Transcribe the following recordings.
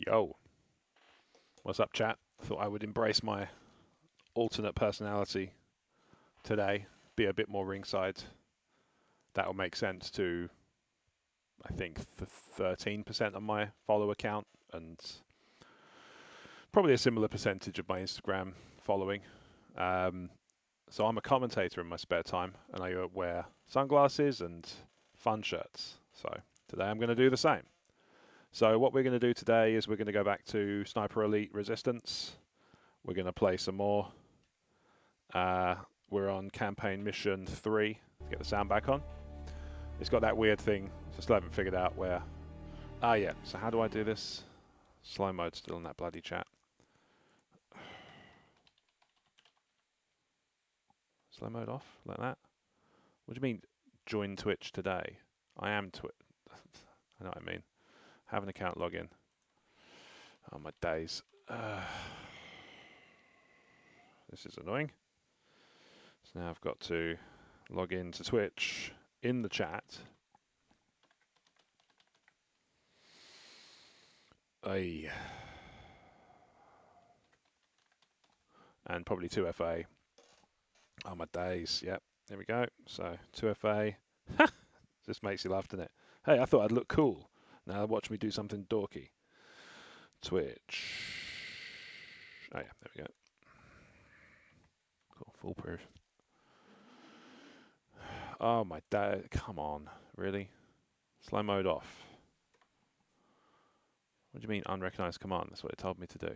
Yo, what's up, chat? Thought I would embrace my alternate personality today, be a bit more ringside. That'll make sense to, I think, 13% of my follow account and probably a similar percentage of my Instagram following. So I'm a commentator in my spare time, and I wear sunglasses and fun shirts. So today I'm going to do the same. So what we're going to do today is we're going to go back to Sniper Elite Resistance. We're going to play some more. We're on campaign mission 3. Let's get the sound back on. It's got that weird thing. I still haven't figured out where. Ah, yeah. So how do I do this? Slow mode still in that bloody chat. Slow mode off like that. What do you mean? Join Twitch today. I am Twitch. I know what I mean. Have an account login. Oh my days. This is annoying. So now I've got to log into Twitch in the chat. Ay. And probably 2FA. Oh my days. Yep. There we go. So 2FA. Just makes you laugh, doesn't it? Hey, I thought I'd look cool. Now watch me do something dorky. Twitch. Oh yeah, there we go. Cool, foolproof. Oh my day, come on, really? Slow mode off. What do you mean unrecognized command? That's what it told me to do.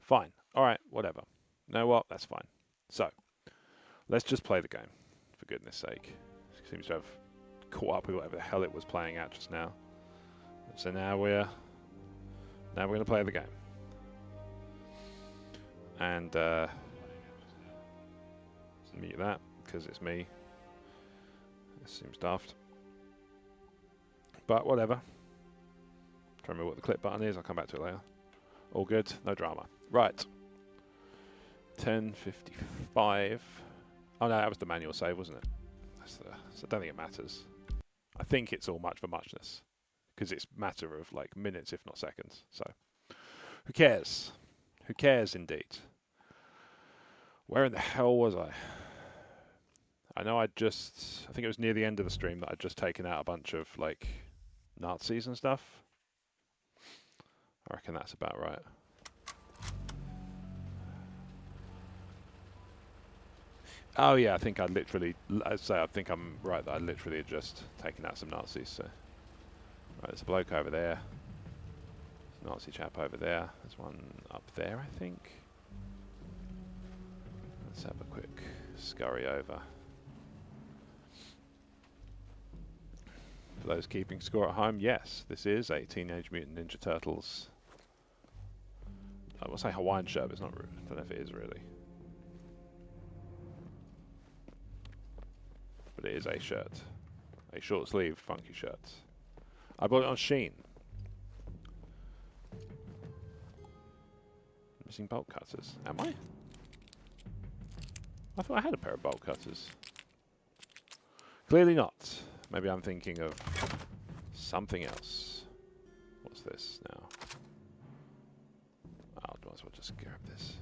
Fine, alright, whatever. You know what, that's fine. So, let's just play the game, for goodness sake. It seems to have caught up with whatever the hell it was playing at just now. So now we're going to play the game. And mute that, because it's me. This seems daft. But whatever. Try to remember what the clip button is, I'll come back to it later. All good, no drama. Right. 10:55. Oh no, that was the manual save, wasn't it? So I don't think it matters. I think it's all much for muchness. Because it's a matter of like minutes, if not seconds. So, who cares? Who cares indeed? Where in the hell was I? I know I think it was near the end of the stream that I'd just taken out a bunch of like Nazis and stuff. I reckon that's about right. Oh yeah, I think I think I'm right that I literally had just taken out some Nazis. So, right, there's a bloke over there. There's a Nazi chap over there. There's one up there, I think. Let's have a quick scurry over. For those keeping score at home, yes, this is a Teenage Mutant Ninja Turtles. I will say Hawaiian shirt, but it's not. I don't know if it is really. But it is a shirt. A short sleeve, funky shirt. I bought it on Shein. Missing bolt cutters. Am I? I thought I had a pair of bolt cutters. Clearly not. Maybe I'm thinking of something else. What's this now? Oh, I might as well just grab this.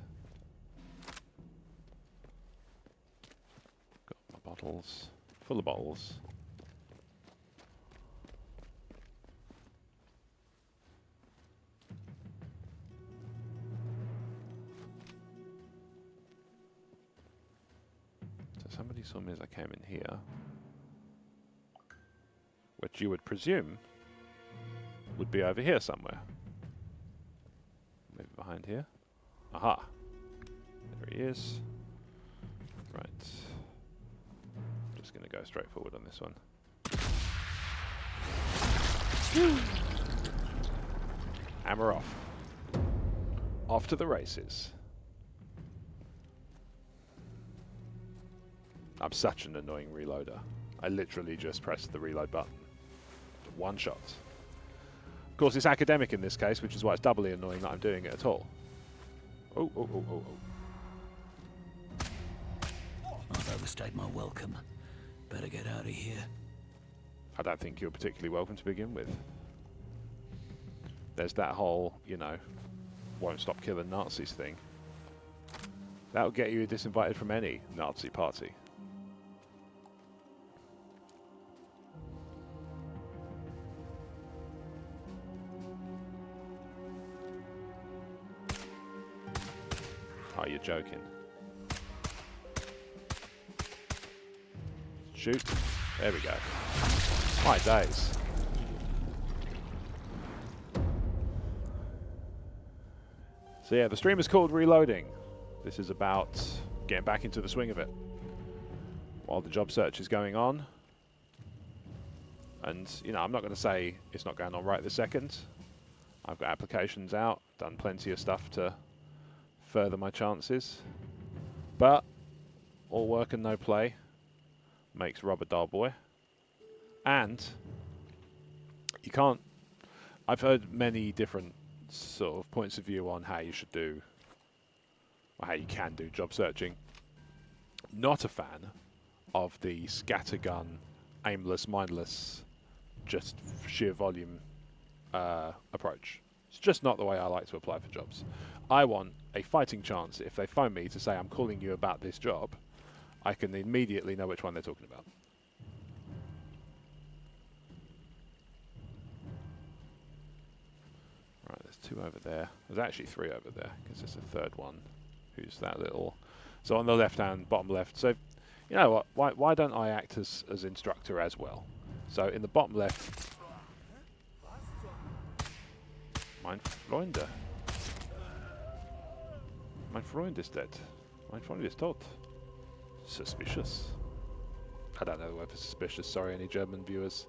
Got my bottles. Full of bottles. So somebody saw me as I came in here. Which you would presume would be over here somewhere. Maybe behind here. Aha! There he is. Right. I'm just going to go straight forward on this one. Hammer off. Off to the races. I'm such an annoying reloader. I literally just pressed the reload button. One shot. Of course, it's academic in this case, which is why it's doubly annoying that I'm doing it at all. Oh, oh, oh, oh, oh. I've overstayed my welcome. Better get out of here. I don't think you're particularly welcome to begin with. there's that whole, you know, won't stop killing Nazis thing. That'll get you disinvited from any Nazi party. Oh, you're joking. Shoot. There we go. My days. So yeah, the stream is called Reloading. This is about getting back into the swing of it while the job search is going on. And, you know, I'm not going to say it's not going on right this second. I've got applications out, done plenty of stuff to further my chances. But all work and no play makes Rob a dull boy. And you can't... I've heard many different sort of points of view on how you should do, or how you can do job searching. Not a fan of the scattergun, aimless, mindless, just sheer volume approach. It's just not the way I like to apply for jobs. I want a fighting chance. If they phone me to say I'm calling you about this job, I can immediately know which one they're talking about. Right, there's 2 over there. There's actually 3 over there, because there's a 3rd one, who's that little... So on the left-hand, bottom left. So, you know what, why don't I act as instructor as well? So in the bottom left... Mein Freunde. Mein Freund is dead. Mein Freund is tot. Suspicious. I don't know the word for suspicious, sorry any German viewers.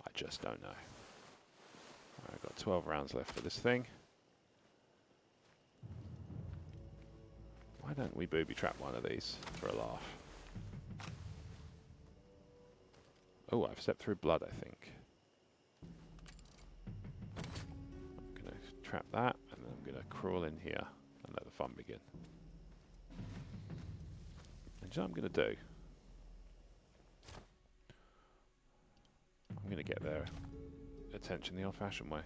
I just don't know. I've got 12 rounds left for this thing. Why don't we booby trap one of these for a laugh? Oh, I've stepped through blood, I think. I'm going to trap that, and then I'm going to crawl in here and let the fun begin. And you know what I'm going to do? I'm going to get their attention the old-fashioned way.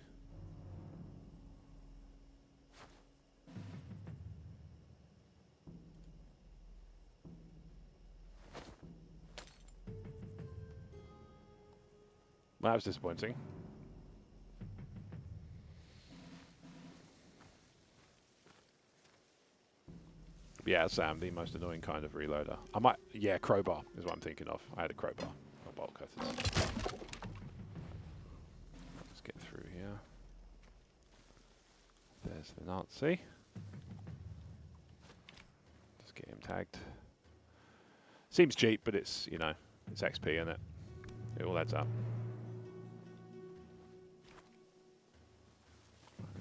Well, that was disappointing. Yeah, Sam, the most annoying kind of reloader. I might, yeah, crowbar is what I'm thinking of. I had a crowbar, not bolt cutters. Let's get through here. There's the Nazi. Just get him tagged. Seems cheap, but it's, you know, it's XP, isn't it? It all adds up.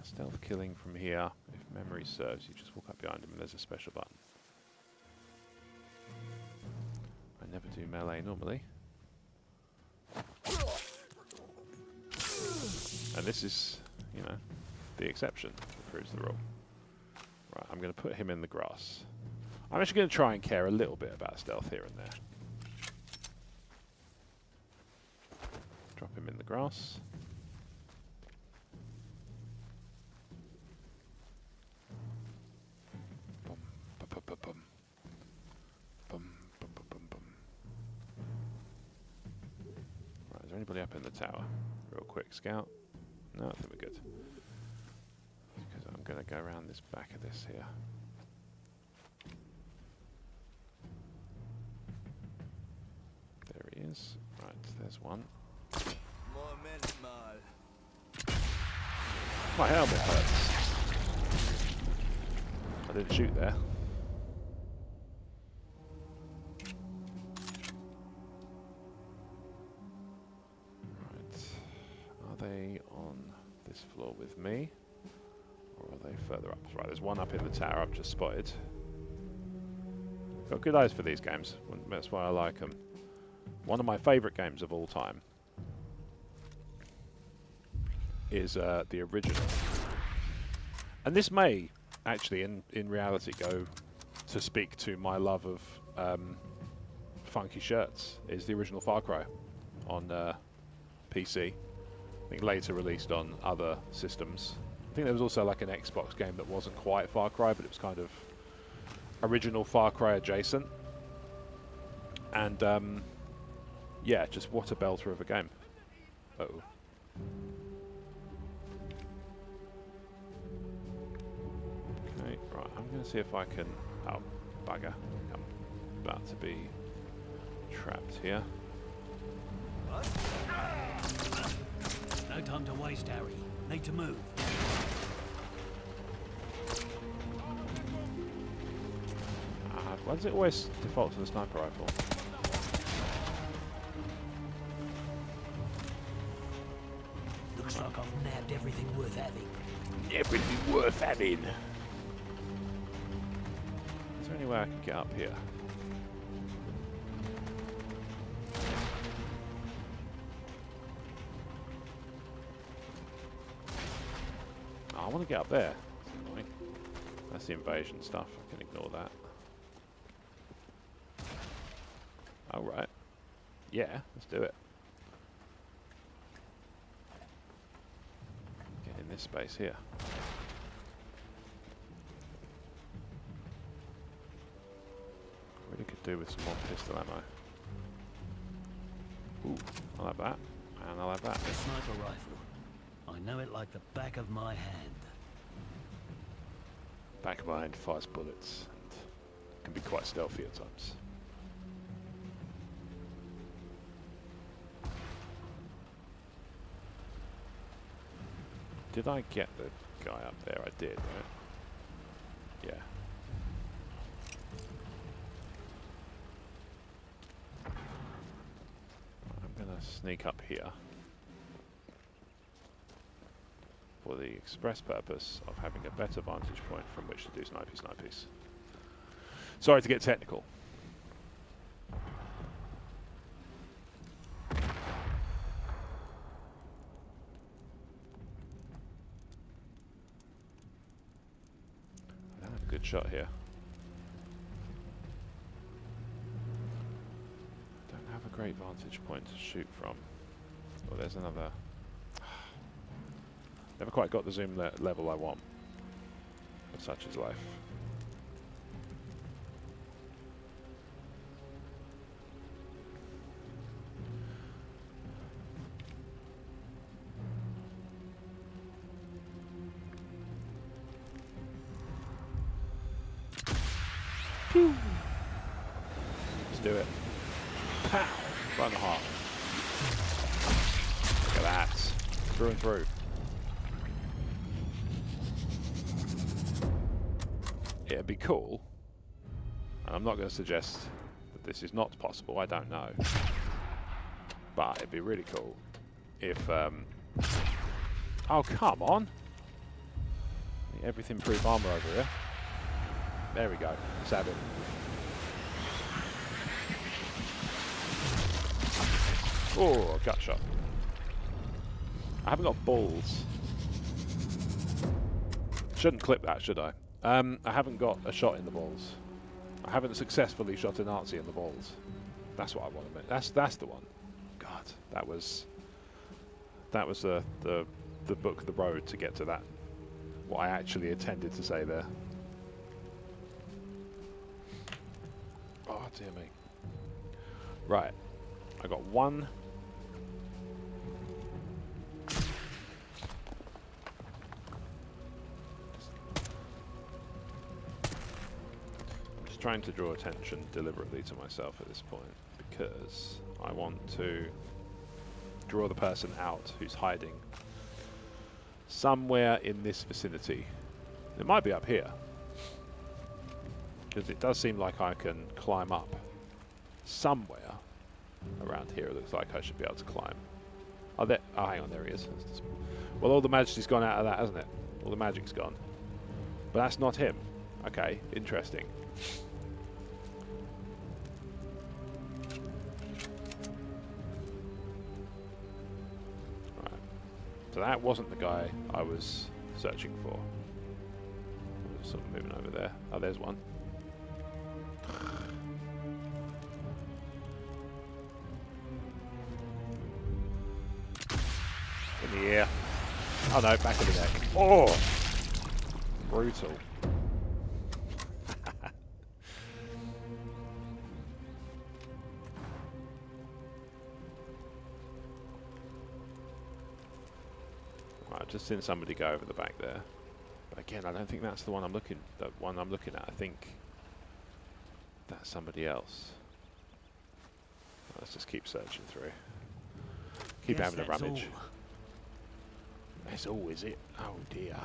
Stealth killing from here, if memory serves, you just walk up behind him and there's a special button. I never do melee normally. And this is, you know, the exception that proves the rule. Right, I'm going to put him in the grass. I'm actually going to try and care a little bit about stealth here and there. Drop him in the grass. Right, is there anybody up in the tower? Real quick, scout. No, I think we're good. Because I'm going to go around this back of this here. There he is. Right, there's one. My helmet hurts. I didn't shoot there. Right. Are they on this floor with me? Or are they further up? Right, there's one up in the tower I've just spotted. Got good eyes for these games. That's why I like them. One of my favourite games of all time is the original. And this may actually, in reality, go to speak to my love of funky shirts, is the original Far Cry on PC. I think later released on other systems. I think there was also like an Xbox game that wasn't quite Far Cry, but it was kind of original Far Cry adjacent. And yeah, just what a belter of a game. Uh-oh. Okay, right, I'm going to see if I can... Oh, bugger. I'm about to be trapped here. No time to waste, Harry. Need to move. Why does it always default to the sniper rifle? Looks like I've nabbed everything worth having. Everything worth having! Is there any way I can get up here? Oh, I want to get up there. That's annoying. That's the invasion stuff. I can ignore that. Alright. Yeah, let's do it. Get in this space here. Really could do with some more pistol ammo. Ooh, I'll have that. And I'll have that. The sniper rifle. I know it like the back of my hand. Back of my hand fires bullets and can be quite stealthy at times. Did I get the guy up there? I did, right? Yeah. I'm gonna sneak up here for the express purpose of having a better vantage point from which to do snipies. Sorry to get technical. I don't have a good shot here. Don't have a great vantage point to shoot from. Oh, there's another. Never quite got the zoom level I want, but such is life. Pew! Let's do it. Pow! Right in the heart. Look at that. Through and through. It'd be cool, and I'm not going to suggest that this is not possible, I don't know, but it'd be really cool if, oh come on, everything proof armor over here, there we go, let's have it. Oh, gut shot. I haven't got balls. Shouldn't clip that, should I? I haven't got a shot in the balls. I haven't successfully shot a Nazi in the balls. That's what I want to make. That's the one. God, that was the book, the road to get to that. What I actually intended to say there. Oh dear me. Right, I got one. Trying to draw attention deliberately to myself at this point because I want to draw the person out who's hiding somewhere in this vicinity. It might be up here because it does seem like I can climb up somewhere around here. It looks like I should be able to climb. Oh, there. Oh, hang on, there he is. Well, all the majesty's gone out of that, hasn't it? All the magic's gone. But that's not him. Okay, interesting. So that wasn't the guy I was searching for. Sort of moving over there. Oh, there's one. here. Oh no, back of the deck. Oh! Brutal. Right, I've just seen somebody go over the back there. But again, I don't think that's the one I'm looking at. I think that's somebody else. Let's just keep searching through. Keep Guess having a that's rummage. all. That's all, is it? Oh dear.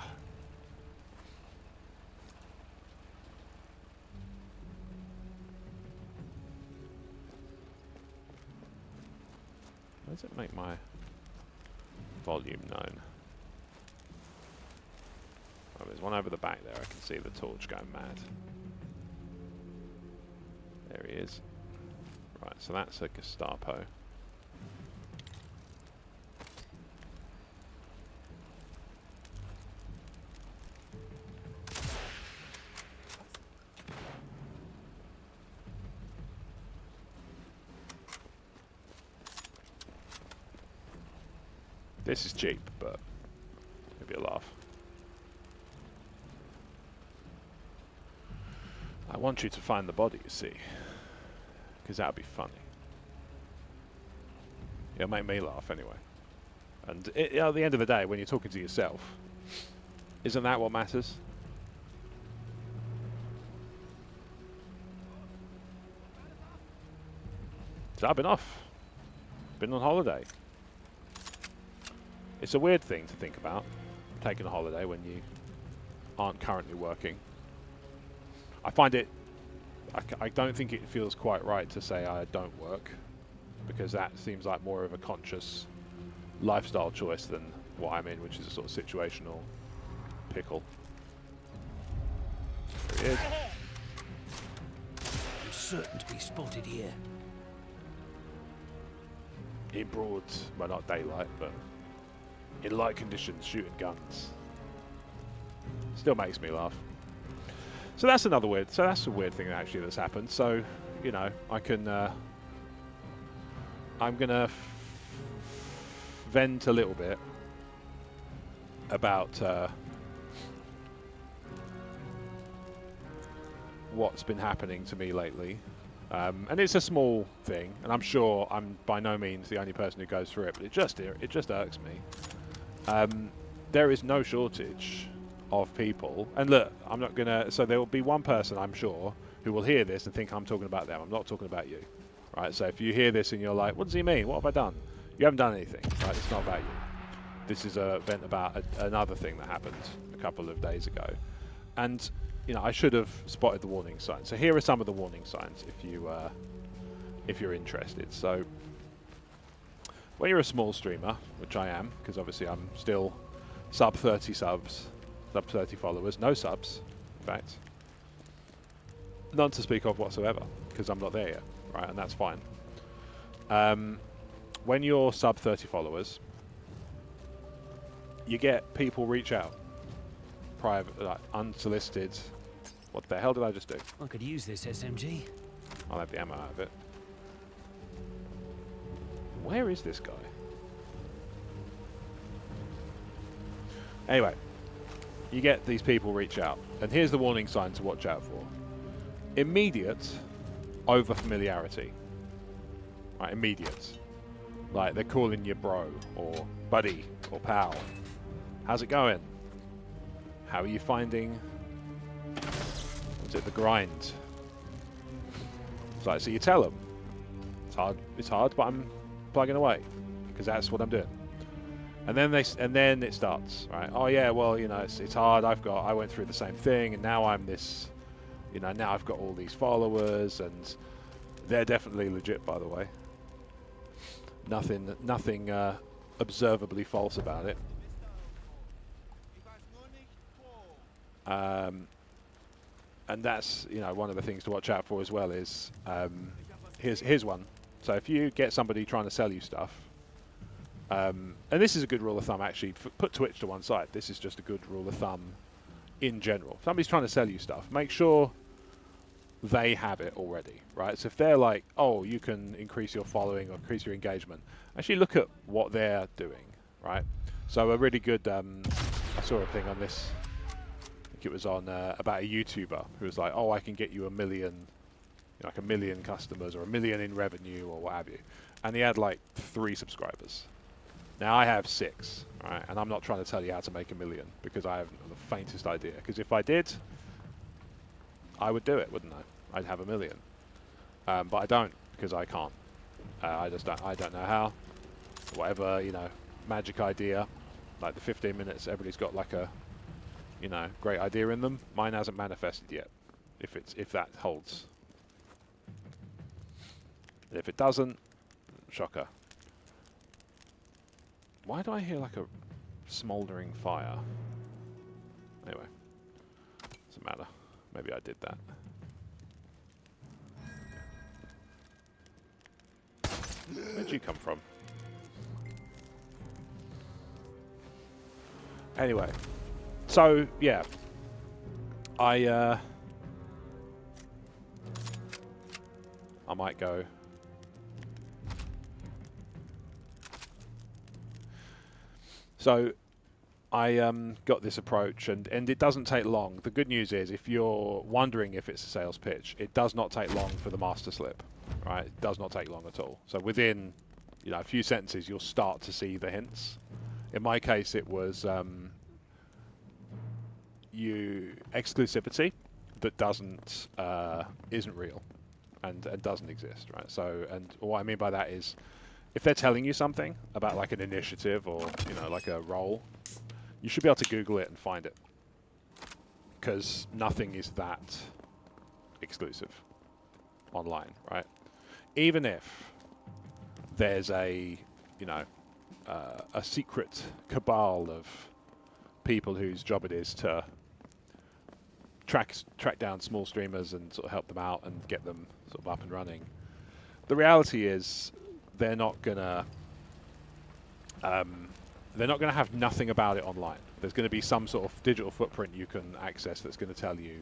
Where does it make my volume known? Oh, there's one over the back there. I can see the torch going mad. There he is. Right, so that's a Gestapo. This is cheap, but maybe a laugh. I want you to find the body, you see, because that would be funny. It'll make me laugh anyway. And at the end of the day, when you're talking to yourself, isn't that what matters? So I've been off. Been on holiday. It's a weird thing to think about, taking a holiday when you aren't currently working. I find it, I don't think it feels quite right to say I don't work, because that seems like more of a conscious lifestyle choice than what I'm in, which is a sort of situational pickle. There he is. I'm certain to be spotted here. In broad, well not daylight, but in light conditions, shooting guns. Still makes me laugh. So that's another weird. So that's a weird thing actually that's happened. So, you know, I can. I'm gonna vent a little bit about what's been happening to me lately. And it's a small thing, and I'm sure I'm by no means the only person who goes through it, but it just irks me. There is no shortage of people, and look, I'm not gonna. So there will be one person, I'm sure, who will hear this and think I'm talking about them. I'm not talking about you, right? So if you hear this and you're like, "What does he mean? What have I done?" You haven't done anything, right? It's not about you. This is a vent about another thing that happened a couple of days ago, and you know I should have spotted the warning signs. So here are some of the warning signs if you're interested. So when you're a small streamer, which I am, because obviously I'm still sub 30 subs, sub 30 followers, no subs, in fact, none to speak of whatsoever, because I'm not there yet, right? And that's fine. When you're sub 30 followers, you get people reach out, private, like unsolicited. What the hell did I just do? I could use this SMG. I'll have the ammo out of it. Where is this guy? Anyway, you get these people reach out, and here's the warning sign to watch out for. Immediate over-familiarity. Right, immediate. Like they're calling you bro, or buddy, or pal. How's it going? How are you finding, what's it, the grind? It's like, so you tell them. It's hard, but I'm plugging away, because that's what I'm doing. And then it starts, right? Oh yeah, well, you know, it's hard. I went through the same thing, and now I'm this, you know, now I've got all these followers, and they're definitely legit, by the way. Nothing observably false about it. And that's, you know, one of the things to watch out for as well is, here's one. So if you get somebody trying to sell you stuff, and this is a good rule of thumb actually, put Twitch to one side, this is just a good rule of thumb in general. If somebody's trying to sell you stuff, make sure they have it already, right? So if they're like, oh, you can increase your following or increase your engagement, actually look at what they're doing, right? So a really good, I saw a thing on this, I think it was on about a YouTuber who was like, oh, I can get you 1 million, like 1 million customers or 1 million in revenue or what have you. And he had like 3 subscribers. Now I have 6, right? And I'm not trying to tell you how to make 1 million because I haven't the faintest idea. Because if I did, I would do it, wouldn't I? I'd have 1 million. But I don't because I can't. I don't know how. Whatever, you know, magic idea, like the 15 minutes, everybody's got like a, you know, great idea in them. Mine hasn't manifested yet. If that holds. If it doesn't, shocker. Why do I hear like a smouldering fire? Anyway, doesn't matter. Maybe I did that. Where'd you come from? Anyway, so yeah, I might go. So I got this approach, and it doesn't take long. The good news is, if you're wondering if it's a sales pitch, it does not take long for the master slip, right? It does not take long at all. So within, you know, a few sentences, you'll start to see the hints. In my case, it was exclusivity that isn't real and doesn't exist, right? So, and what I mean by that is, if they're telling you something about like an initiative or, you know, like a role, you should be able to Google it and find it, because nothing is that exclusive online, right? Even if there's a, you know, a secret cabal of people whose job it is to track down small streamers and sort of help them out and get them sort of up and running. The reality is they're not gonna have nothing about it online. There's going to be some sort of digital footprint you can access that's going to tell you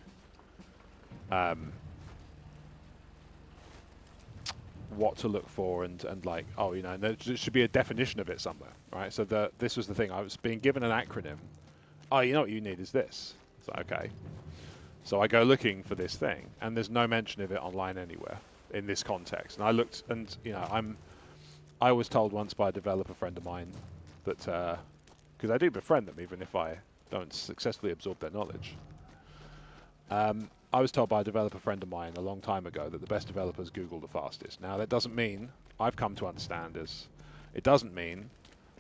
what to look for and like, oh, you know, and there should be a definition of it somewhere, right? So this was the thing. I was being given an acronym. Oh, you know what you need is this. So okay. So I go looking for this thing, and there's no mention of it online anywhere in this context. And I looked, and you know, I was told once by a developer friend of mine that, because I do befriend them even if I don't successfully absorb their knowledge. I was told by a developer friend of mine a long time ago that the best developers Google the fastest. Now that doesn't mean, I've come to understand is, it doesn't mean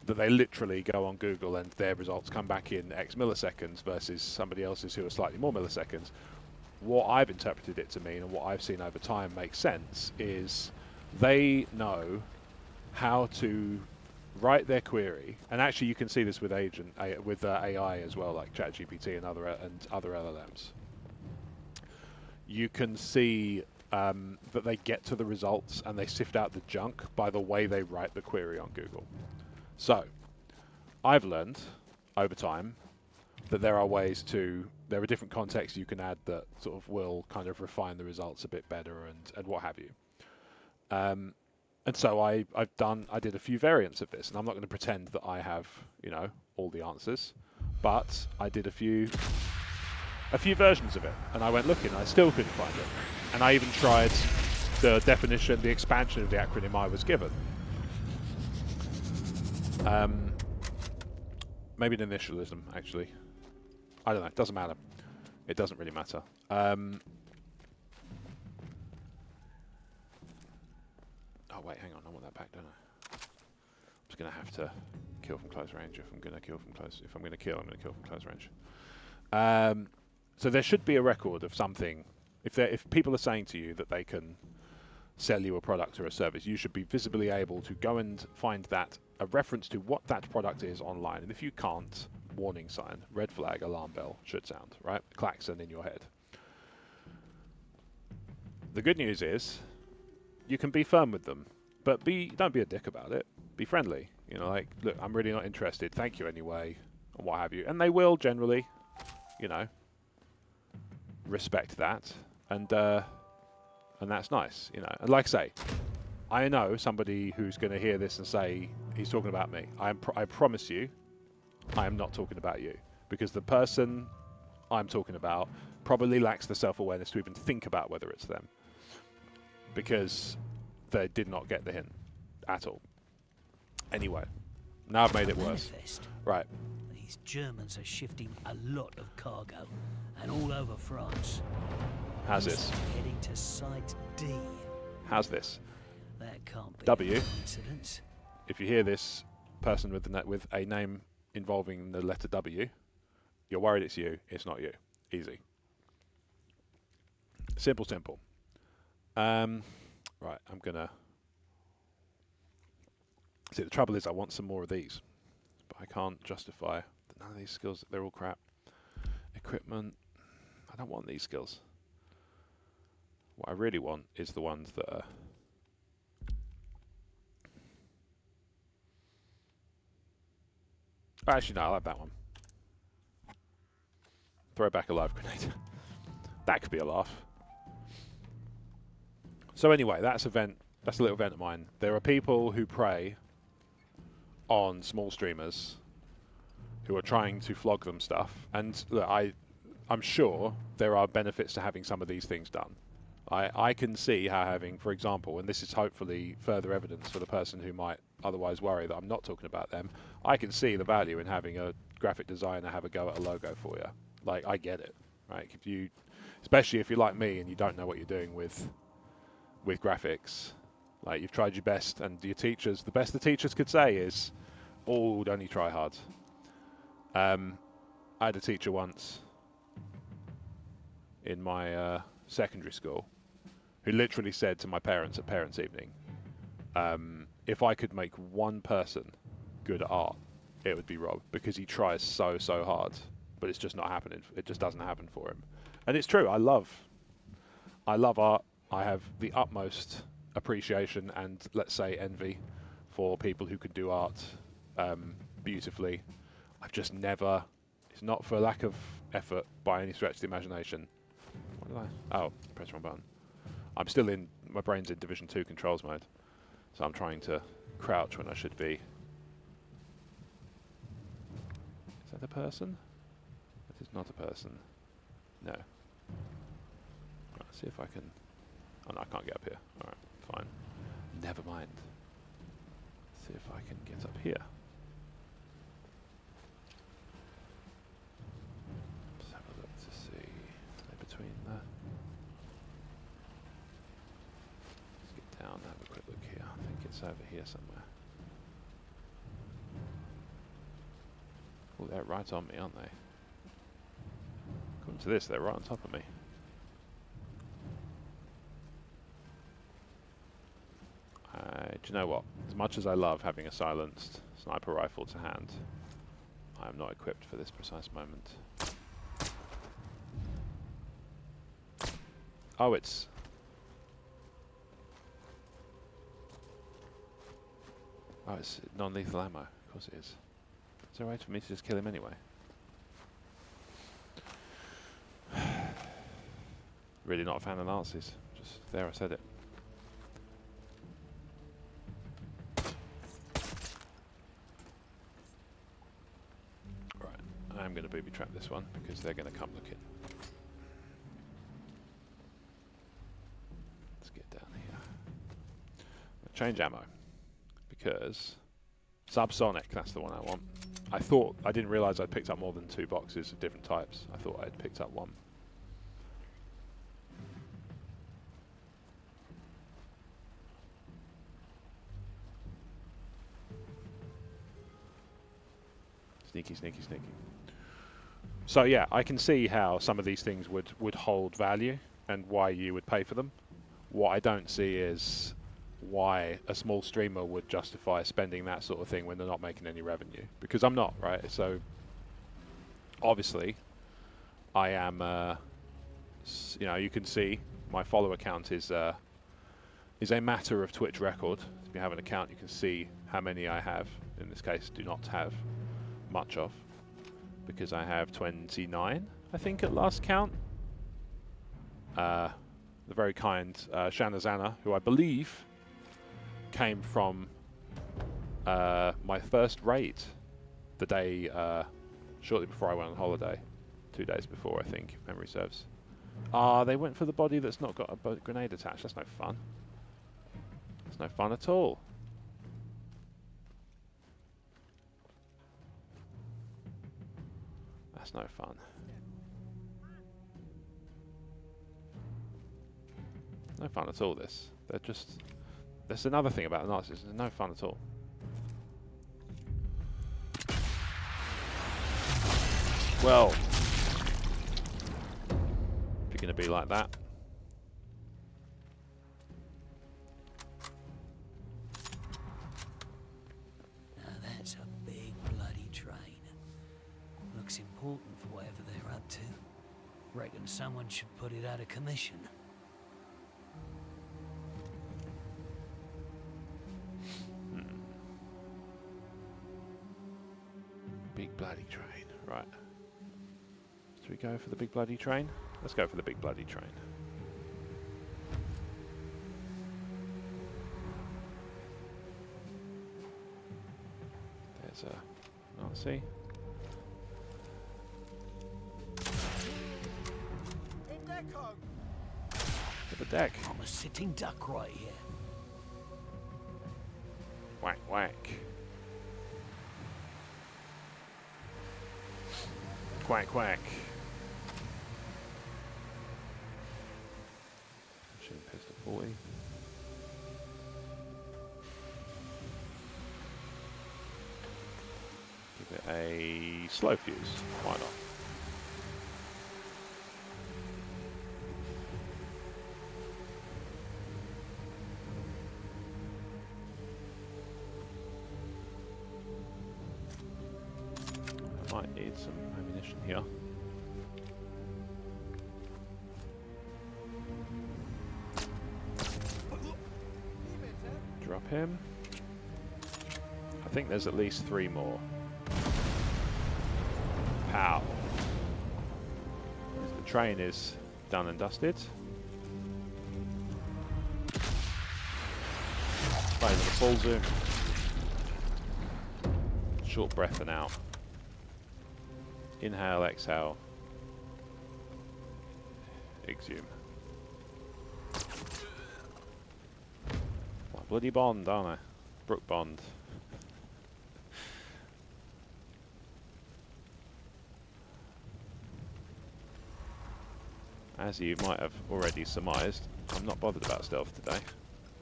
that they literally go on Google and their results come back in X milliseconds versus somebody else's who are slightly more milliseconds. What I've interpreted it to mean, and what I've seen over time makes sense, is they know how to write their query, and actually you can see this with AI as well, like ChatGPT and other LLMs. You can see that they get to the results and they sift out the junk by the way they write the query on Google. So I've learned over time that there are different contexts you can add that sort of will kind of refine the results a bit better and what have you. And so I did a few variants of this, and I'm not going to pretend that I have, you know, all the answers, but I did a few versions of it, and I went looking, and I still couldn't find it. And I even tried the definition, the expansion of the acronym I was given. Maybe an initialism, actually. I don't know, it doesn't matter. It doesn't really matter. Oh wait, hang on, I want that back, don't I? I'm just going to have to kill from close range if I'm going to kill from close. If I'm going to kill, I'm going to kill from close range. So there should be a record of something. If people are saying to you that they can sell you a product or a service, you should be visibly able to go and find that, a reference to what that product is online. And if you can't, warning sign, red flag, alarm bell should sound, right? Klaxon in your head. The good news is, you can be firm with them, but don't be a dick about it. Be friendly. You know, like, look, I'm really not interested. Thank you anyway, or what have you. And they will generally, you know, respect that, and that's nice, you know. And like I say, I know somebody who's going to hear this and say he's talking about me. I promise you, I am not talking about you, because the person I'm talking about probably lacks the self-awareness to even think about whether it's them, because they did not get the hint at all. Anyway, now I've made it worse. Manifest. Right. These Germans are shifting a lot of cargo, and all over France. How's this? Heading to Site D. How's this? That can't be W. a coincidence. If you hear this person with a name involving the letter W, you're worried it's you. It's not you. Easy. Simple, simple. Right, I'm gonna. See, the trouble is, I want some more of these, but I can't justify none of these skills. They're all crap. Equipment. I don't want these skills. What I really want is the ones that are. Actually, no, I like that one. Throw back a live grenade. That could be a laugh. So anyway, that's a little event of mine. There are people who prey on small streamers who are trying to flog them stuff, and look, I'm sure there are benefits to having some of these things done. I can see how having, for example, and this is hopefully further evidence for the person who might otherwise worry that I'm not talking about them, I can see the value in having a graphic designer have a go at a logo for you. Like, I get it, right? If you, especially if you're like me and you don't know what you're doing with graphics, like you've tried your best, and your teachers, the best the teachers could say is, "Oh, only try hard." I had a teacher once in my secondary school who literally said to my parents at parents' evening, if I could make one person good at art, it would be Rob, because he tries so hard, but it's just not happening. It just doesn't happen for him. And it's true. I love art. I have the utmost appreciation and, let's say, envy for people who can do art beautifully. I've just never, it's not for lack of effort by any stretch of the imagination. What did I? Oh, press the wrong button. I'm still in, my brain's in Division 2 controls mode. So I'm trying to crouch when I should be. Is that a person? That is not a person. No. Right, let's see if I can. Oh no, I can't get up here. Alright, fine. Never mind. Let's see if I can get up here. Let's have a look to see. Between the. Let's get down and have a quick look here. I think it's over here somewhere. Oh, they're right on me, aren't they? According to this, they're right on top of me. Do you know what? As much as I love having a silenced sniper rifle to hand, I am not equipped for this precise moment. Oh, it's... Oh, it's non-lethal ammo. Of course it is. Is there a way for me to just kill him anyway? Really not a fan of Nazis. Just there, I said it. Right, I'm going to booby trap this one because they're going to come looking. Let's get down here. Change ammo because subsonic, that's the one I want. I didn't realise I'd picked up more than 2 boxes of different types. I thought I'd picked up 1. Sneaky, sneaky, sneaky. So yeah, I can see how some of these things would hold value and why you would pay for them. What I don't see is why a small streamer would justify spending that sort of thing when they're not making any revenue. Because I'm not, right? So obviously I am, you know, you can see my follower count is a matter of Twitch record. If you have an account, you can see how many I have. In this case, do not have much of, because I have 29, I think, at last count. The very kind Shanna Zana, who I believe came from my first raid the day shortly before I went on holiday. 2 days before, I think, if memory serves. Ah, they went for the body that's not got a grenade attached. That's no fun. That's no fun at all. That's no fun. No fun at all, this. They're just... There's another thing about the Nazis. There's no fun at all. Well... If you're going to be like that... Now that's a big bloody train. Looks important for whatever they're up to. Reckon someone should put it out of commission. Big bloody train. Right. Should we go for the big bloody train? Let's go for the big bloody train. There's a Nazi. To the deck. I'm a sitting duck right here. Whack, whack. Quack, quack. Machine pistol 40. Give it a slow fuse. Why not? I might need some ammunition here. Drop him. I think there's at least 3 more. Pow. The train is done and dusted. Play with the full zoom. Short breath and out. Inhale, exhale. Exhume. Like bloody Bond, aren't I? Brooke Bond. As you might have already surmised, I'm not bothered about stealth today.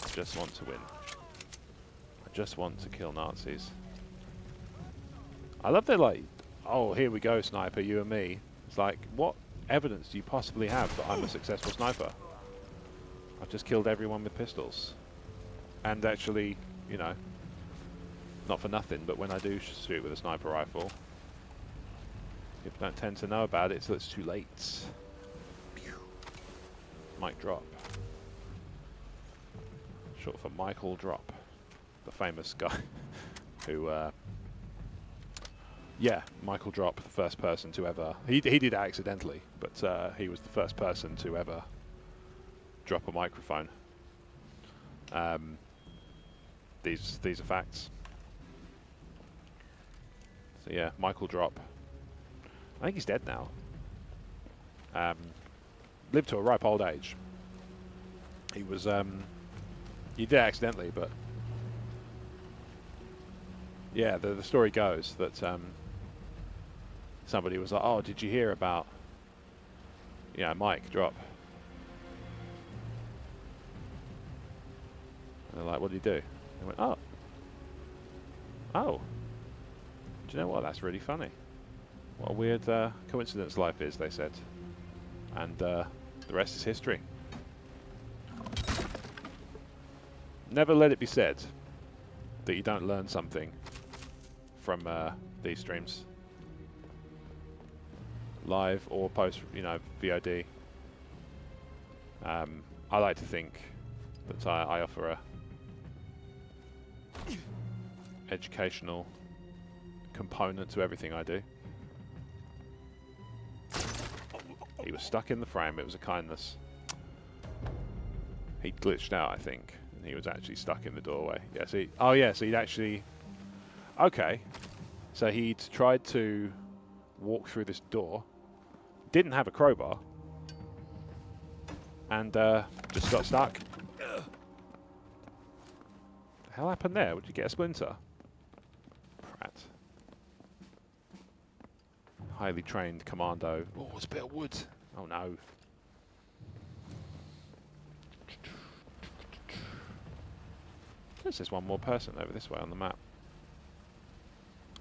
I just want to win. I just want to kill Nazis. I love that, like, oh, here we go, sniper, you and me. It's like, what evidence do you possibly have that I'm a successful sniper? I've just killed everyone with pistols. And actually, you know, not for nothing, but when I do shoot with a sniper rifle, people don't tend to know about it till it's too late. Mic drop. Short for Michael Drop, the famous guy who, yeah, Michael Drop, the first person to ever, he did it accidentally, but he was the first person to ever drop a microphone. These are facts. So yeah, Michael Drop. I think he's dead now. Lived to a ripe old age. He was, he did it accidentally, but yeah, the story goes that somebody was like, oh, did you hear about, yeah, Mike Drop? And they're like, what did he do? They went, oh. Oh. Do you know what? That's really funny. What a weird coincidence life is, they said. And the rest is history. Never let it be said that you don't learn something from these streams. Live or post, you know, VOD. I like to think that I offer a educational component to everything I do. He was stuck in the frame, it was a kindness. He glitched out, I think, and he was actually stuck in the doorway. Yeah, see, oh yeah, so he'd actually, okay. So he'd tried to walk through this door, didn't have a crowbar, and just got stuck. What the hell happened there? Would you get a splinter? Prat. Highly trained commando. Oh, it's a bit of wood. Oh no. There's just one more person over this way on the map.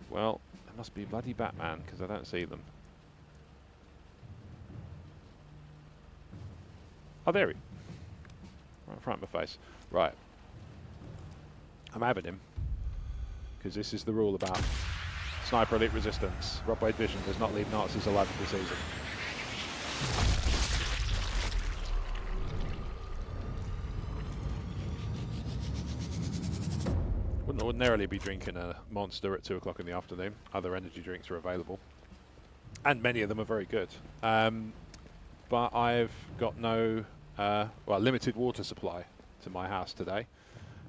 Well, there must be bloody Batman, because I don't see them. Oh, there he is. Right in front of my face. Right. I'm having him. Because this is the rule about Sniper Elite Resistance. Rob Wade Vision does not leave Nazis alive for the season. Wouldn't ordinarily be drinking a Monster at 2 o'clock in the afternoon. Other energy drinks are available. And many of them are very good. But I've got no, limited water supply to my house today.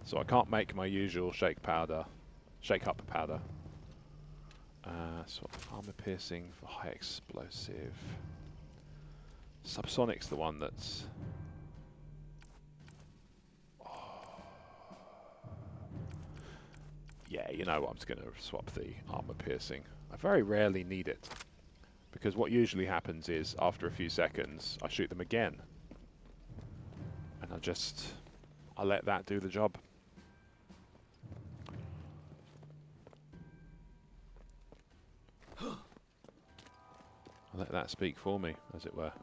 So I can't make my usual shake up powder. So armor piercing for high explosive. Subsonic's the one that's... Yeah, you know what, I'm just going to swap the armor piercing. I very rarely need it, because what usually happens is, after a few seconds, I shoot them again. And I let that do the job. I let that speak for me, as it were.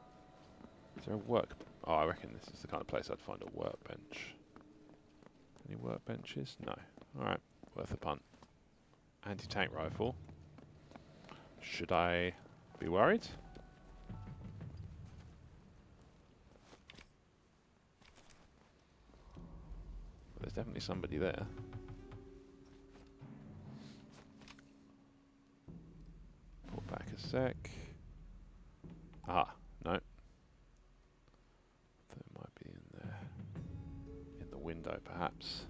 Is there a work... Oh, I reckon this is the kind of place I'd find a workbench. Any workbenches? No. Alright. Worth a punt. Anti-tank rifle. Should I be worried? Well, there's definitely somebody there. Pull back a sec. Ah, no. There might be in there. In the window, perhaps.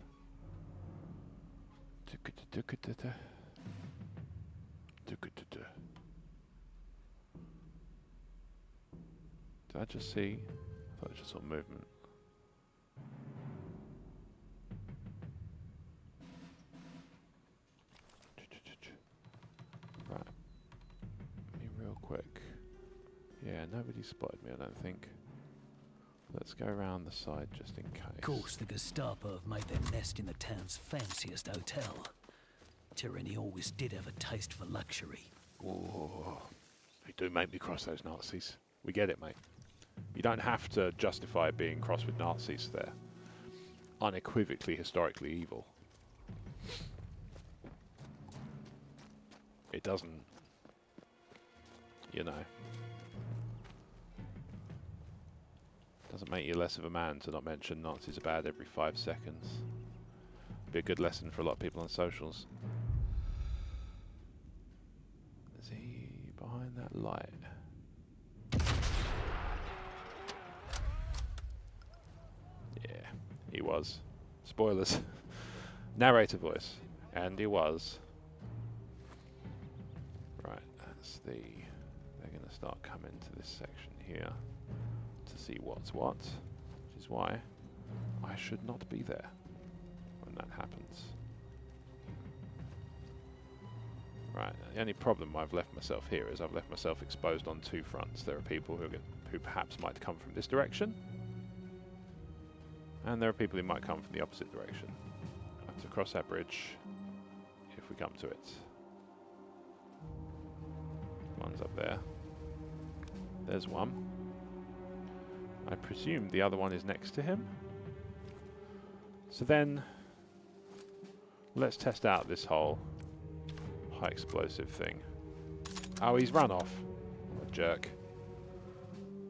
Did I just see? I thought I just saw movement. Right. Me real quick. Yeah, nobody spotted me, I don't think. Let's go around the side just in case. Of course, the Gestapo have made their nest in the town's fanciest hotel. Tyranny always did have a taste for luxury. Oh, they do make me cross those Nazis. We get it, mate. You don't have to justify being cross with Nazis. They're unequivocally historically evil. It doesn't, you know, doesn't make you less of a man to not mention Nazis are bad every 5 seconds. Be a good lesson for a lot of people on socials. Is he behind that light? Yeah, he was. Spoilers. Narrator voice. And he was. Right, that's the... They're going to start coming to this section here to see what's what, which is why I should not be there when that happens. Right, the only problem I've left myself here is I've left myself exposed on 2 fronts. There are people who perhaps might come from this direction, and there are people who might come from the opposite direction. I have to cross that bridge if we come to it. One's up there. There's one. I presume the other one is next to him. So then, let's test out this whole high explosive thing. Oh, he's run off. What a jerk.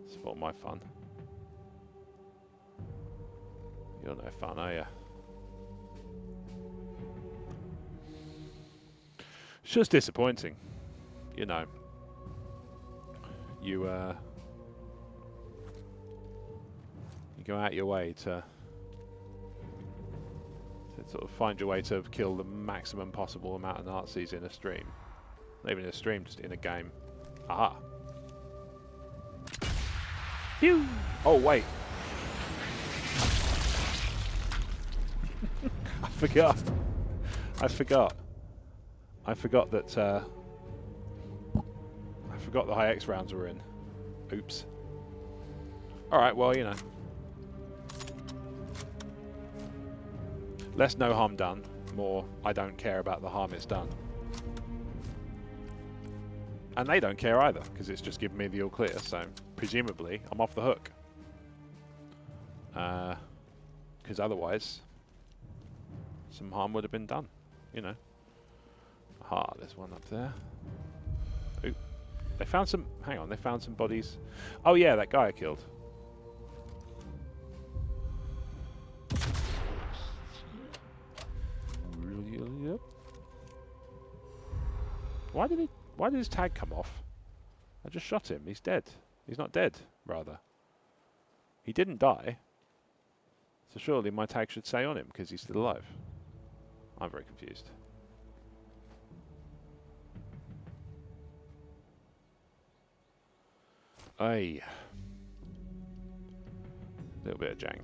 It's for my fun. You're no fun, are you? It's just disappointing. You know. You go out your way to sort of find your way to kill the maximum possible amount of Nazis in a stream. Not even in a stream, just in a game. Aha. Phew! Oh, wait. I forgot. I forgot that I forgot the high X rounds were in. Oops. Alright, well, you know. Less no harm done, more I don't care about the harm it's done. And they don't care either, because it's just given me the all clear, so presumably I'm off the hook. Because otherwise, some harm would have been done, you know. Aha, there's one up there. Ooh. They found some, hang on, they found some bodies. Oh yeah, that guy I killed. Why did his tag come off? I just shot him. He's dead. He's not dead, rather. He didn't die. So surely my tag should say on him because he's still alive. I'm very confused. Aye. A little bit of jank.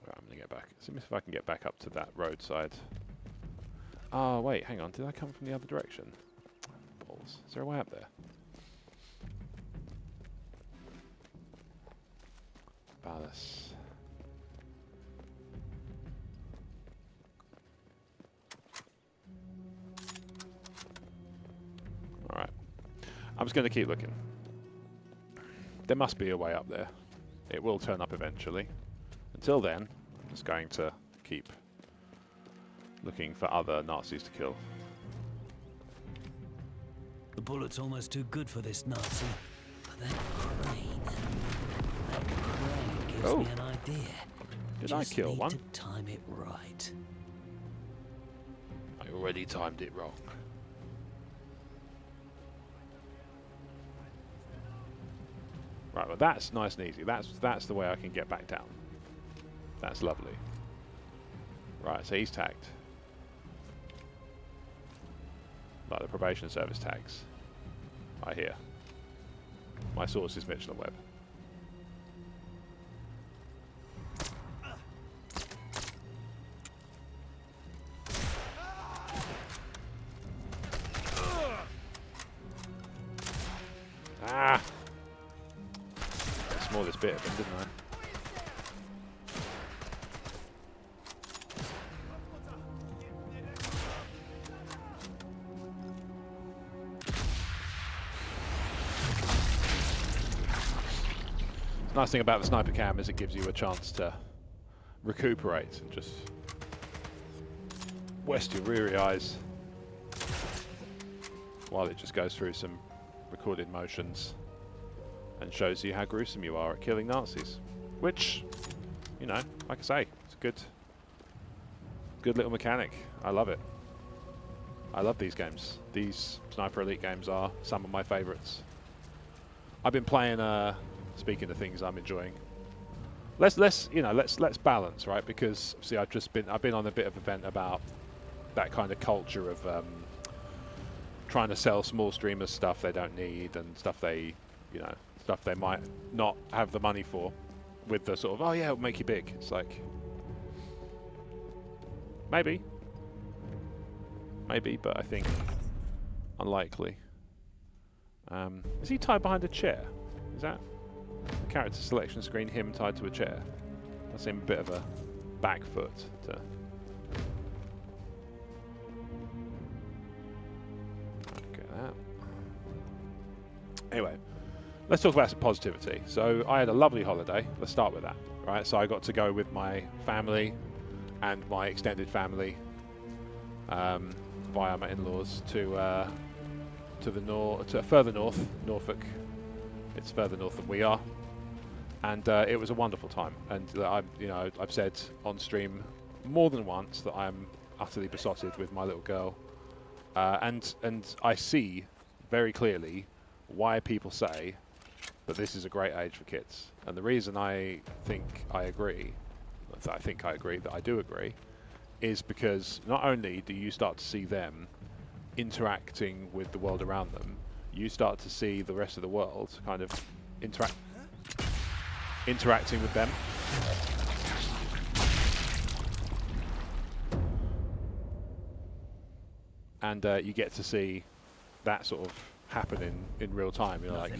I'm gonna get back. See if I can get back up to that roadside. Oh wait, hang on. Did I come from the other direction? Balls. Is there a way up there? Ballas. Alright. I'm just going to keep looking. There must be a way up there. It will turn up eventually. Until then, I'm just going to keep looking for other Nazis to kill. The bullet's almost too good for this Nazi. But that crane gives me an idea. Did I kill one? Just need to time it right. I already timed it wrong. Right, well that's nice and easy. That's the way I can get back down. That's lovely. Right, so he's tagged. Like the probation service tags. I hear. My source is Mitchell and Webb. Ah! Smallest bit of him, didn't I? The nice thing about the sniper cam is it gives you a chance to recuperate and just west your weary eyes while it just goes through some recorded motions and shows you how gruesome you are at killing Nazis. Which, you know, like I say, it's a good little mechanic. I love it. I love these games. These Sniper Elite games are some of my favourites. I've been playing speaking of things I'm enjoying, let's balance, right? Because see, I've been on a bit of a vent about that kind of culture of trying to sell small streamers stuff they don't need and stuff they might not have the money for, with the sort of, oh yeah, it'll make you big. It's like maybe, but I think unlikely. Is he tied behind a chair? Is that the character selection screen, him tied to a chair? That seemed a bit of a back foot to... Get that. Anyway, let's talk about some positivity. So I had a lovely holiday. Let's start with that, right? So I got to go with my family and my extended family. via my in-laws to the further north, Norfolk. It's further north than we are, and it was a wonderful time. And I've said on stream more than once that I'm utterly besotted with my little girl, and I see very clearly why people say that this is a great age for kids. And the reason I do agree, is because not only do you start to see them interacting with the world around them, you start to see the rest of the world kind of interacting with them. And you get to see that sort of happen in real time. You know, like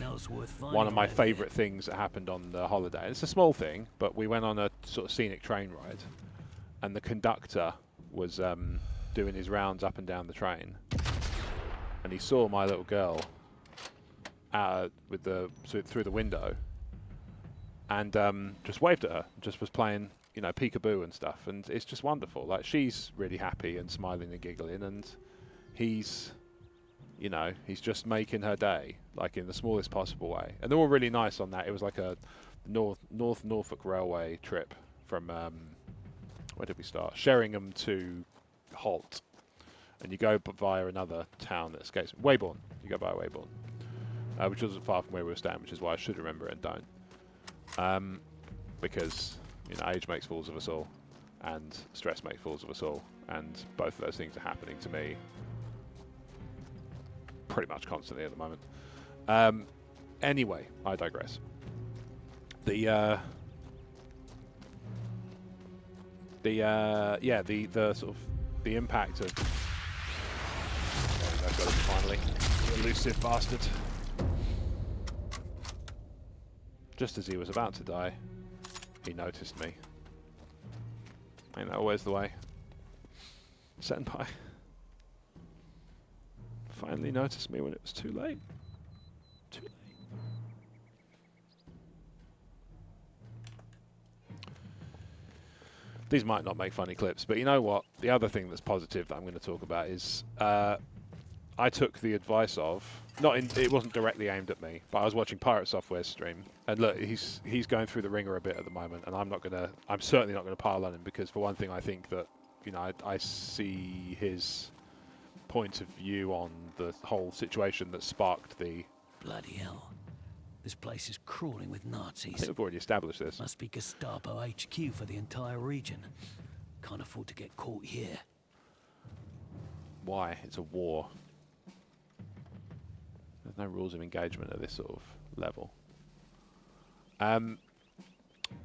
one of my favourite things that happened on the holiday. It's a small thing, but we went on a sort of scenic train ride, and the conductor was doing his rounds up and down the train, and he saw my little girl through the window, and just waved at her. Just was playing, you know, peekaboo and stuff, and it's just wonderful. Like, she's really happy and smiling and giggling, and he's just making her day, like in the smallest possible way. And they're all really nice on that. It was like a North Norfolk Railway trip from where did we start? Sheringham to Holt, and you go via another town that escapes Weybourne. You go via Weybourne, which wasn't far from where we were staying, which is why I should remember it and don't. Because, you know, age makes fools of us all, and stress makes fools of us all, and both of those things are happening to me pretty much constantly at the moment. Anyway, I digress. The sort of the impact of I've got it finally, elusive bastard. Just as he was about to die, he noticed me. Ain't that always the way? Senpai finally noticed me when it was too late. Too late. These might not make funny clips, but you know what? The other thing that's positive that I'm going to talk about is I took the advice of, it wasn't directly aimed at me, but I was watching Pirate Software's stream, and look, he's going through the ringer a bit at the moment, and I'm certainly not going to pile on him, because for one thing, I think that, you know, I see his point of view on the whole situation that sparked the... Bloody hell. This place is crawling with Nazis. I think we've already established this. Must be Gestapo HQ for the entire region. Can't afford to get caught here. Why? It's a war. There's no rules of engagement at this sort of level.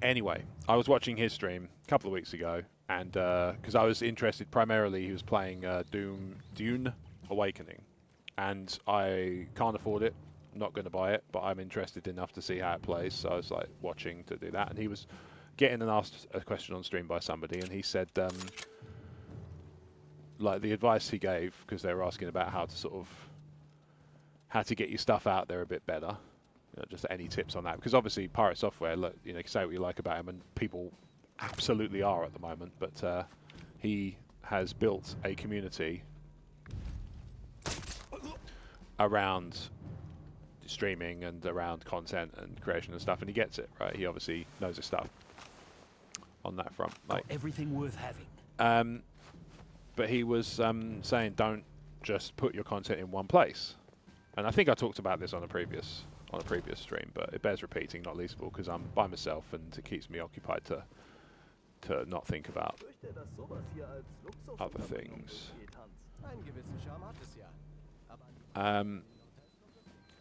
Anyway, I was watching his stream a couple of weeks ago, and because I was interested primarily, he was playing Dune Awakening, and I can't afford it, not going to buy it, but I'm interested enough to see how it plays, so I was like watching to do that, and he was getting asked a question on stream by somebody, and he said like the advice he gave, because they were asking about how to get your stuff out there a bit better. You know, just any tips on that? Because obviously Pirate Software, look, you know, you can say what you like about him, and people absolutely are at the moment, but he has built a community around streaming and around content and creation and stuff, and he gets it, right? He obviously knows his stuff on that front. Like everything worth having. But he was saying, don't just put your content in one place. And I think I talked about this on a previous stream, but it bears repeating, not least of all because I'm by myself and it keeps me occupied to not think about other things.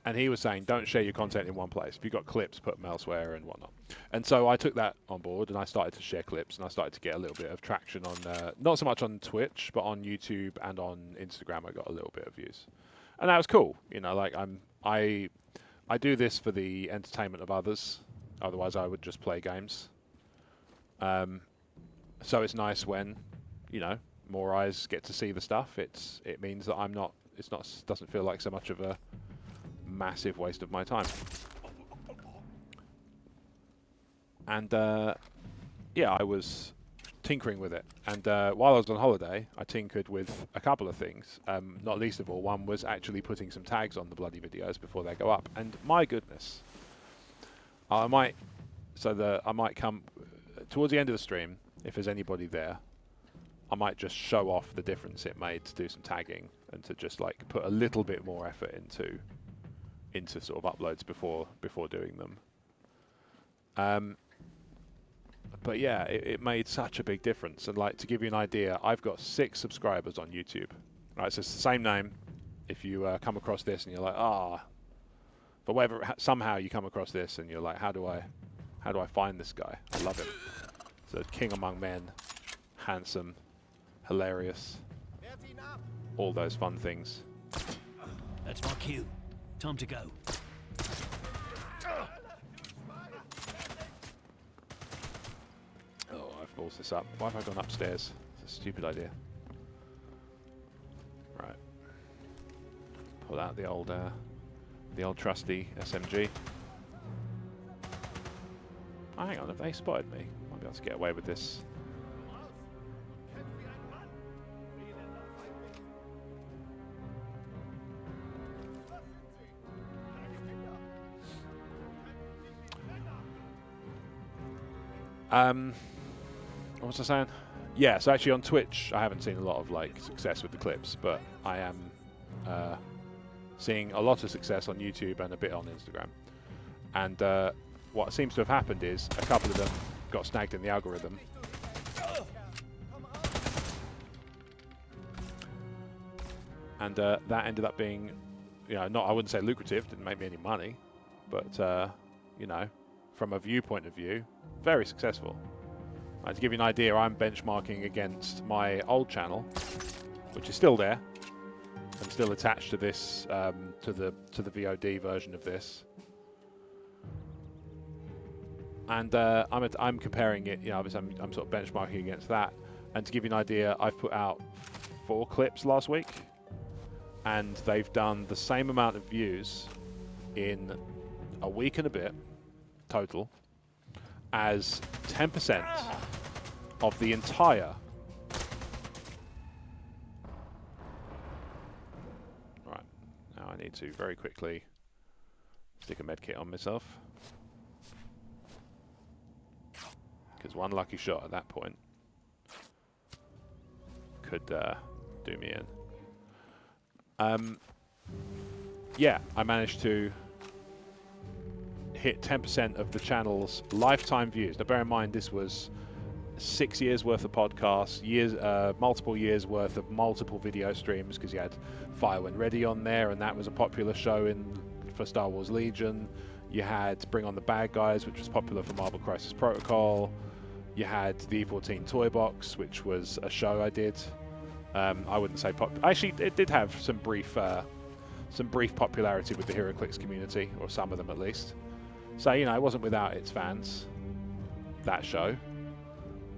And he was saying, don't share your content in one place. If you've got clips, put them elsewhere and whatnot. And so I took that on board and I started to share clips, and I started to get a little bit of traction on, not so much on Twitch, but on YouTube and on Instagram. I got a little bit of views, and that was cool. You know, like I do this for the entertainment of others. Otherwise, I would just play games. So it's nice when, you know, more eyes get to see the stuff. It means that doesn't feel like so much of a massive waste of my time. And yeah, I was tinkering with it. And while I was on holiday, I tinkered with a couple of things. Not least of all, one was actually putting some tags on the bloody videos before they go up. And my goodness, I might come towards the end of the stream, if there's anybody there, I might just show off the difference it made to do some tagging and to just like put a little bit more effort into sort of uploads before doing them. But yeah, it made such a big difference. And like, to give you an idea, I've got 6 subscribers on YouTube. Right, so it's the same name. If you come across this and you're like, but whatever, somehow you come across this and you're like, how do I find this guy? I love him. So king among men, handsome, hilarious, all those fun things. That's my cue. Time to go. Oh, I've ballsed this up. Why have I gone upstairs? It's a stupid idea. Right. Pull out the old trusty SMG. Oh, hang on, have they spotted me? Might be able to get away with this. What was I saying? Yeah, so actually on Twitch, I haven't seen a lot of like success with the clips, but I am seeing a lot of success on YouTube and a bit on Instagram. And what seems to have happened is a couple of them got snagged in the algorithm. And that ended up being, I wouldn't say lucrative, didn't make me any money, but, from a viewpoint of view, very successful. To give you an idea, I'm benchmarking against my old channel, which is still there, and still attached to this, to the VOD version of this. And I'm comparing it, obviously I'm sort of benchmarking against that. And to give you an idea, I've put out 4 clips last week, and they've done the same amount of views in a week and a bit total as 10% of the entire. Right, now I need to very quickly stick a medkit on myself, because one lucky shot at that point could do me in. Yeah, I managed to hit 10% of the channel's lifetime views. Now bear in mind, this was 6 years worth of podcasts, multiple years worth of multiple video streams, because you had Fire When Ready on there, and that was a popular show for Star Wars Legion. You had Bring On the Bad Guys, which was popular for Marvel Crisis Protocol. You had the E14 Toy Box, which was a show I did. I wouldn't say actually, it did have some brief popularity with the HeroClix community, or some of them at least. So, it wasn't without its fans, that show.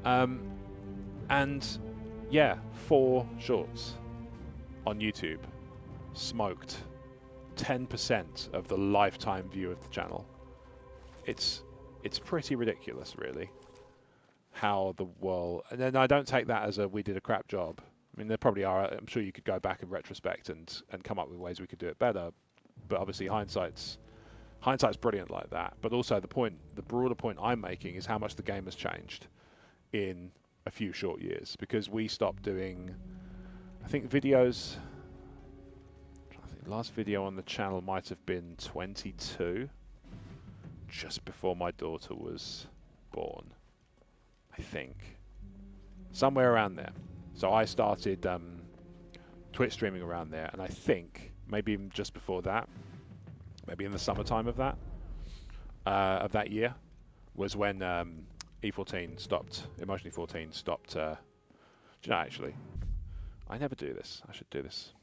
And yeah, 4 shorts on YouTube smoked 10% of the lifetime view of the channel. It's pretty ridiculous, really, how the world. And then I don't take that as we did a crap job. I mean, there probably are. I'm sure you could go back in retrospect and come up with ways we could do it better. But obviously, hindsight's brilliant like that. But also the broader point I'm making is how much the game has changed in a few short years, because we stopped doing, I think, videos. I think the last video on the channel might have been 22, just before my daughter was born, I think, somewhere around there. So I started Twitch streaming around there, and I think maybe even just before that, maybe in the summertime of that year, was when E14 stopped. Emotion E14 stopped. Do you know, actually, I never do this. I should do this.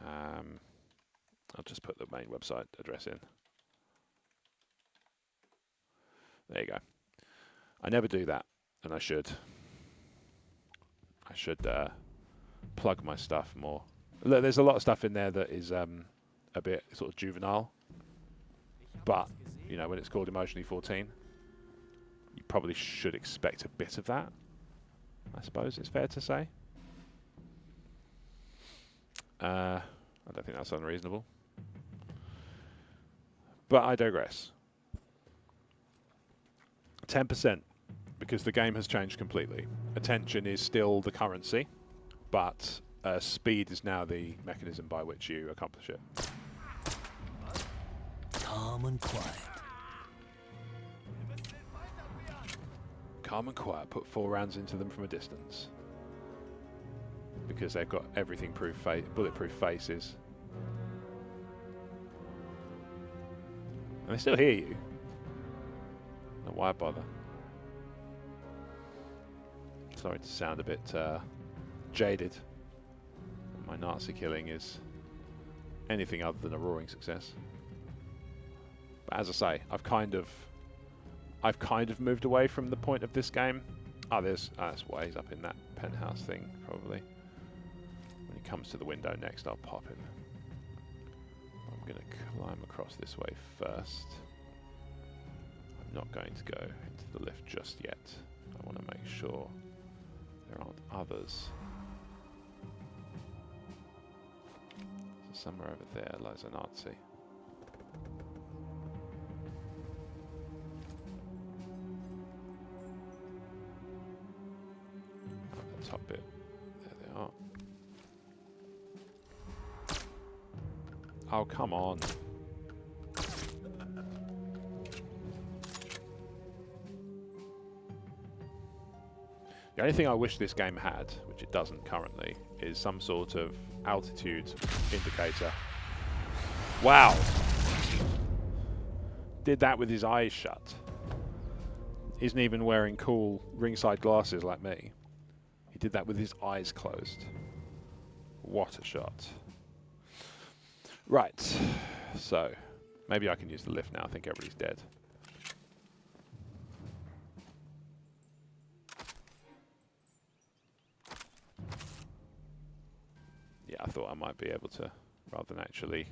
I'll just put the main website address in. There you go. I never do that, and I should. I should plug my stuff more. Look, there's a lot of stuff in there that is a bit sort of juvenile, but you know, when it's called Emotionally 14, you probably should expect a bit of that. I suppose it's fair to say. I don't think that's unreasonable. But I digress. 10%, because the game has changed completely. Attention is still the currency, but speed is now the mechanism by which you accomplish it. Calm and quiet. Calm and quiet. Put 4 rounds into them from a distance. Because they've got everything bulletproof faces. And they still hear you. And why bother? Sorry to sound a bit jaded. My Nazi killing is anything other than a roaring success. But as I say, I've kind of moved away from the point of this game. That's why he's up in that penthouse thing, probably. When he comes to the window next, I'll pop him. I'm going to climb across this way first. I'm not going to go into the lift just yet. I want to make sure there aren't others. So somewhere over there lies a Nazi. Up the top bit. There they are. Oh, come on. The only thing I wish this game had, which it doesn't currently, is some sort of altitude indicator. Wow! Did that with his eyes shut. Isn't even wearing cool ringside glasses like me. He did that with his eyes closed. What a shot. Right, so maybe I can use the lift now. I think everybody's dead. Yeah, I thought I might be able to, rather than actually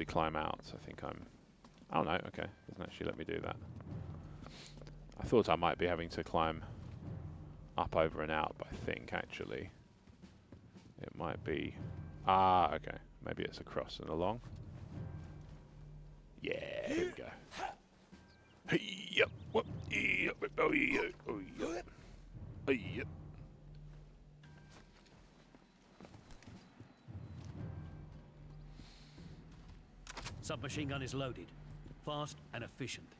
climb out. I think I'm... Oh no, okay, doesn't actually let me do that. I thought I might be having to climb up, over and out, but I think actually it might be... Ah, okay. Maybe it's across and along. Yeah, here we go. Hey, yep, whoop, yep, oh, yeah, oh, yep. Oh, yep. Submachine gun is loaded. Fast and efficient.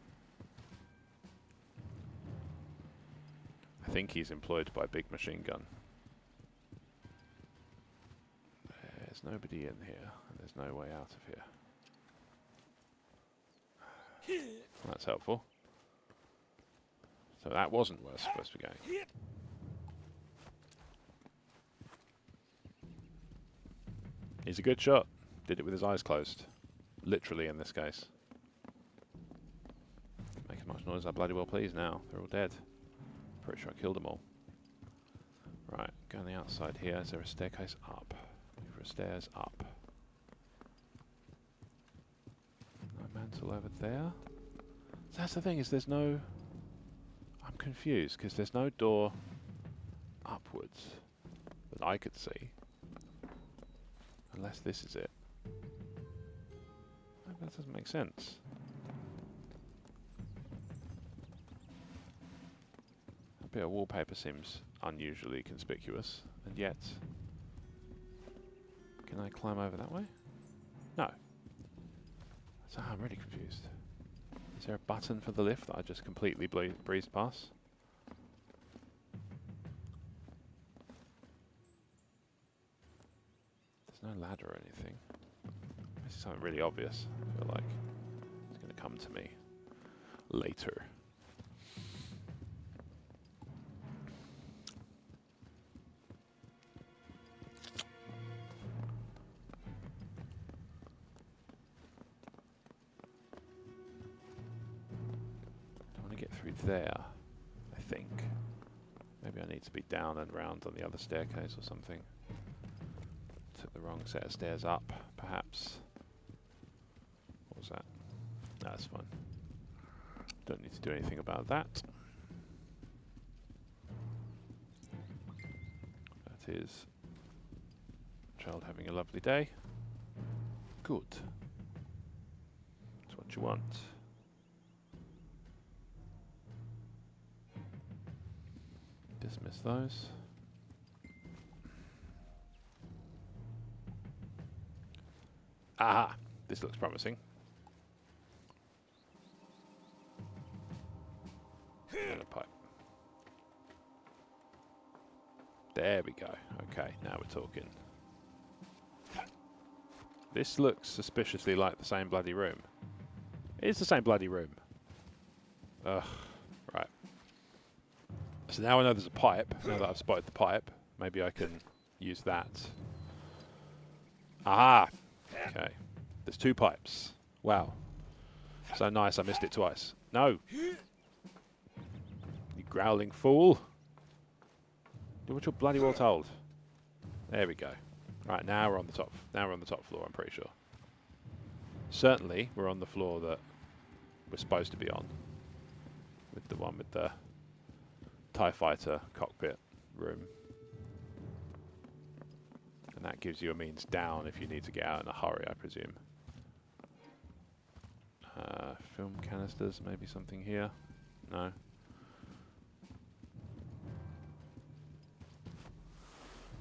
I think he's employed by Big Machine Gun. There's nobody in here, and there's no way out of here. That's helpful. So that wasn't where I was supposed to be going. He's a good shot. Did it with his eyes closed. Literally in this case. Make as much noise as I bloody well please now. They're all dead. Pretty sure I killed them all. Right, go on the outside here. Is there a staircase up? Over stairs up. No mantle over there. So that's the thing, is there's no... I'm confused because there's no door upwards that I could see. Unless this is it. That doesn't make sense. A bit of wallpaper seems unusually conspicuous, and yet... Can I climb over that way? No. So I'm really confused. Is there a button for the lift that I just completely breezed past? There's no ladder or anything. This is something really obvious. I feel like it's going to come to me later. I want to get through there, I think. Maybe I need to be down and round on the other staircase or something. Took the wrong set of stairs up, perhaps. That's fine. Don't need to do anything about that. That is child having a lovely day. Good. That's what you want. Dismiss those. Aha! This looks promising. And a pipe. There we go. Okay, now we're talking. This looks suspiciously like the same bloody room. It is the same bloody room. Ugh. Right. So now I know there's a pipe. Now that I've spotted the pipe, maybe I can use that. Aha! Okay. There's 2 pipes. Wow. So nice, I missed it twice. No! You growling fool! Do what you're bloody well told. There we go. Right, now we're on the top. Now we're on the top floor, I'm pretty sure. Certainly, we're on the floor that we're supposed to be on. With the one with the TIE fighter cockpit room. And that gives you a means down if you need to get out in a hurry, I presume. Film canisters, maybe something here? No.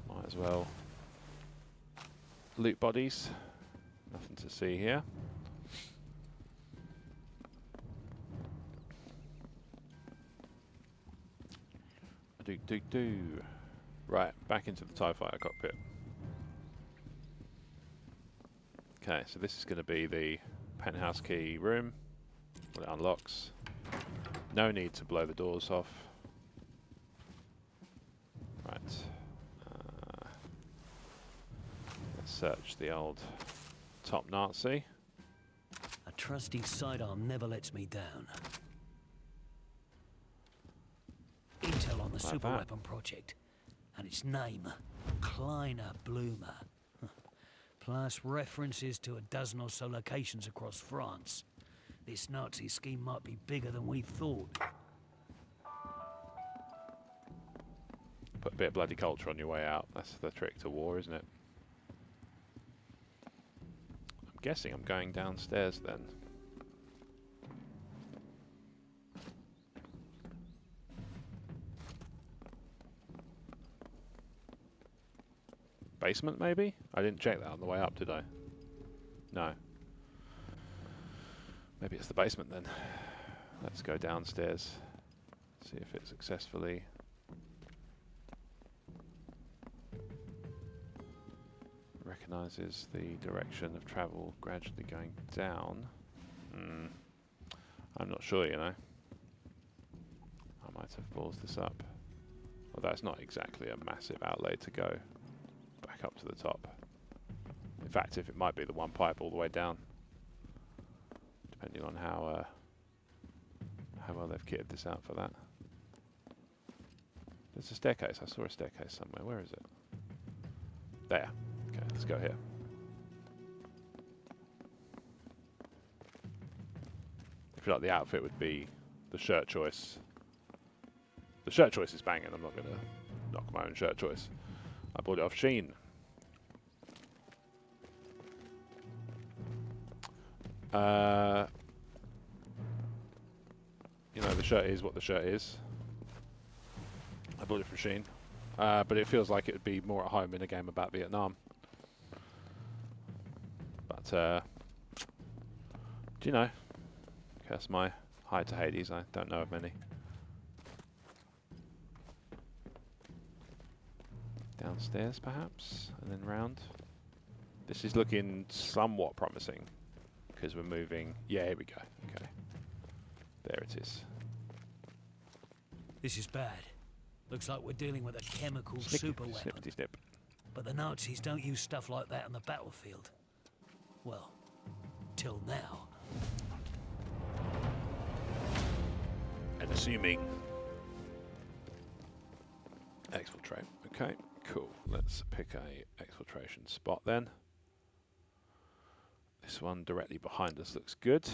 Might as well loot bodies. Nothing to see here. Do. Right, back into the TIE fighter cockpit. Okay, so this is going to be the penthouse key room. When it unlocks. No need to blow the doors off. Right. Let's search the old top Nazi. A trusty sidearm never lets me down. Intel on the Like super that. weapon project. And its name, Kleiner Bloomer. Plus references to a dozen or so locations across France. This Nazi scheme might be bigger than we thought. Put a bit of bloody culture on your way out. That's the trick to war, isn't it? I'm guessing I'm going downstairs then. Basement, maybe? I didn't check that on the way up, did I? No. Maybe it's the basement then. Let's go downstairs. See if it successfully... recognises the direction of travel gradually going down. I'm not sure, you know. I might have balls this up. Although it's not exactly a massive outlay to go back up to the top. In fact, if it might be the one pipe all the way down. Depending on how well they've kitted this out for that. There's a staircase. I saw a staircase somewhere. Where is it? There. Okay, let's go here. I feel like the outfit would be the shirt choice. The shirt choice is banging. I'm not going to knock my own shirt choice. I bought it off Shein. You know, the shirt is what the shirt is. I bought it from Shein. But it feels like it would be more at home in a game about Vietnam. But, do you know? Curse my high to Hades, I don't know of many. Downstairs, perhaps, and then round. This is looking somewhat promising, because we're moving... Yeah, here we go. Okay. There it is. This is bad. Looks like we're dealing with a chemical Snippy, super weapon. snippity snip. But the Nazis don't use stuff like that on the battlefield. Well, till now. And assuming... Exfiltrate. Okay, cool. Let's pick a exfiltration spot then. This one directly behind us looks good.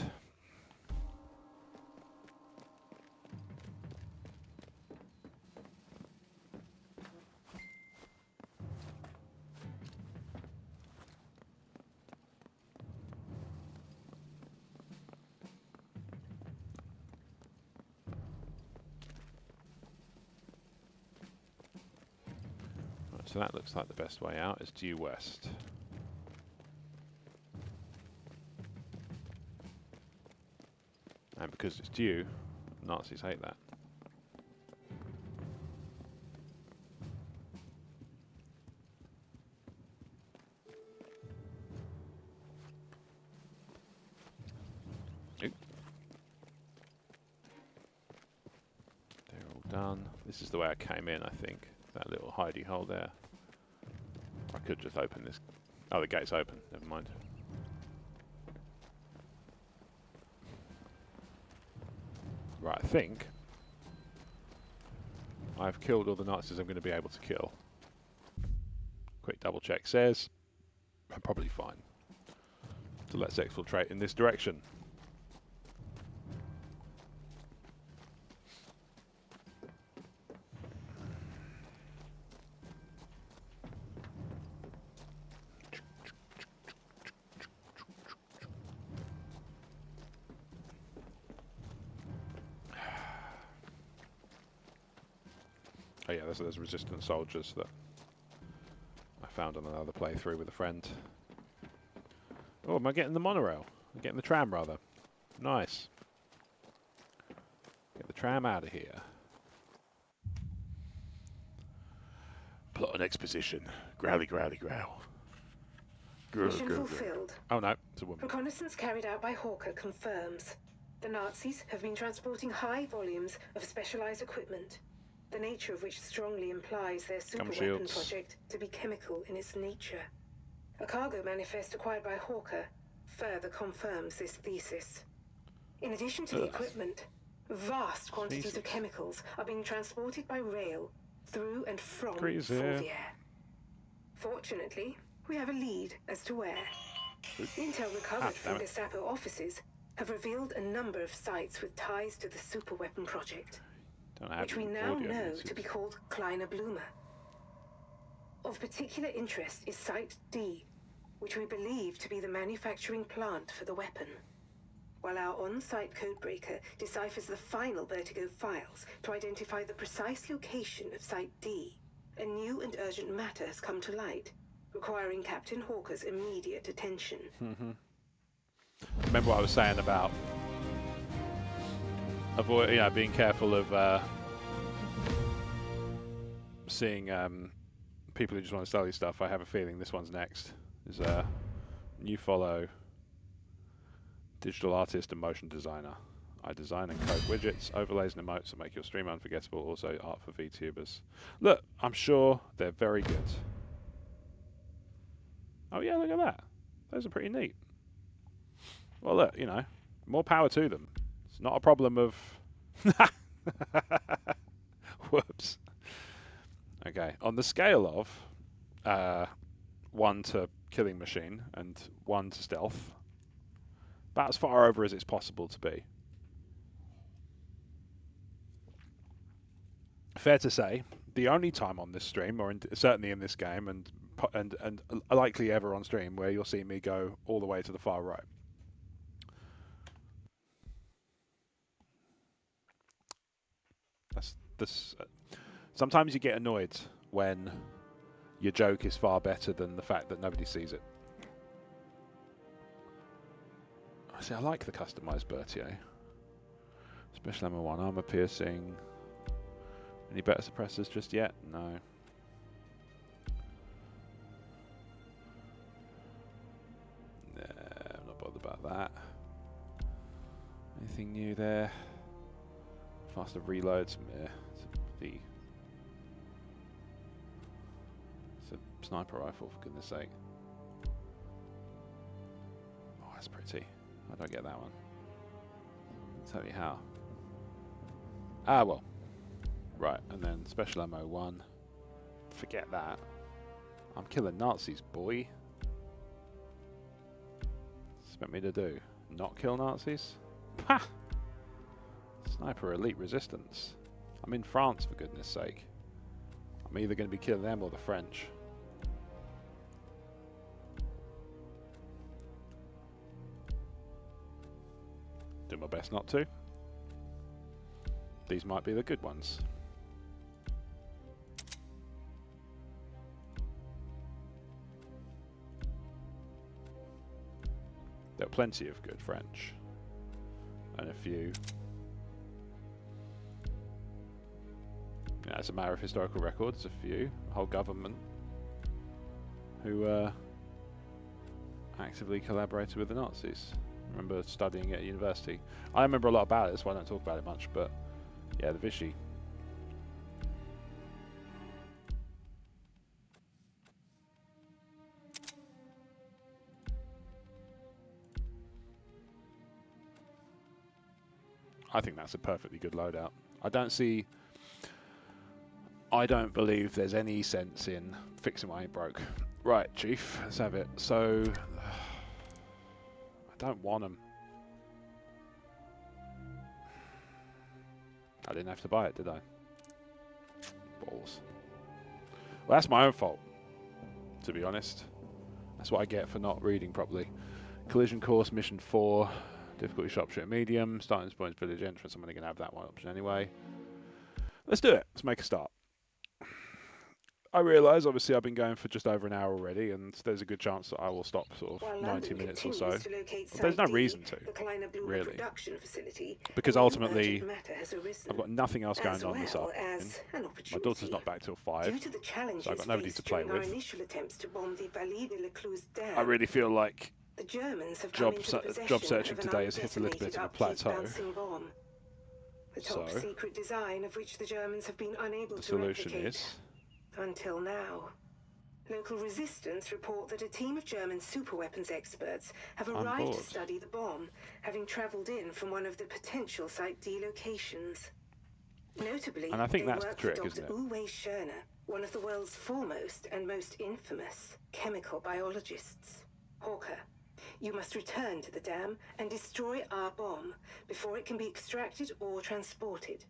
so that looks like the best way out is due west. And because it's due, Nazis hate that. Oop. They're all done. This is the way I came in, I think. That little hidey hole there. I could just open this. Oh, the gate's open. Never mind. Right, I think I've killed all the Nazis I'm going to be able to kill. Quick double check says I'm probably fine. So let's exfiltrate in this direction. Oh yeah, there's resistant soldiers that I found on another playthrough with a friend. Oh, am I getting the monorail? I'm getting the tram, rather. Nice. Get the tram out of here. Plot and exposition. Growly, growly, growl. Mission fulfilled. Oh no, it's a woman. Reconnaissance carried out by Hawker confirms the Nazis have been transporting high volumes of specialized equipment, the nature of which strongly implies their superweapon project to be chemical in its nature. A cargo manifest acquired by Hawker further confirms this thesis. In addition to the equipment, vast quantities of chemicals are being transported by rail through and from Fourvière. Fortunately, we have a lead as to where. Intel recovered from Gestapo offices have revealed a number of sites with ties to the superweapon project, which we now know to be called Kleine Blume. Of particular interest is Site D, which we believe to be the manufacturing plant for the weapon, while our on-site codebreaker deciphers the final Vertigo files to identify the precise location of Site D. A new and urgent matter has come to light, requiring Captain Hawker's immediate attention. Remember what I was saying about being careful of seeing people who just want to sell you stuff. I have a feeling this one's next. Is new follow digital artist and motion designer. I design and code widgets, overlays and emotes that make your stream unforgettable. Also art for VTubers. Look, I'm sure they're very good. Oh yeah, look at that. Those are pretty neat. Well, look, you know, more power to them. It's not a problem of... Whoops. Okay, on the scale of 1 to killing machine and 1 to stealth, about as far over as it's possible to be. Fair to say, the only time on this stream, or certainly in this game, and likely ever on stream, where you'll see me go all the way to the far right. Sometimes you get annoyed when your joke is far better than the fact that nobody sees it. See, I like the customized Berthier. Special ammo 1, armor piercing. Any better suppressors just yet? No. Nah, I'm not bothered about that. Anything new there? Faster reloads. Meh. It's a sniper rifle, for goodness sake. Oh, that's pretty. I don't get that one. I'll tell you how. Ah, well. Right, and then special ammo 1. Forget that. I'm killing Nazis, boy. Expect me to do? Not kill Nazis? Ha! Sniper elite resistance. I'm in France, for goodness sake. I'm either going to be killing them or the French. Do my best not to. These might be the good ones. There are plenty of good French. And a few. As a matter of historical records, a few. A whole government who actively collaborated with the Nazis. I remember studying at university. I remember a lot about it, that's why I don't talk about it much, but yeah, the Vichy. I think that's a perfectly good loadout. I don't believe there's any sense in fixing what ain't broke. Right, Chief, let's have it. So, I don't want them. I didn't have to buy it, did I? Balls. Well, that's my own fault, to be honest. That's what I get for not reading properly. Collision course, mission 4. Difficulty sharpshooter medium. Starting points village entrance. I'm only going to have that one option anyway. Let's do it. Let's make a start. I realise, obviously, I've been going for just over an hour already, and there's a good chance that I will stop sort of 90 minutes or so. But there's no reason to, really. Because ultimately, I've got nothing else going on this afternoon. My daughter's not back till 5, so I've got nobody to play with. I really feel like job searching today has hit a little bit of a plateau. The top secret design of which the Germans have been unable to solution replicate. Is until now. Local resistance report that a team of German superweapons experts have arrived to study the bomb, having travelled in from one of the potential site delocations. Notably, and I think they that's work the trick, for isn't Dr. it? Uwe Schörner, one of the world's foremost and most infamous chemical biologists. Hawker, you must return to the dam and destroy our bomb before it can be extracted or transported.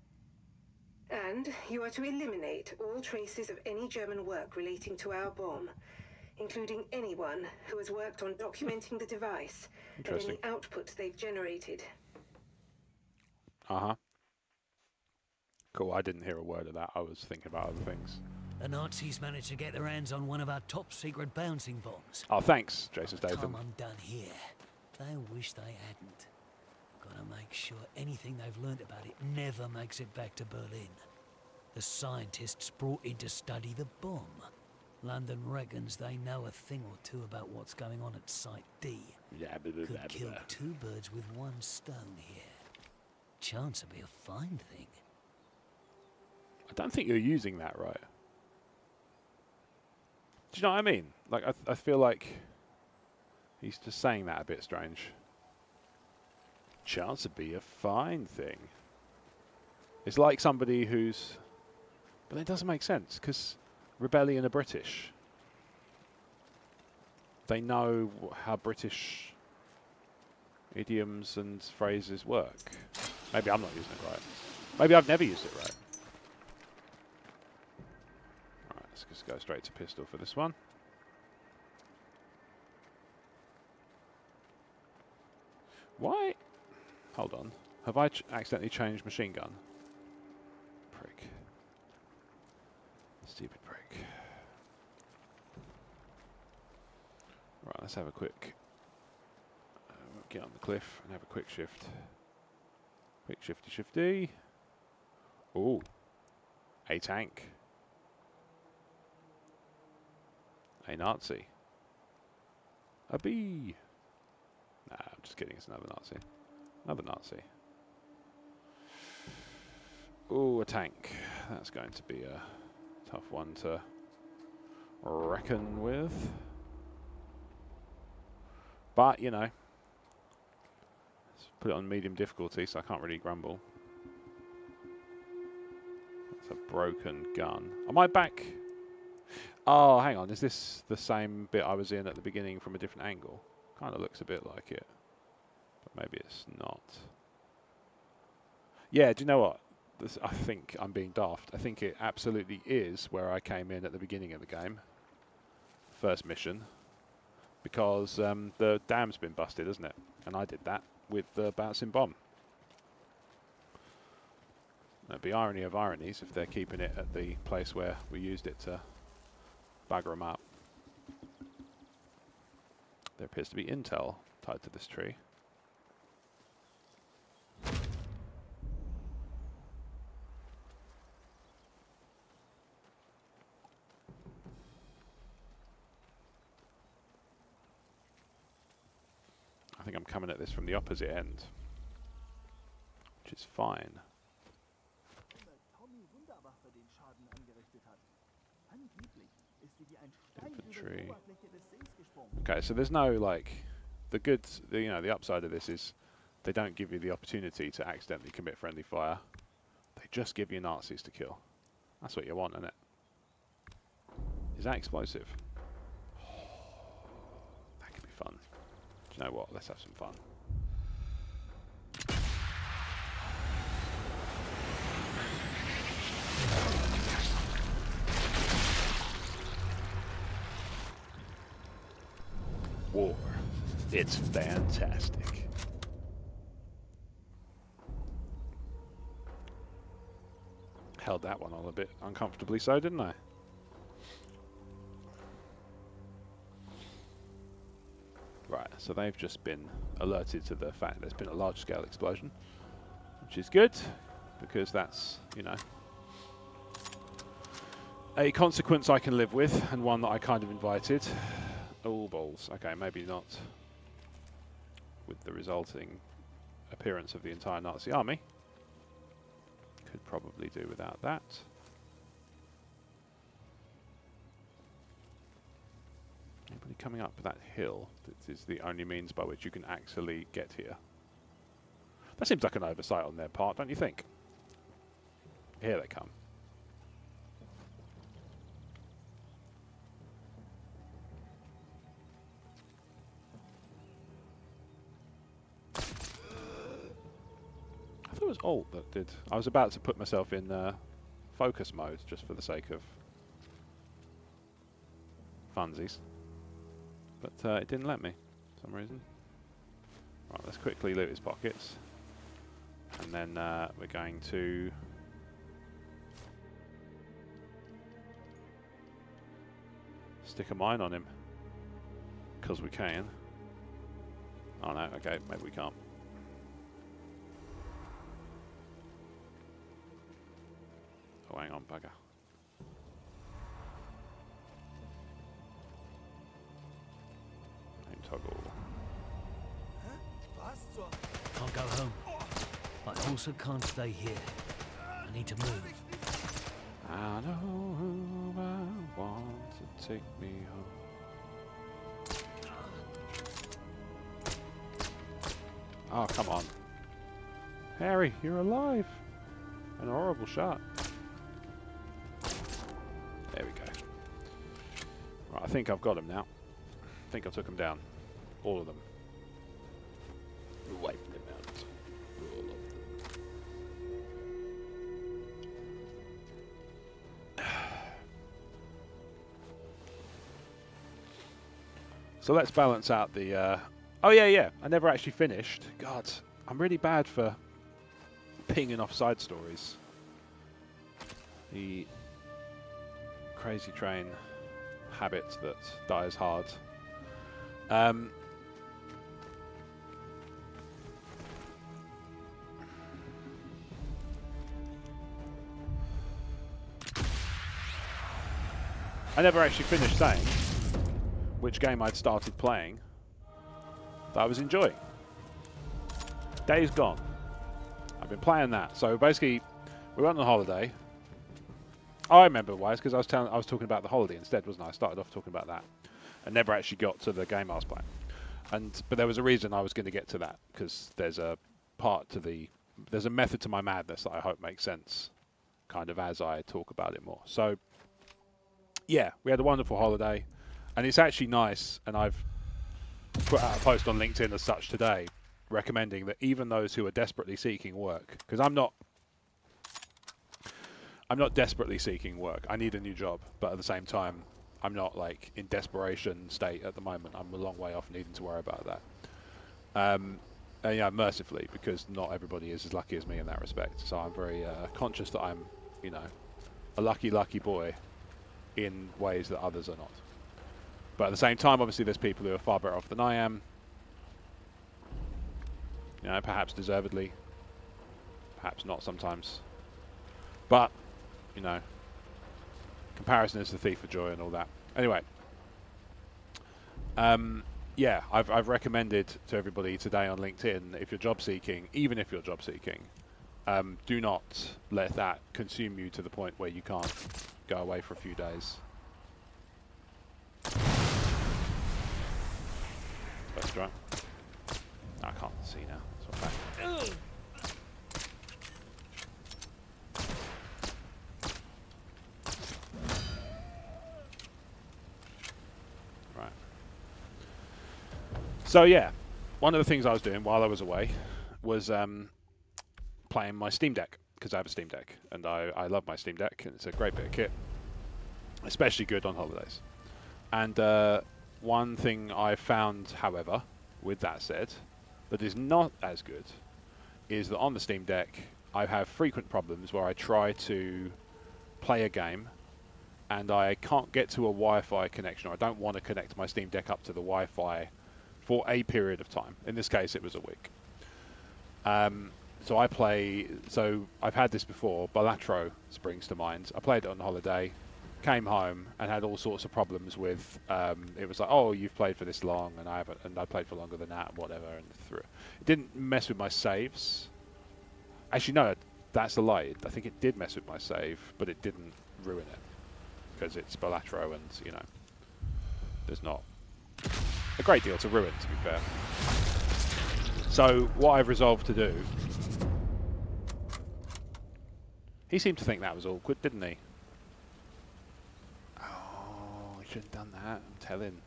And you are to eliminate all traces of any German work relating to our bomb, including anyone who has worked on documenting the device and any output they've generated. Uh-huh. Cool, I didn't hear a word of that. I was thinking about other things. The Nazis managed to get their hands on one of our top-secret bouncing bombs. Oh, thanks, Jason Statham. Come undone here. They wish they hadn't. Gotta make sure anything they've learned about it never makes it back to Berlin. The scientists brought in to study the bomb. London reckons they know a thing or two about what's going on at Site D. Could kill two birds with one stone here. Chance would be a fine thing. I don't think you're using that right. Do you know what I mean? Like, I feel like he's just saying that a bit strange. Chance would be a fine thing. It's like somebody who's... But it doesn't make sense, because Rebellion are British. They know how British idioms and phrases work. Maybe I'm not using it right. Maybe I've never used it right. Alright, let's just go straight to pistol for this one. Why? Hold on. Have I accidentally changed machine gun? Prick. Stupid prick. Right, let's have a quick... get on the cliff and have a quick shift. Quick shifty. Ooh. A tank. A Nazi. A bee. Nah, I'm just kidding, it's another Nazi. Another Nazi. Ooh, a tank. That's going to be a tough one to reckon with. But, you know, let's put it on medium difficulty so I can't really grumble. That's a broken gun. Am I back? Oh, hang on. Is this the same bit I was in at the beginning from a different angle? Kind of looks a bit like it. But maybe it's not. Yeah, do you know what? I think I'm being daft. I think it absolutely is where I came in at the beginning of the game. First mission. Because the dam's been busted, isn't it? And I did that with the bouncing bomb. That'd be irony of ironies if they're keeping it at the place where we used it to bugger them up. There appears to be intel. tied to this tree. I think I'm coming at this from the opposite end, which is fine. Infantry. Okay, so there's no like the upside of this is they don't give you the opportunity to accidentally commit friendly fire. They just give you Nazis to kill. That's what you want, isn't it? Is that explosive? That could be fun. Do you know what? Let's have some fun. War. It's fantastic. Held that one on a bit uncomfortably so, didn't I? Right, so they've just been alerted to the fact there's been a large-scale explosion, which is good, because that's, you know, a consequence I can live with, and one that I kind of invited. Oh, balls. Okay, maybe not with the resulting appearance of the entire Nazi army. Could probably do without that. Anybody coming up that hill? This is the only means by which you can actually get here. That seems like an oversight on their part, don't you think? Here they come. I thought it was Alt that did. I was about to put myself in focus mode just for the sake of funsies. But it didn't let me for some reason. Right, let's quickly loot his pockets. And then we're going to stick a mine on him. Because we can. Oh no, okay, maybe we can't. Oh, hang on, bugger. Toggle. I'll go home. I also can't stay here. I need to move. I know who I want to take me home. Oh, come on. Harry, you're alive. An horrible shot. There we go. Right, I think I've got him now. I think I took him down. All of them. Wiped them out. All of them. So let's balance out the... Oh yeah, I never actually finished. God, I'm really bad for pinging off side stories. The crazy train habit that dies hard. I never actually finished saying which game I'd started playing that I was enjoying. Days Gone. I've been playing that. So basically, we went on holiday. Oh, I remember why. It's because I was talking about the holiday instead, wasn't I? I started off talking about that, and never actually got to the game I was playing. But there was a reason I was going to get to that, because there's a there's a method to my madness that I hope makes sense, kind of as I talk about it more. So. Yeah, we had a wonderful holiday, and it's actually nice, and I've put out a post on LinkedIn as such today, recommending that even those who are desperately seeking work, because I'm not desperately seeking work. I need a new job, but at the same time, I'm not like in desperation state at the moment. I'm a long way off needing to worry about that. And yeah, mercifully, because not everybody is as lucky as me in that respect. So I'm very conscious that I'm, you know, a lucky boy in ways that others are not. But at the same time, obviously, there's people who are far better off than I am. You know, perhaps deservedly, perhaps not sometimes. But, you know, comparison is the thief of joy and all that. Anyway, yeah, I've recommended to everybody today on LinkedIn, if you're job seeking, even if you're job seeking, do not let that consume you to the point where you can't go away for a few days. First right. I can't see now. It's all back. Right. So yeah, one of the things I was doing while I was away was playing my Steam Deck, because I have a Steam Deck, and I love my Steam Deck, and it's a great bit of kit, especially good on holidays. And one thing I found, however, with that said, that is not as good, is that on the Steam Deck I have frequent problems where I try to play a game and I can't get to a Wi-Fi connection, or I don't want to connect my Steam Deck up to the Wi-Fi for a period of time. In this case it was a week. So I've had this before. Balatro springs to mind. I played it on holiday, came home and had all sorts of problems with, it was like, oh, you've played for this long, and I haven't, and I played for longer than that, and whatever, and through. It didn't mess with my saves. Actually, no, that's a lie. I think it did mess with my save, but it didn't ruin it, because it's Balatro, and, you know, there's not a great deal to ruin, to be fair. So what I've resolved to do... He seemed to think that was awkward, didn't he? Oh, he shouldn't have done that, I'm telling.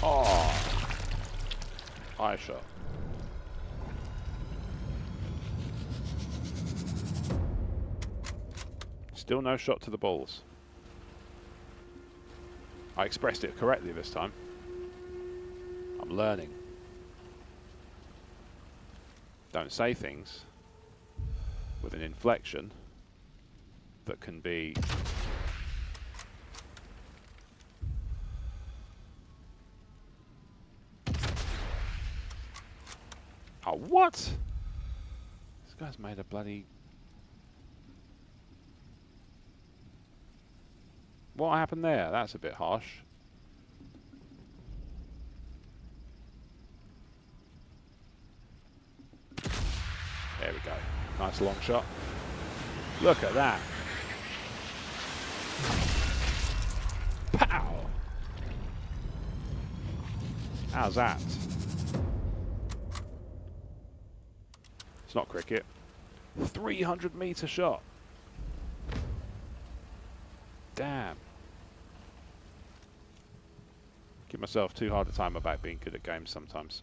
Oh, eye shot. Still no shot to the balls. I expressed it correctly this time. I'm learning. Don't say things with an inflection that can be oh, what? This guy's made a bloody... What happened there? That's a bit harsh. There we go. Nice long shot. Look at that. Pow! How's that? It's not cricket. 300-meter shot. Damn. Give myself too hard a time about being good at games sometimes.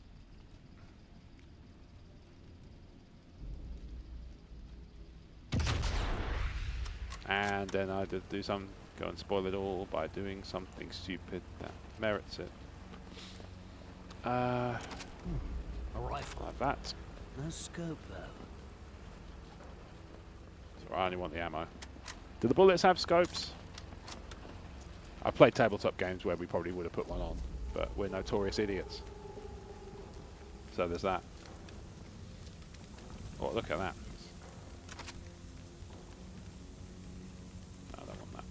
And then I did do some, go and spoil it all by doing something stupid that merits it. A rifle. Like that. No scope though. So I only want the ammo. Do the bullets have scopes? I've played tabletop games where we probably would have put one on, but we're notorious idiots. So there's that. Oh, look at that. No, I don't want that.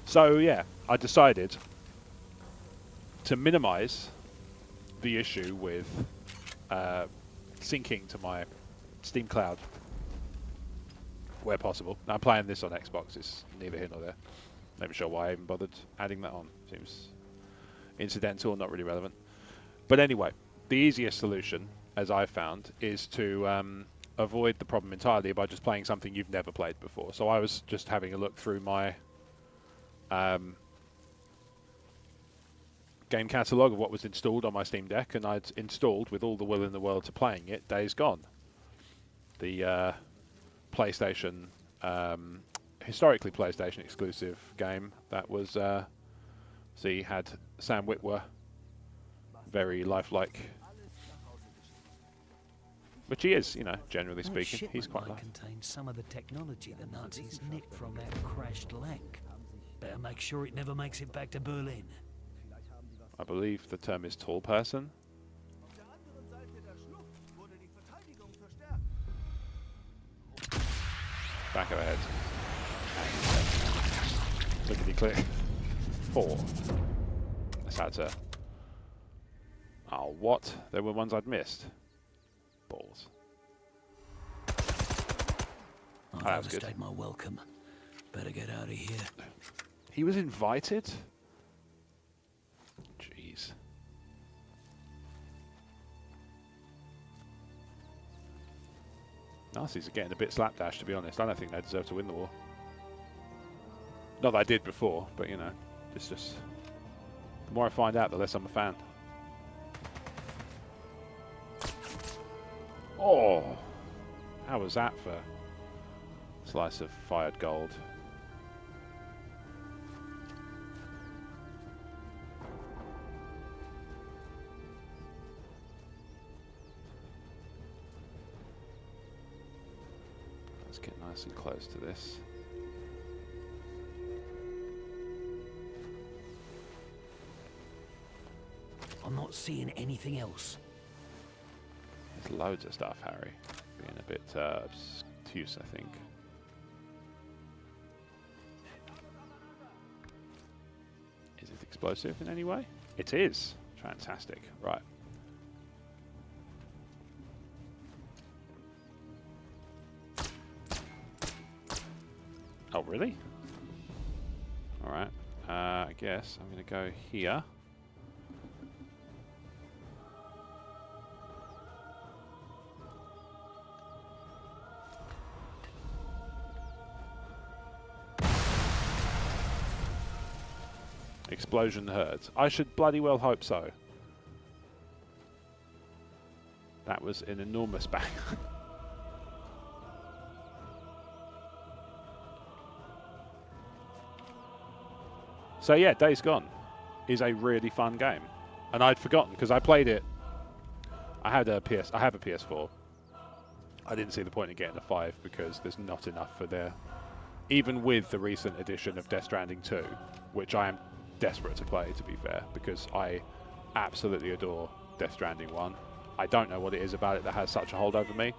So yeah, I decided to minimize the issue with syncing to my Steam Cloud where possible. Now I'm playing this on Xbox, it's neither here nor there. Not even sure why I even bothered adding that on. Seems incidental, not really relevant. But anyway, the easiest solution, as I've found, is to avoid the problem entirely by just playing something you've never played before. So I was just having a look through my game catalogue of what was installed on my Steam Deck, and I'd installed, with all the will in the world to playing it, Days Gone. The PlayStation, historically PlayStation exclusive game that was, had Sam Witwer, very lifelike Which he is, you know, generally That speaking. He's quite might contain some of the technology the Nazis nicked from that crashed Lenk. Better make sure it never makes it back to Berlin. I believe the term is tall person. Back of the head. Clickety click. 4. That's how to. Oh, what? There were ones I'd missed. Balls. I've that was good. overstayed my welcome. Better get out of here. He was invited? Jeez. Nazis are getting a bit slapdash, to be honest. I don't think they deserve to win the war. Not that I did before, but you know, it's just... The more I find out, the less I'm a fan. Oh! How was that for a slice of fired gold? Let's get nice and close to this. I'm not seeing anything else. There's loads of stuff, Harry. Being a bit obtuse, I think. Is it explosive in any way? It is. Fantastic. Right. Oh, really? Alright. I guess I'm going to go here. Explosion hurts. I should bloody well hope so. That was an enormous bang. So yeah, Days Gone is a really fun game, and I'd forgotten because I played it. I have a PS4. I didn't see the point in getting a 5 because there's not enough for there. Even with the recent edition of Death Stranding 2, which I am desperate to play, to be fair, because I absolutely adore Death Stranding 1. I don't know what it is about it that has such a hold over me,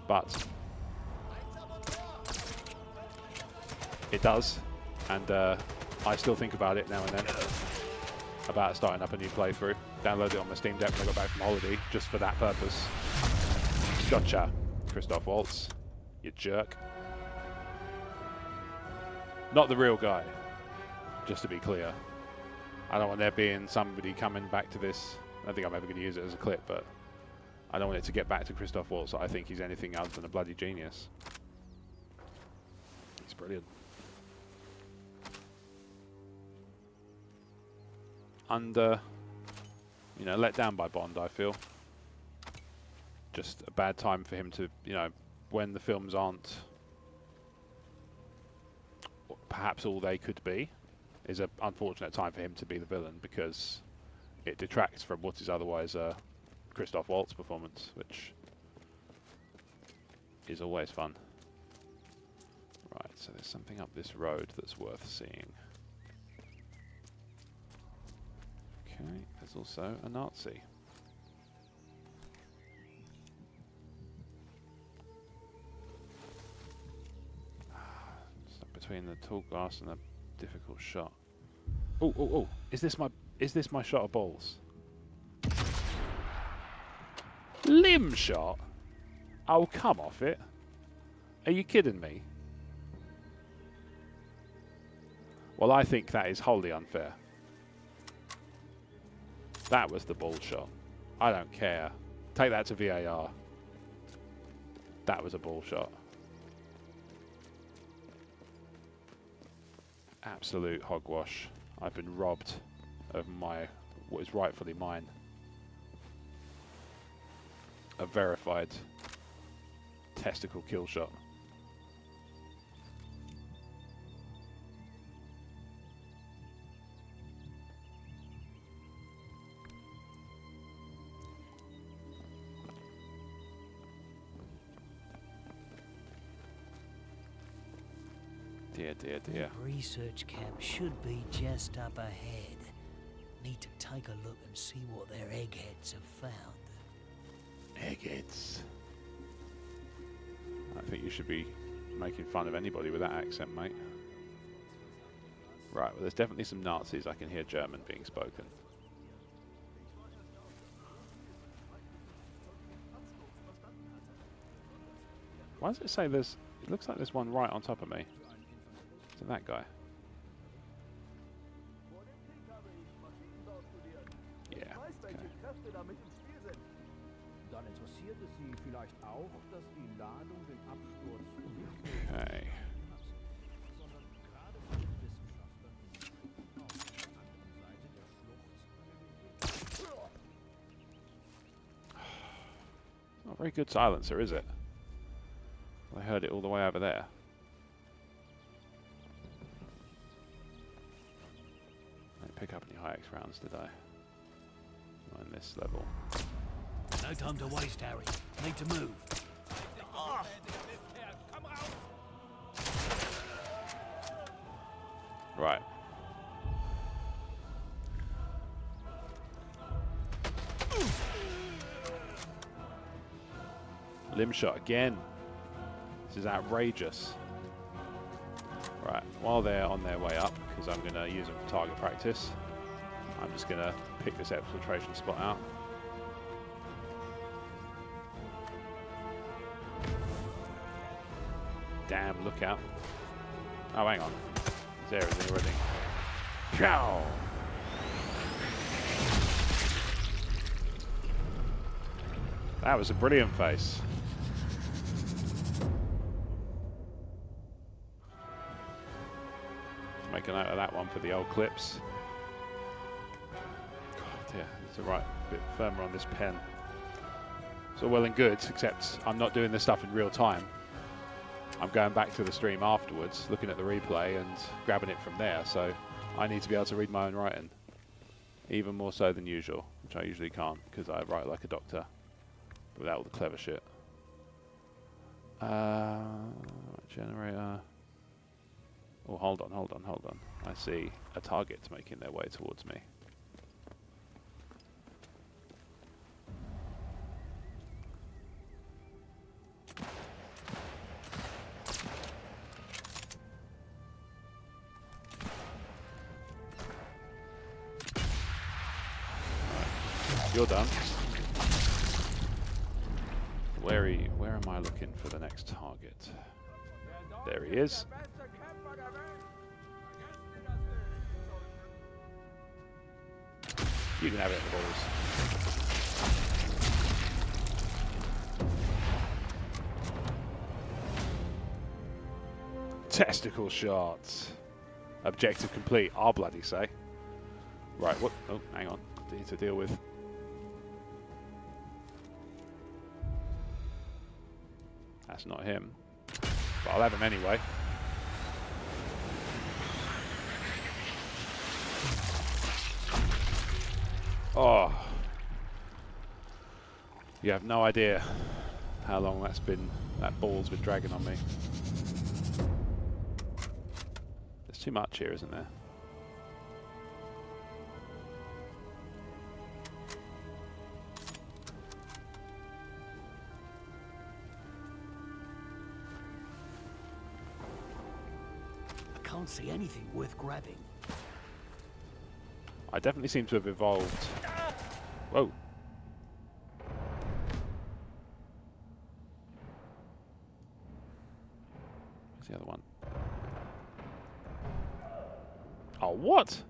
but it does, and I still think about it now and then, about starting up a new playthrough. Download it on my Steam Deck when I got back from holiday, just for that purpose. Gotcha, Christoph Waltz, you jerk. Not the real guy, just to be clear. I don't want there being somebody coming back to this. I don't think I'm ever going to use it as a clip, but I don't want it to get back to Christoph Waltz. I think he's anything other than a bloody genius. He's brilliant. You know, let down by Bond, I feel. Just a bad time for him to, you know, when the films aren't perhaps all they could be, is an unfortunate time for him to be the villain, because it detracts from what is otherwise a Christoph Waltz performance, which is always fun. Right, so there's something up this road that's worth seeing. Okay, there's also a Nazi. Stuck between the tall grass and a difficult shot. Oh, oh, oh! Is this my shot of balls? Limb shot? Oh, come off it! Are you kidding me? Well, I think that is wholly unfair. That was the ball shot. I don't care. Take that to VAR. That was a ball shot. Absolute hogwash. I've been robbed of what is rightfully mine. A verified testicle kill shot. Dear, dear, dear. The research camp should be just up ahead. Need to take a look and see what their eggheads have found. Eggheads. I think you should be making fun of anybody with that accent, mate. Right, well, there's definitely some Nazis. I can hear German being spoken. Why does it say there's... It looks like there's one right on top of me. Is it that guy? Yeah, okay. Okay. Not a very good silencer, is it? I heard it all the way over there. I didn't pick up any high X rounds, did I? Not in this level. No time to waste, Harry. Need to move. Right. Limb shot again. This is outrageous. Right, while they're on their way up, because I'm going to use them for target practice, I'm just going to pick this exfiltration spot out. Damn, look out. Oh, hang on. There's everything already. Pow! That was a brilliant face. Let's make a note of that one for the old clips. God, yeah, it's a right bit firmer on this pen. It's all well and good, except I'm not doing this stuff in real time. I'm going back to the stream afterwards, looking at the replay and grabbing it from there, so I need to be able to read my own writing. Even more so than usual, which I usually can't, because I write like a doctor, without all the clever shit. Generator. Oh, hold on. I see a target making their way towards me. You're done. Where am I looking for the next target? There he is. You can have it in the balls. Testicle shots. Objective complete. I'll bloody say. Right, what? Oh, hang on. I need to deal with. That's not him. But I'll have him anyway. Oh. You have no idea how long that ball's been dragging on me. There's too much here, isn't there? Can't see anything worth grabbing. I definitely seem to have evolved. Whoa. Where's the other one? Oh, what?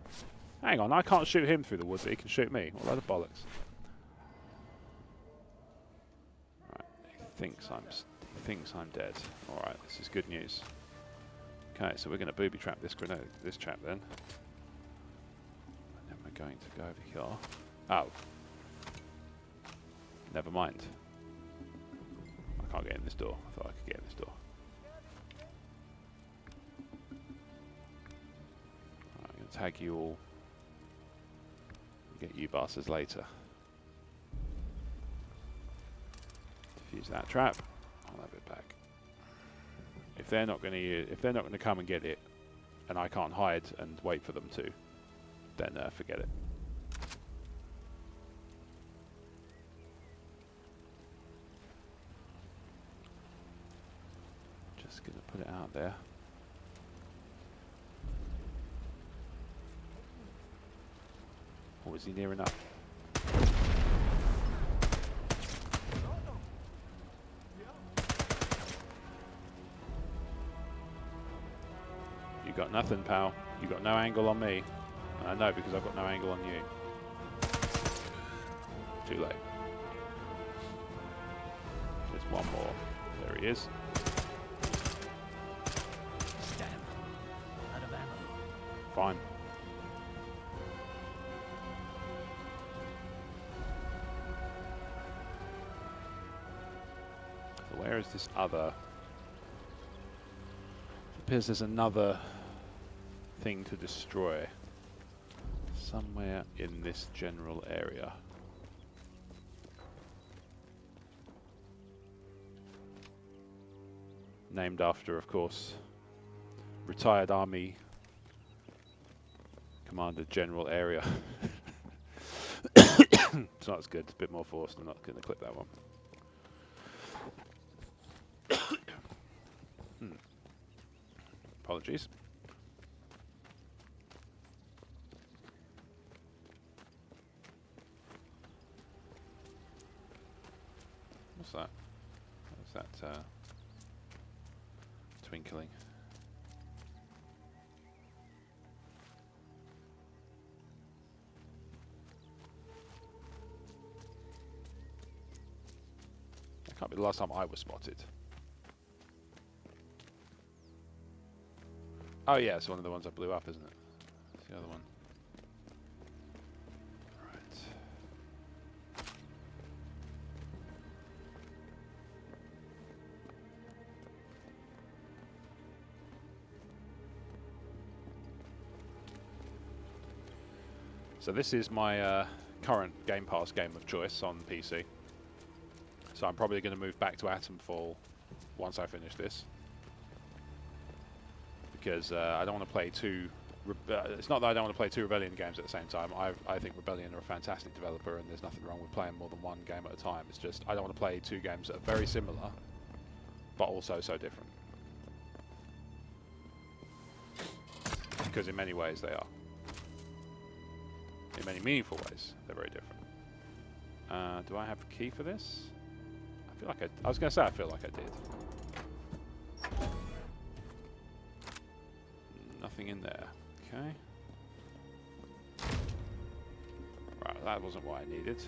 Hang on, I can't shoot him through the wood, but he can shoot me. What a load of bollocks. Right, he thinks I'm dead. Alright, this is good news. Okay, so we're going to booby trap this chap then. And then we're going to go over here. Oh. Never mind. I can't get in this door. I thought I could get in this door. Right, I'm going to tag you all. Get you bastards later. Defuse that trap. I'll have it back. If they're not going to come and get it, and I can't hide and wait for them to, then forget it. Just gonna put it out there. Or is he near enough? You got nothing, pal. You got no angle on me. And I know because I've got no angle on you. Too late. There's one more. There he is. Damn. Out of ammo. Fine. So where is this other? It appears there's another thing to destroy somewhere in this general area. Named after, of course, retired Army Commander General Area. It's not as good, it's a bit more forced. I'm not going to clip that one. Apologies. What's that? What's that twinkling? That can't be the last time I was spotted. Oh yeah, it's one of the ones I blew up, isn't it? It's the other one. Right. So this is my current Game Pass game of choice on PC. So I'm probably going to move back to Atomfall once I finish this. Because I don't want to play two... it's not that I don't want to play two Rebellion games at the same time. I think Rebellion are a fantastic developer and there's nothing wrong with playing more than one game at a time. It's just I don't want to play two games that are very similar, but also so different. Because in many ways they are. In many meaningful ways, they're very different. Do I have a key for this? I feel like I was going to say I feel like I did. Nothing in there. Okay. Right, that wasn't what I needed.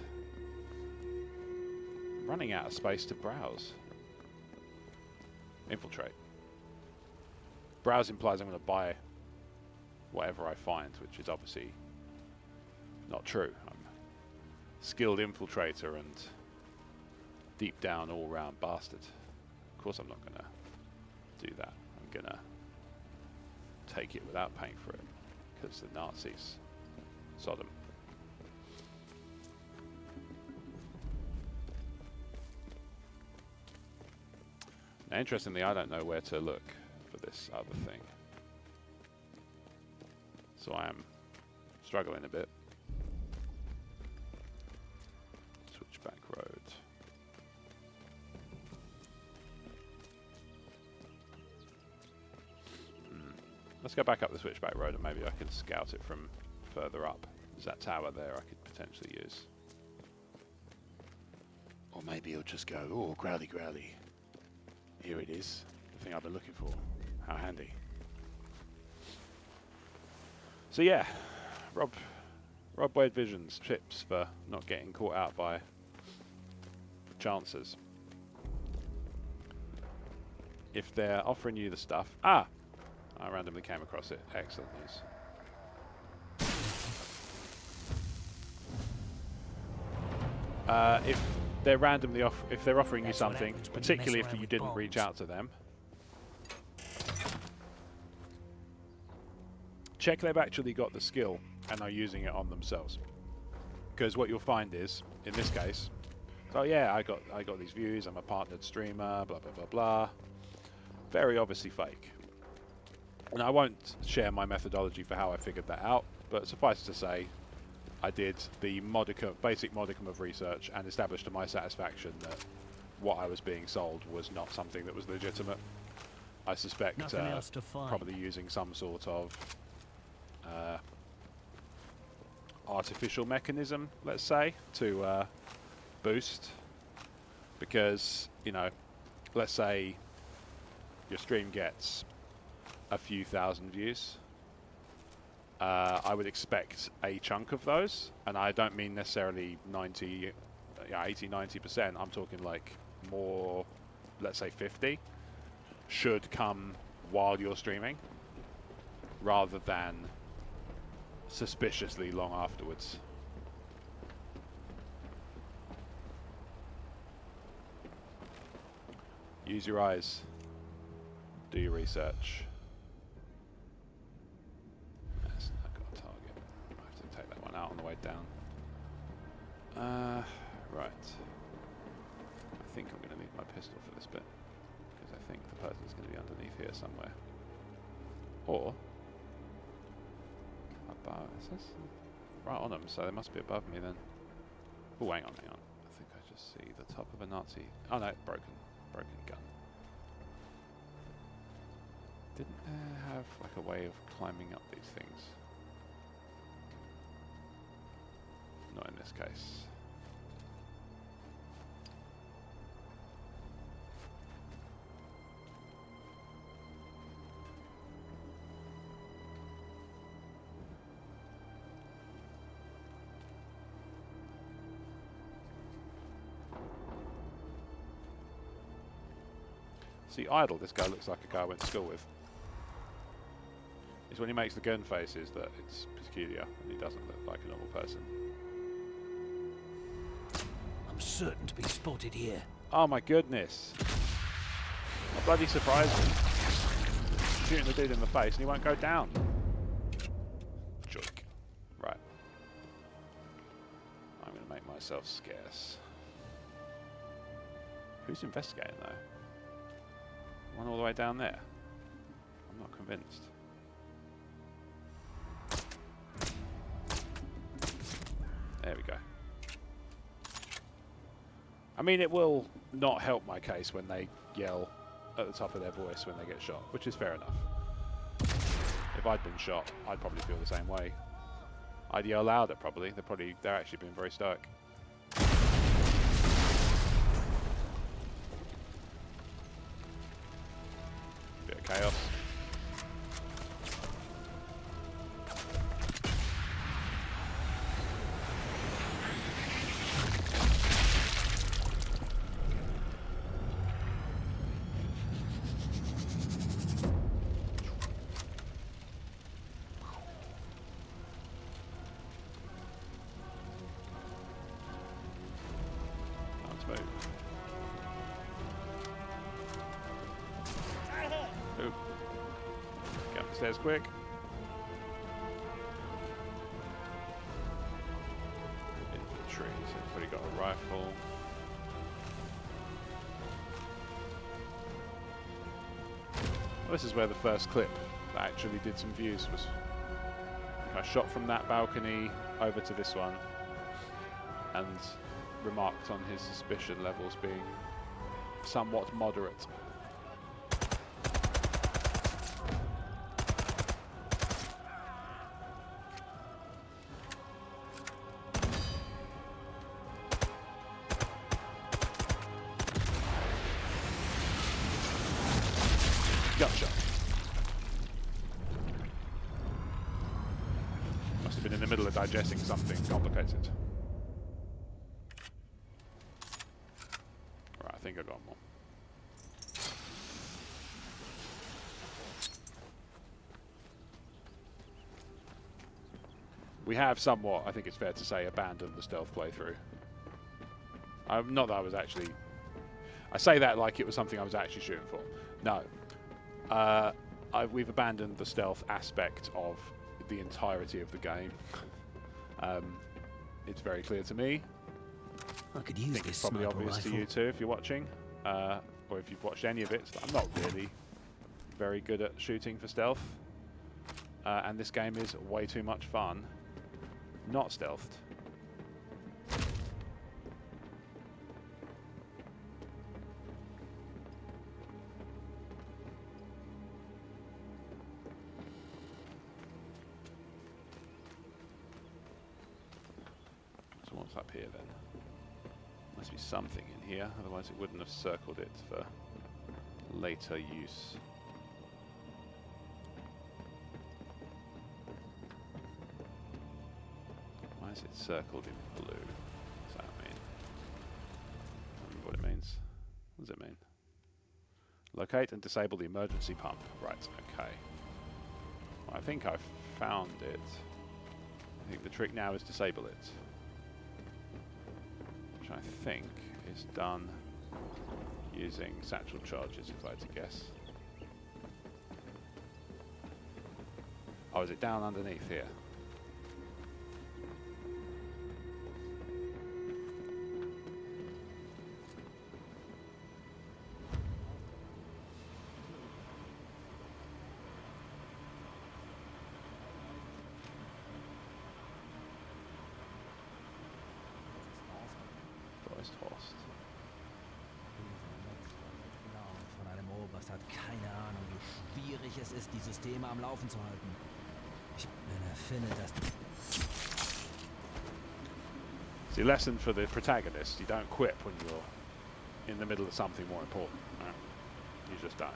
I'm running out of space to browse. Infiltrate. Browse implies I'm going to buy whatever I find, which is obviously not true. I'm a skilled infiltrator and deep down all-round bastard. Of course I'm not going to do that. I'm going to take it without paying for it, because the Nazis, Sodom. Now, interestingly, I don't know where to look for this other thing, so I am struggling a bit. Switchback Road. Let's go back up the Switchback Road and maybe I can scout it from further up. There's that tower there I could potentially use. Or maybe he'll just go, oh, growly growly. Here it is, the thing I've been looking for. How handy. So yeah, Rob Wade Visions chips for not getting caught out by chancers. If they're offering you the stuff... Ah! I randomly came across it. Excellent news. If they're randomly if they're offering you something, particularly if you didn't reach out to them, check they've actually got the skill and are using it on themselves. Because what you'll find is, in this case, oh yeah, I got these views. I'm a partnered streamer. Blah blah blah blah. very obviously fake. And I won't share my methodology for how I figured that out, but suffice to say, I did the basic modicum of research and established to my satisfaction that what I was being sold was not something that was legitimate. I suspect probably using some sort of artificial mechanism, let's say, to boost. Because, you know, let's say your stream gets a few thousand views. I would expect a chunk of those, and I don't mean necessarily 80, 90%. I'm talking like more, let's say 50, should come while you're streaming, rather than suspiciously long afterwards. Use your eyes. Do your research. Yes, I've got a target. I have to take that one out on the way down. Right. I think I'm going to need my pistol for this bit, because I think the person's going to be underneath here somewhere. Or above. Is this right on them? So they must be above me then. Oh, hang on. I think I just see the top of a Nazi. Oh no, broken gun. Didn't have like a way of climbing up these things? Not in this case. See, Idle, this guy looks like a guy I went to school with. It's when he makes the gun faces that it's peculiar, and he doesn't look like a normal person. I'm certain to be spotted here. Oh my goodness. I'm bloody surprised. Shooting the dude in the face and he won't go down. Joik. Right. I'm going to make myself scarce. Who's investigating though? One all the way down there? I'm not convinced. There we go. I mean, it will not help my case when they yell at the top of their voice when they get shot, which is fair enough. If I'd been shot, I'd probably feel the same way. I'd yell louder probably. They're actually being very stoic. Bit of chaos. Stairs quick. Infantry, so everybody got a rifle. Well, this is where the first clip that actually did some views was. I shot from that balcony over to this one and remarked on his suspicion levels being somewhat moderate. Gotcha. Must have been in the middle of digesting something complicated. Right, I think I got more. We have somewhat, I think it's fair to say, abandoned the stealth playthrough. Not that I was actually... I say that like it was something I was actually shooting for. No. We've abandoned the stealth aspect of the entirety of the game. It's very clear to me. I could use this. It's probably obvious to you too if you're watching, or if you've watched any of it. So I'm not really very good at shooting for stealth. And this game is way too much fun not stealthed. So what's up here then? Must be something in here, otherwise it wouldn't have circled it for later use. Why is it circled in blue? What does that mean? I don't remember what it means. What does it mean? Locate and disable the emergency pump. Right, okay. Well, I think I've found it. I think the trick now is disable it. Which I think is done using satchel charges, if I had to guess. Oh, is it down underneath here? Von einem Oberst hat keine Ahnung, wie schwierig es ist, die Systeme am Laufen zu halten. Ich finde das. See, lesson for the protagonist: you don't quit when you're in the middle of something more important. Right? You just don't.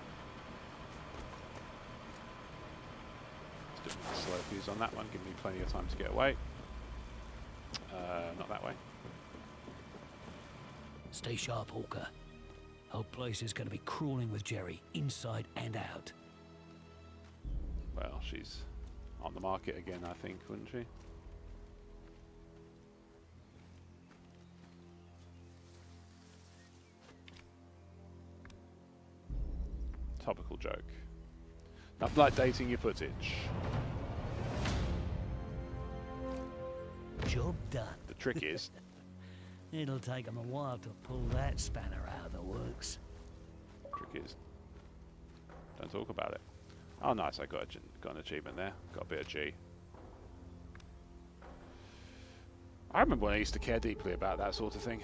Let's do a slow fuse on that one. Give me plenty of time to get away. Not that way. Stay sharp, Hawker. Whole place is going to be crawling with Jerry, inside and out. Well, she's on the market again, I think, wouldn't she? Topical joke. Nothing like dating your footage. Job done. The trick is... It'll take them a while to pull that spanner out of the works. Trick is... Don't talk about it. Oh, nice, I got an achievement there. Got a bit of G. I remember when I used to care deeply about that sort of thing.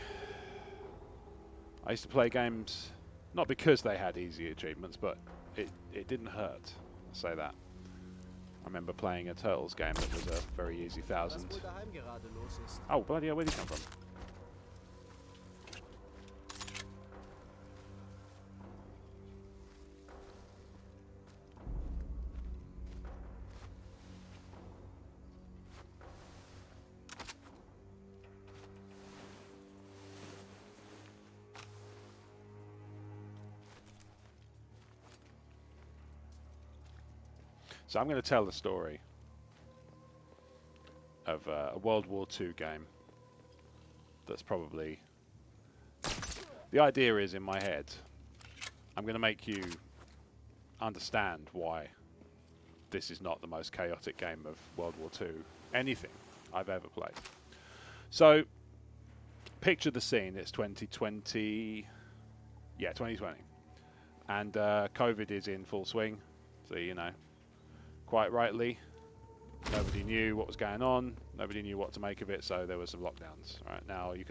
I used to play games, not because they had easy achievements, but it didn't hurt. I'll say that. I remember playing a Turtles game that was a very easy 1000. Oh, bloody hell, where did he come from? So I'm going to tell the story of a World War II game that's probably... The idea is, in my head, I'm going to make you understand why this is not the most chaotic game of World War II, anything I've ever played. So, picture the scene, it's 2020... Yeah, 2020. And COVID is in full swing, so you know. Quite rightly, nobody knew what was going on. Nobody knew what to make of it, so there were some lockdowns. Right now, you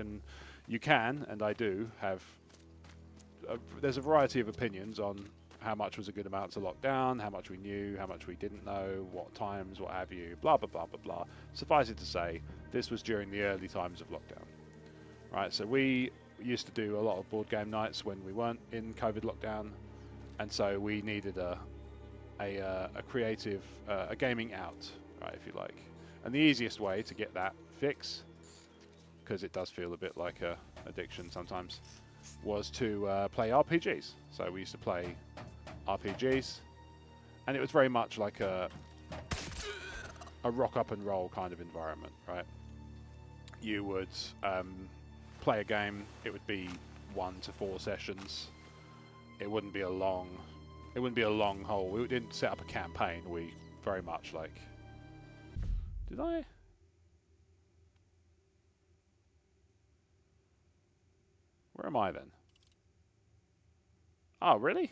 can, and I do have. There's a variety of opinions on how much was a good amount to lock down, how much we knew, how much we didn't know, what times, what have you. Blah blah blah blah blah. Suffice it to say, this was during the early times of lockdown. Right, so we used to do a lot of board game nights when we weren't in COVID lockdown, and so we needed a creative, a gaming out, right, if you like. And the easiest way to get that fix, because it does feel a bit like a addiction sometimes, was to play RPGs. So we used to play RPGs, and it was very much like a rock up and roll kind of environment, right? You would play a game, it would be 1 to 4 sessions. It wouldn't be a long haul. We didn't set up a campaign. We very much like... Did I? Where am I then? Oh, really?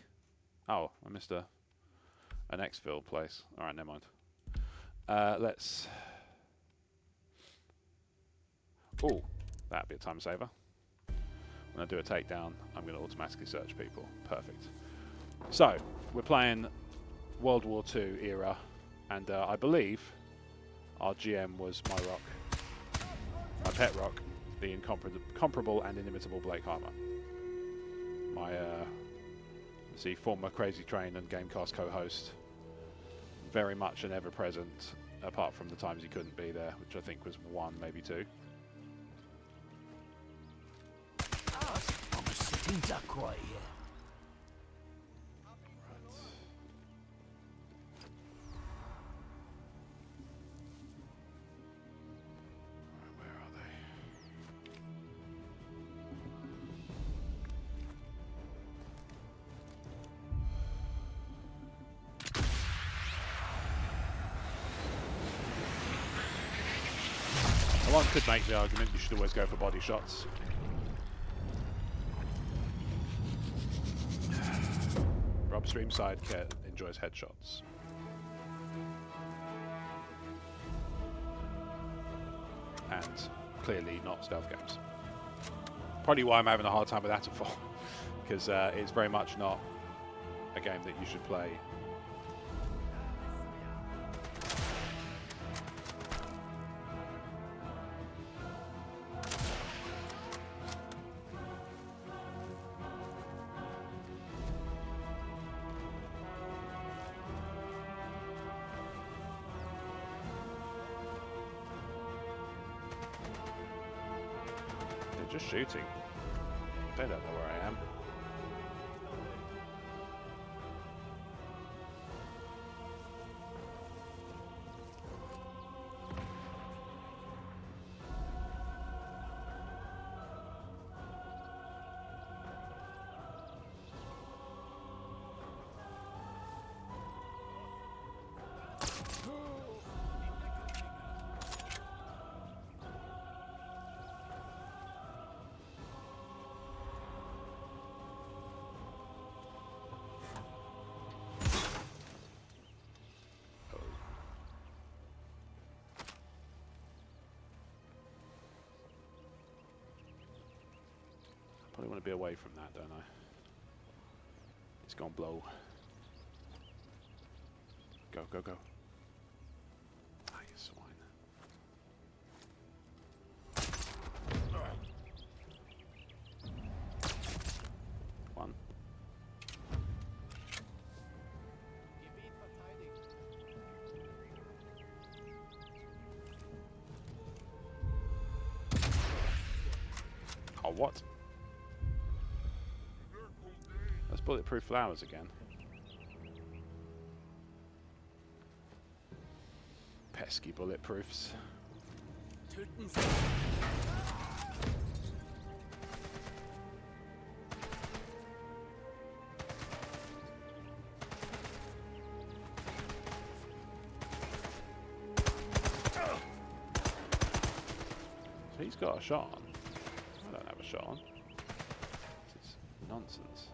Oh, I missed a An exfil place. All right, never mind. Let's. Oh, that'd be a time saver. When I do a takedown, I'm going to automatically search people. Perfect. So we're playing World War II era, and I believe our GM was my rock, my pet rock, the incomparable and inimitable Blake Harper. My former Crazy Train and Gamecast co-host. Very much an ever-present, apart from the times he couldn't be there, which I think was 1, maybe 2. I'm a sitting duck right here. One could make the argument you should always go for body shots. Rob Streamside enjoys headshots. And clearly not stealth games. Probably why I'm having a hard time with Attlefall, because it's very much not a game that you should play. Just shooting. They don't know where I am. Probably want to be away from that, don't I? It's gonna blow. Go, go, go. Ah, you swine. One. Oh, what? That's bulletproof flowers again. Pesky bulletproofs. So he's got a shot on. I don't have a shot on. This is nonsense.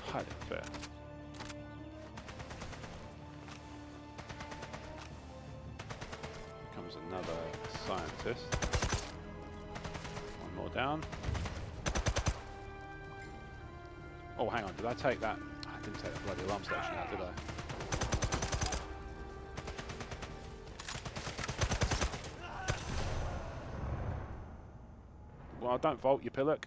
Highly unfair. Comes another scientist. One more down. Oh, hang on, did I take that? I didn't take the bloody alarm station out, did I? Well, don't vault, you pillock.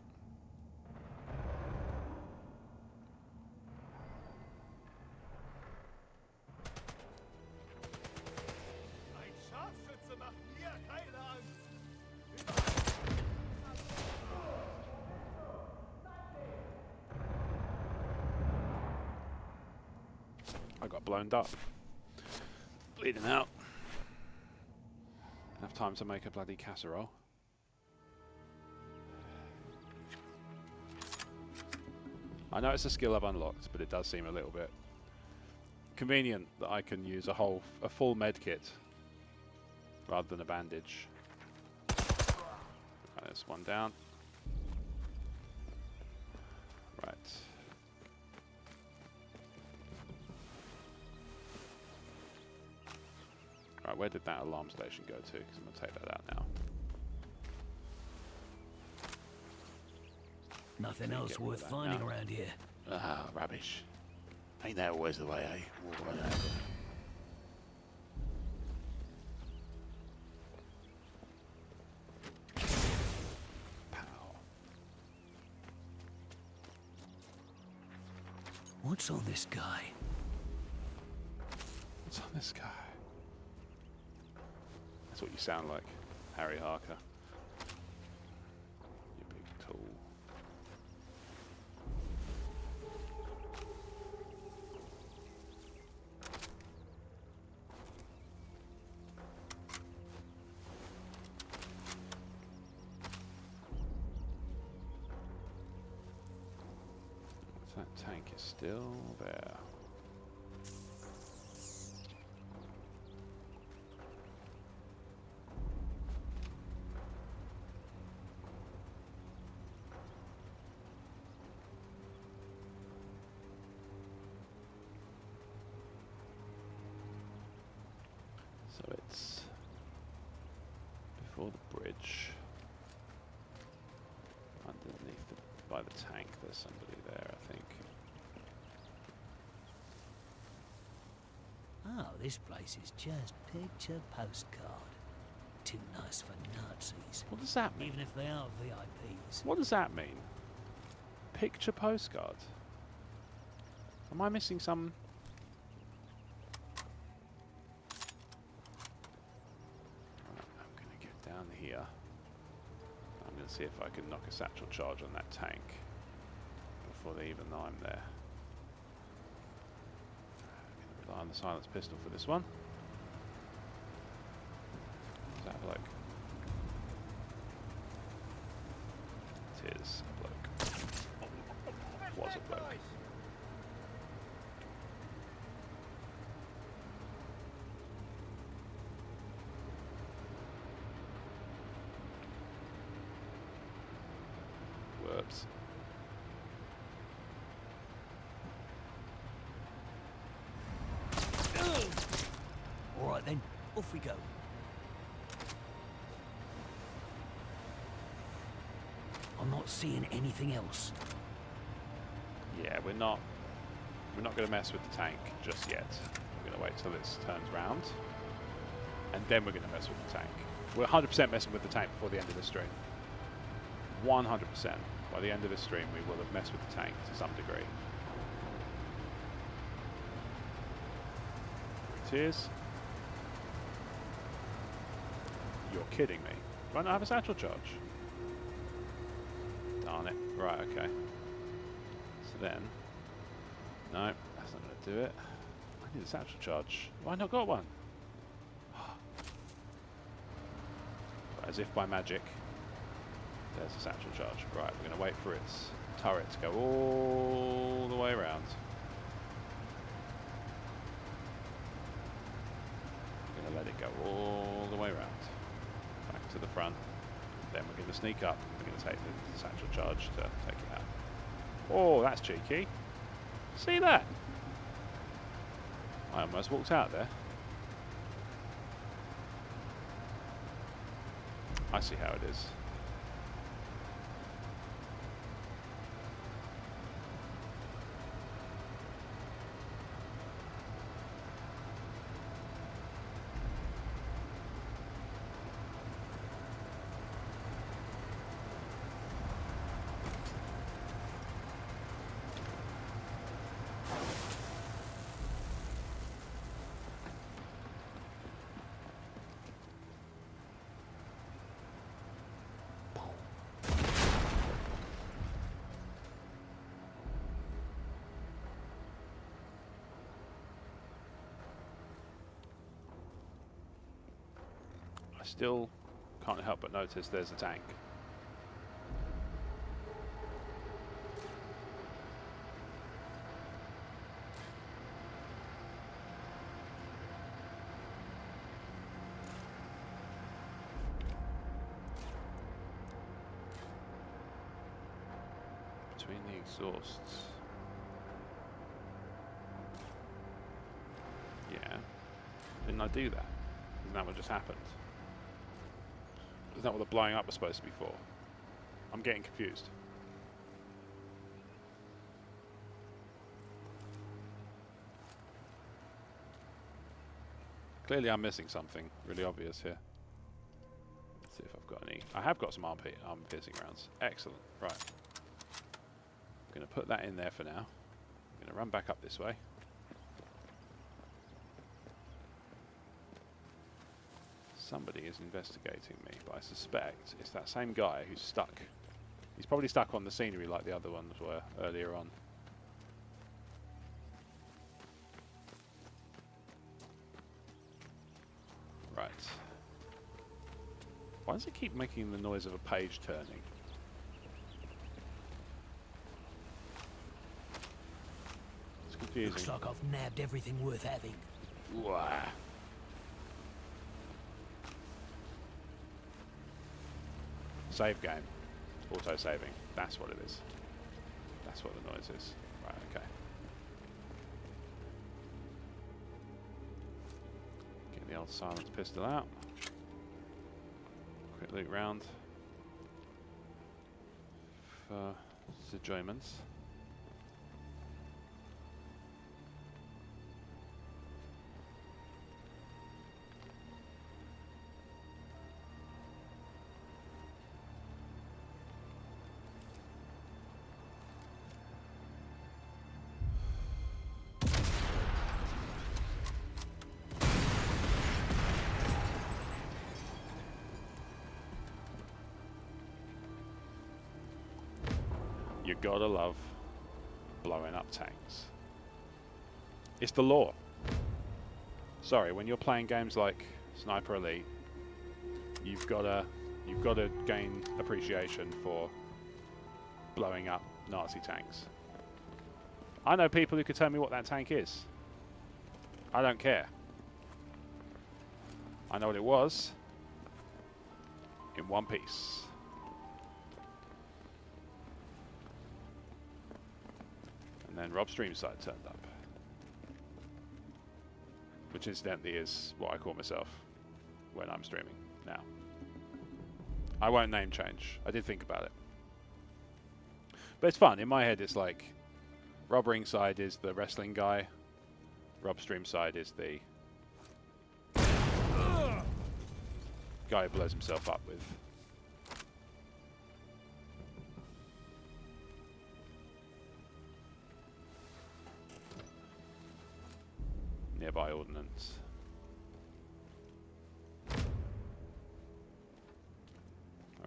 I got blown up. Bleeding out. Enough time to make a bloody casserole. I know it's a skill I've unlocked, but it does seem a little bit convenient that I can use a full med kit rather than a bandage. Okay, there's one down. Right. Right, where did that alarm station go to? Because I'm going to take that out now. Nothing else worth finding around here. Ah, rubbish. Ain't that always the way, eh? Walk right over. What's on this guy? What's on this guy? That's what you sound like, Harry Harker. You big tool. That tank is still there. So it's before the bridge. Underneath by the tank, there's somebody there, I think. Oh, this place is just picture postcard. Too nice for Nazis. What does that mean? Even if they are VIPs. What does that mean? Picture postcard? Am I missing some? Right, I'm going to get down here. I'm going to see if I can knock a satchel charge on that tank before they even know I'm there. I'm going to rely on the silenced pistol for this one. Is that a bloke? It is a bloke. Was a bloke. Whoops. All right then, off we go. I'm not seeing anything else. Yeah, we're not going to mess with the tank just yet. We're going to wait till it turns round, and then we're going to mess with the tank. We're 100% messing with the tank before the end of the stream. 100%. By the end of the stream, we will have messed with the tank to some degree. It is. You're kidding me. Do I not have a satchel charge? Darn it. Right, okay. So then... No, that's not going to do it. I need a satchel charge. Have I not got one? As if by magic. There's a satchel charge. Right, we're going to wait for its turret to go all the way around. We're going to let it go all the way around. Back to the front. Then we're going to sneak up. We're going to take the satchel charge to take it out. Oh, that's cheeky. See that? I almost walked out there. I see how it is. I still can't help but notice there's a tank. between the exhausts. Yeah. Didn't I do that? Isn't that what just happened? Isn't that what the blowing up was supposed to be for? I'm getting confused. Clearly I'm missing something really obvious here. Let's see if I've got any. I have got some arm piercing rounds. Excellent. Right. I'm going to put that in there for now. I'm going to run back up this way. Somebody is investigating me, but I suspect it's that same guy who's stuck. He's probably stuck on the scenery like the other ones were earlier on. Right. Why does it keep making the noise of a page turning? It's confusing. Looks like I've nabbed everything worth having. Wah. Save game. Auto-saving. That's what it is. That's what the noise is. Right, okay. Get the old silence pistol out. Quick loot round. For the Germans. You gotta love blowing up tanks. It's the law. Sorry, when you're playing games like Sniper Elite, you've gotta gain appreciation for blowing up Nazi tanks. I know people who could tell me what that tank is. I don't care. I know what it was in one piece. And then Rob Streamside turned up. Which incidentally is what I call myself when I'm streaming now. I won't name change. I did think about it. But it's fun. In my head it's like Rob Ringside is the wrestling guy. Rob Streamside is the guy who blows himself up with nearby ordnance.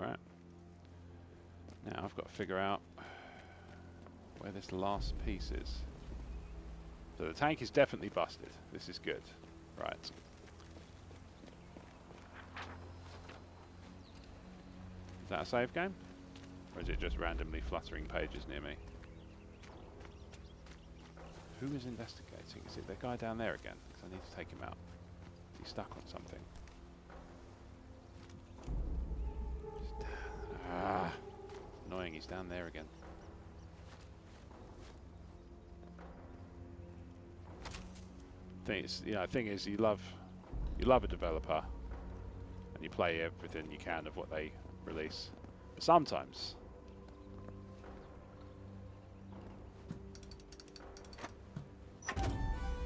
Alright. Now I've got to figure out where this last piece is. So the tank is definitely busted. This is good. Right. Is that a save game? Or is it just randomly fluttering pages near me? Who is investigating? Is it the guy down there again? Because I need to take him out. He's stuck on something. Annoying, he's down there again. Thing is, you love a developer, and you play everything you can of what they release. But sometimes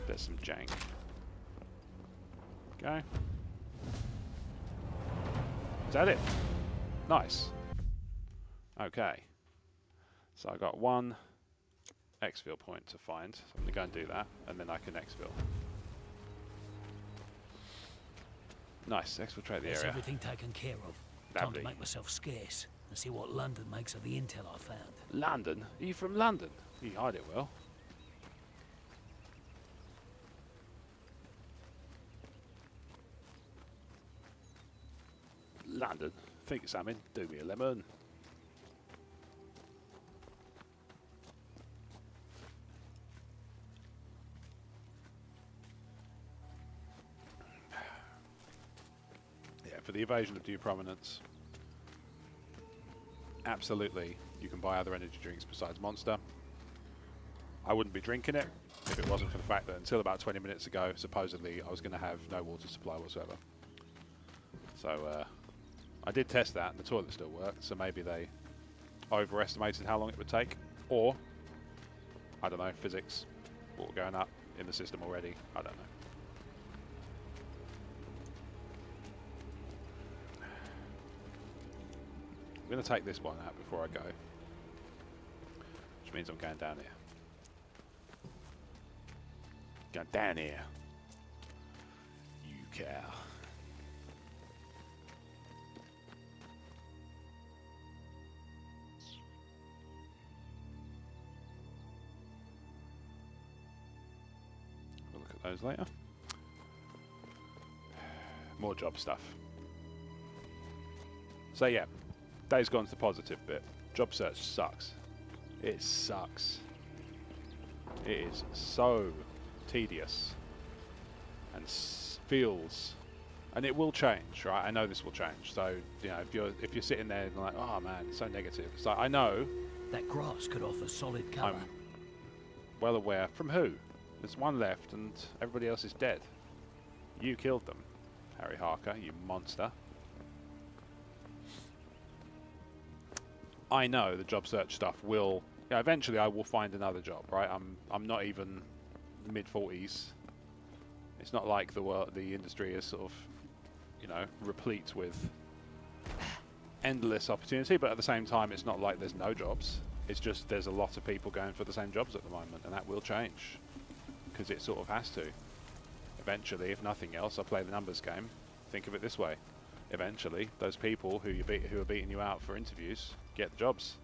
there's some jank. Okay. Is that it? Nice. Okay. So I got one exfil point to find. So I'm going to go and do that, and then I can exfil. Nice, exfiltrate the There's area. everything taken care of. Time to make myself scarce and see what London makes of the intel I found. London? Are you from London? You hide it well. London? Think of something. Do me a lemon. Yeah, for the evasion of due prominence. Absolutely You can buy other energy drinks besides Monster. I wouldn't be drinking it if it wasn't for the fact that until about 20 minutes ago, supposedly, I was going to have no water supply whatsoever. So, I did test that, and the toilet still worked, so maybe they overestimated how long it would take. Or, I don't know, physics, water going up in the system already, I don't know. I'm going to take this one out before I go, which means I'm going down here. Going down here. You cow. We'll look at those later. More job stuff. So yeah, Days Gone's the positive bit. Job search sucks. It sucks. It is so tedious and feels, and it will change, right? I know this will change. So you know, if you're sitting there and like, oh man, it's so negative. It's like, I know that grass could offer solid cover. I'm well aware. From who? There's one left, and everybody else is dead. You killed them, Harry Harker, you monster. I know the job search stuff will. Yeah, eventually I will find another job, right? I'm not even mid-40s. It's not like the industry is sort of, you know, replete with endless opportunity, but at the same time it's not like there's no jobs. It's just there's a lot of people going for the same jobs at the moment, and that will change because it sort of has to. Eventually, if nothing else, I play the numbers game. Think of it this way: eventually, those people who are beating you out for interviews get the jobs.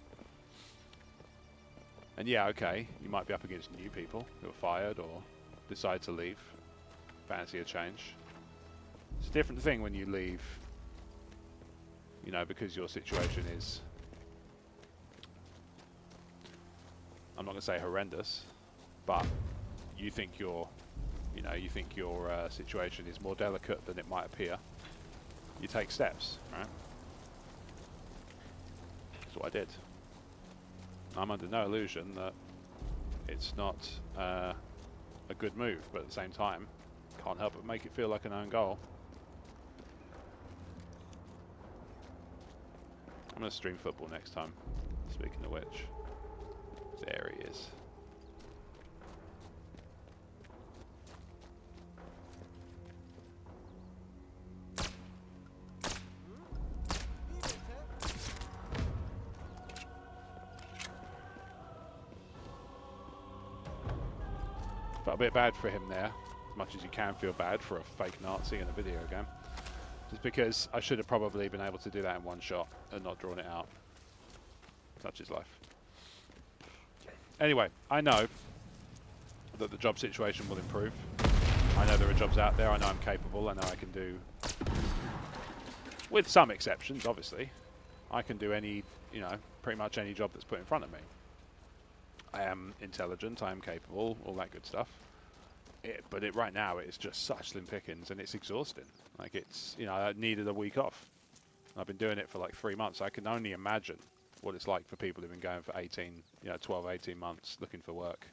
And yeah, okay, you might be up against new people who are fired or decide to leave, fancy a change. It's a different thing when you leave, you know, because your situation is, I'm not going to say horrendous, but you think your situation is more delicate than it might appear. You take steps, right? That's what I did. I'm under no illusion that it's not a good move, but at the same time, can't help but make it feel like an own goal. I'm going to stream football next time, speaking of which. There he is. Felt a bit bad for him there, as much as you can feel bad for a fake Nazi in a video game. Just because I should have probably been able to do that in one shot and not drawn it out. Such is life. Anyway, I know that the job situation will improve. I know there are jobs out there, I know I'm capable, I know I can do, with some exceptions obviously, I can do any, you know, pretty much any job that's put in front of me. I am intelligent, I am capable, all that good stuff. But right now it's just such slim pickings and it's exhausting. Like it's, you know, I needed a week off. I've been doing it for like 3 months. I can only imagine what it's like for people who've been going for 12, 18 months looking for work.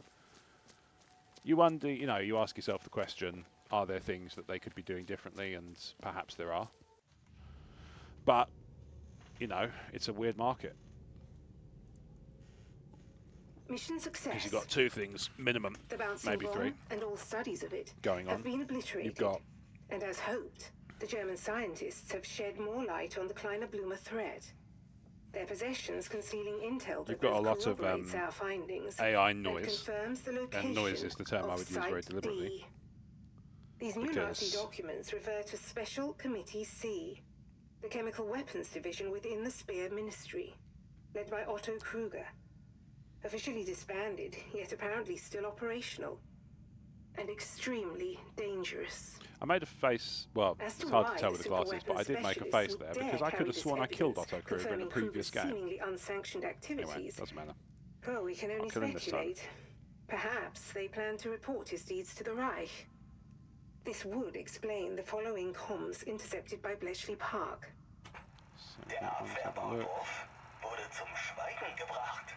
You wonder, you know, you ask yourself the question, are there things that they could be doing differently? And perhaps there are. But, you know, it's a weird market. Mission success. Because you've got 2 things minimum, maybe 3, and all studies of it going on. Have been obliterated. You've got, and as hoped, the German scientists have shed more light on the Kleiner-Blumer threat. Their possessions concealing intel that you've got a lot of our findings AI noise, confirms the location and noise is the term I would use very deliberately. D. These new Nazi documents refer to Special Committee C, the Chemical Weapons Division within the Speer Ministry, led by Otto Kruger. Officially disbanded, yet apparently still operational. And extremely dangerous. I made a face, well, it's hard to tell with the glasses, but I did make a face there because I could have sworn I killed Otto Kruger in a previous game. Seemingly unsanctioned activities. Anyway, doesn't matter. Oh, we can only speculate. Perhaps they plan to report his deeds to the Reich. This would explain the following comms intercepted by Bletchley Park. So that one's have a look. wurde zum Schweigen gebracht.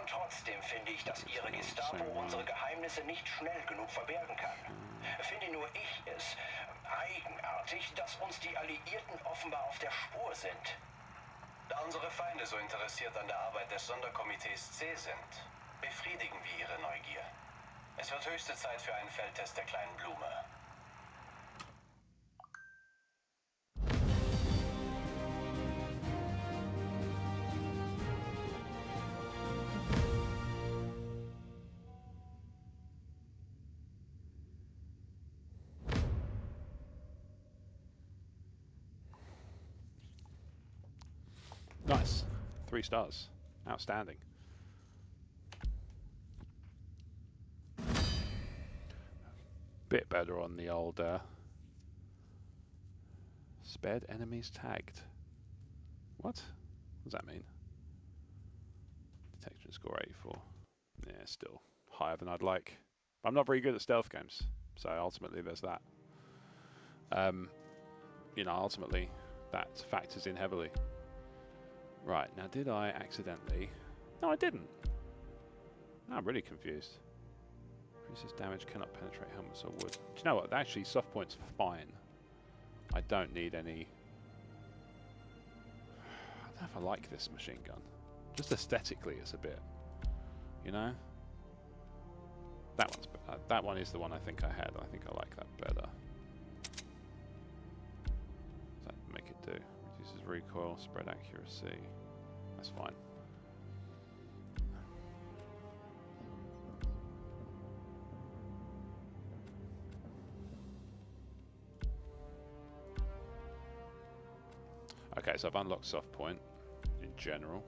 Und trotzdem finde ich, dass Ihre Gestapo unsere Geheimnisse nicht schnell genug verbergen kann. Finde nur ich es eigenartig, dass uns die Alliierten offenbar auf der Spur sind. Da unsere Feinde so interessiert an der Arbeit des Sonderkomitees C sind, befriedigen wir ihre Neugier. Es wird höchste Zeit für einen Feldtest der kleinen Blume. Nice. 3 stars. Outstanding. Bit better on the old spared enemies tagged. What does that mean? Detection score 84. Yeah, still higher than I'd like. But I'm not very good at stealth games, so ultimately there's that. You know, ultimately that factors in heavily. Right, now did I accidentally... No, I didn't. No, I'm really confused. Increases damage, cannot penetrate helmets or wood. Do you know what? Actually, soft point's fine. I don't need any... I don't know if I like this machine gun. Just aesthetically, it's a bit... You know? That one is the one I think I had. I think I like that better. Does that make it do? Reduces recoil, spread accuracy. That's fine. Okay, so I've unlocked soft point in general.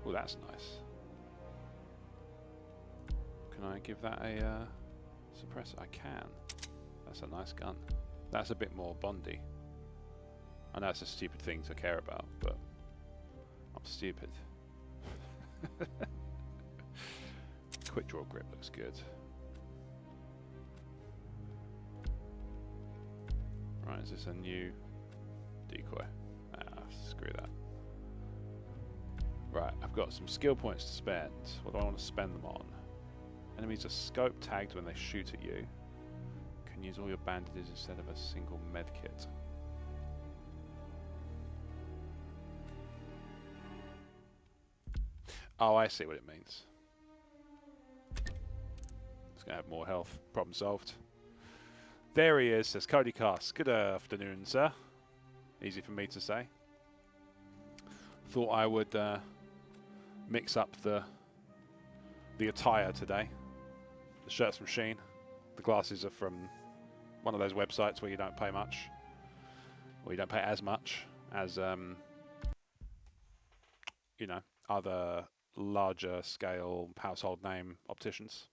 Oh, that's nice. Can I give that a suppressor? I can. That's a nice gun. That's a bit more Bondy. I know it's a stupid thing to care about, but I'm stupid. Quick draw grip looks good. Right, is this a new decoy? Ah, screw that. Right, I've got some skill points to spend. What do I want to spend them on? Enemies are scope tagged when they shoot at you. Can use all your bandages instead of a single med kit. Oh, I see what it means. It's going to have more health. Problem solved. There he is, says Cody Cass. Good afternoon, sir. Easy for me to say. Thought I would mix up the attire today. The shirt's from Shein. The glasses are from one of those websites where you don't pay much. Or you don't pay as much as, you know, other larger scale household name opticians.